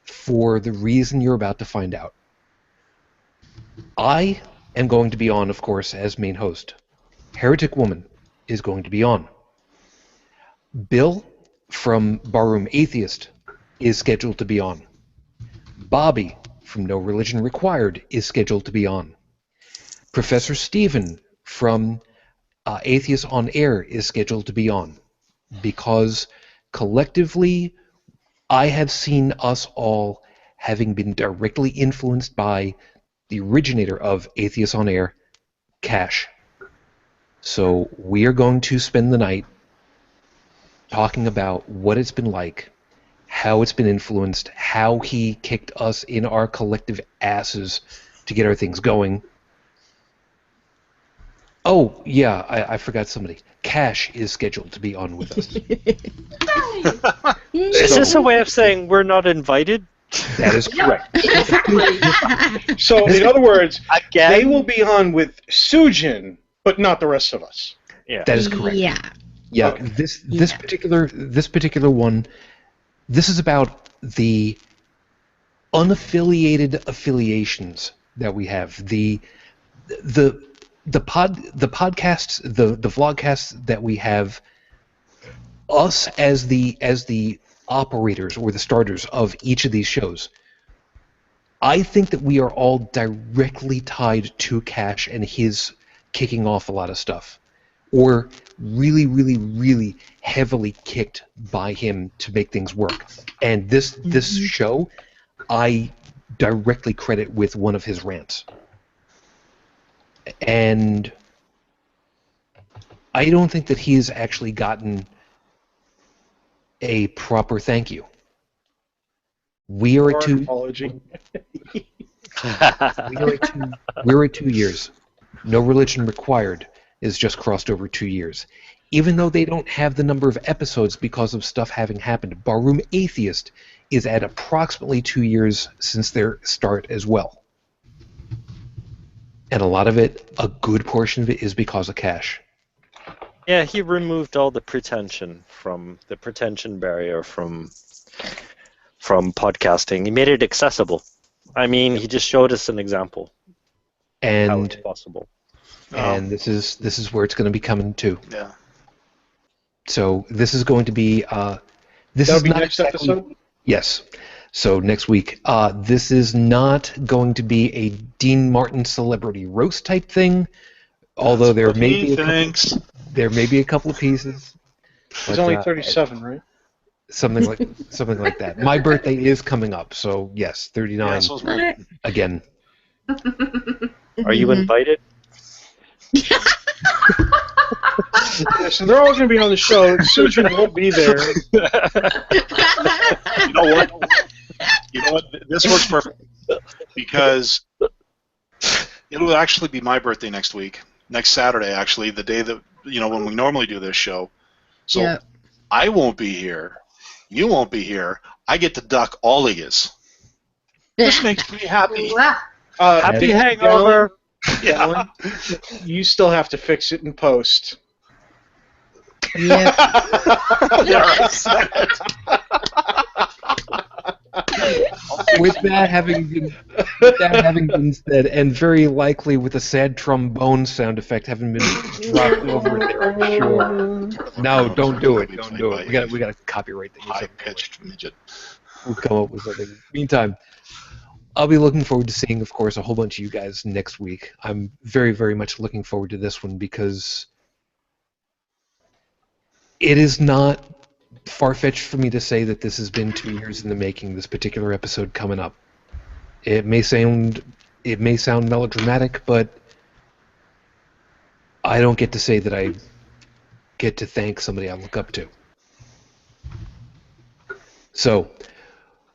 for the reason you're about to find out. I am going to be on, of course, as main host. Heretic Woman is going to be on. Bill from Barroom Atheist is scheduled to be on. Bobby from No Religion Required is scheduled to be on. Professor Stephen from Atheist on Air is scheduled to be on, because collectively I have seen us all having been directly influenced by the originator of Atheist on Air, Cash. So we are going to spend the night talking about what it's been like, how it's been influenced, how he kicked us in our collective asses to get our things going. Oh, yeah, I forgot somebody. Cash is scheduled to be on with us.
Is this a way of saying we're not invited?
That is correct.
So, in other words,
Again?
they will be on with Sujin, but not the rest of us.
Yeah.
That is correct.
Yeah.
Yeah,
Okay.
this particular one, this is about the unaffiliated affiliations that we have. The podcasts, the vlogcasts that we have, us as the operators or the starters of each of these shows. I think that we are all directly tied to Cash and his kicking off a lot of stuff, or really, really, really heavily kicked by him to make things work. And this show, I directly credit with one of his rants. And I don't think that he's actually gotten a proper thank you. We are
Or
at
an
2.
apology.
We're at 2 years. No Religion Required is just crossed over 2 years. Even though they don't have the number of episodes because of stuff having happened, Barroom Atheist is at approximately 2 years since their start as well. And a lot of it, a good portion of it, is because of Cash.
Yeah, he removed all the pretension barrier from podcasting. He made it accessible. I mean, he just showed us an example how it's
And
possible.
this is where it's going to be coming to.
Yeah.
So this is going to be this
That'll
is
be
not
next
exactly,
episode?
Yes. So next week, this is not going to be a Dean Martin celebrity roast type thing, although there may be a couple of pieces.
He's
but,
only 37, right?
something like that. My birthday is coming up, so yes, 39
Yeah, so is mine.
again.
Are you invited?
Yeah, so they're all going to be on the show. Sujin won't be there.
You know what? This works perfect because it'll actually be my birthday next week, next Saturday, actually, the day that when we normally do this show. So
Yep.
I won't be here. You won't be here. I get to duck all of yous. This makes me happy.
Happy hangover.
Yeah.
You still have to fix it in post.
Yep.
with that having been said, and very likely with a sad trombone sound effect having been dropped over it there, I'm sure. No, don't do it. Don't do it. We got to copyright things.
High-pitched midget.
We'll come up with something. Meantime, I'll be looking forward to seeing, of course, a whole bunch of you guys next week. I'm very, very much looking forward to this one because it is not far-fetched for me to say that this has been 2 years in the making, this particular episode coming up. It may sound melodramatic, but I don't get to say that I get to thank somebody I look up to. So,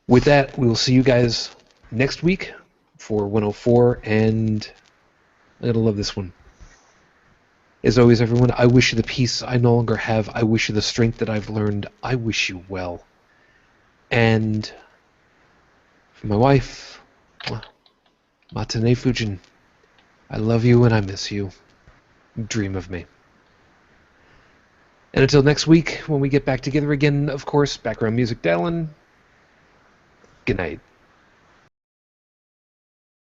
with that, we will see you guys next week for 104, and I'm going to love this one. As always, everyone, I wish you the peace I no longer have. I wish you the strength that I've learned. I wish you well. And for my wife, Matane Fujin, I love you and I miss you. Dream of me. And until next week, when we get back together again, of course, background music, Dallin. Good night.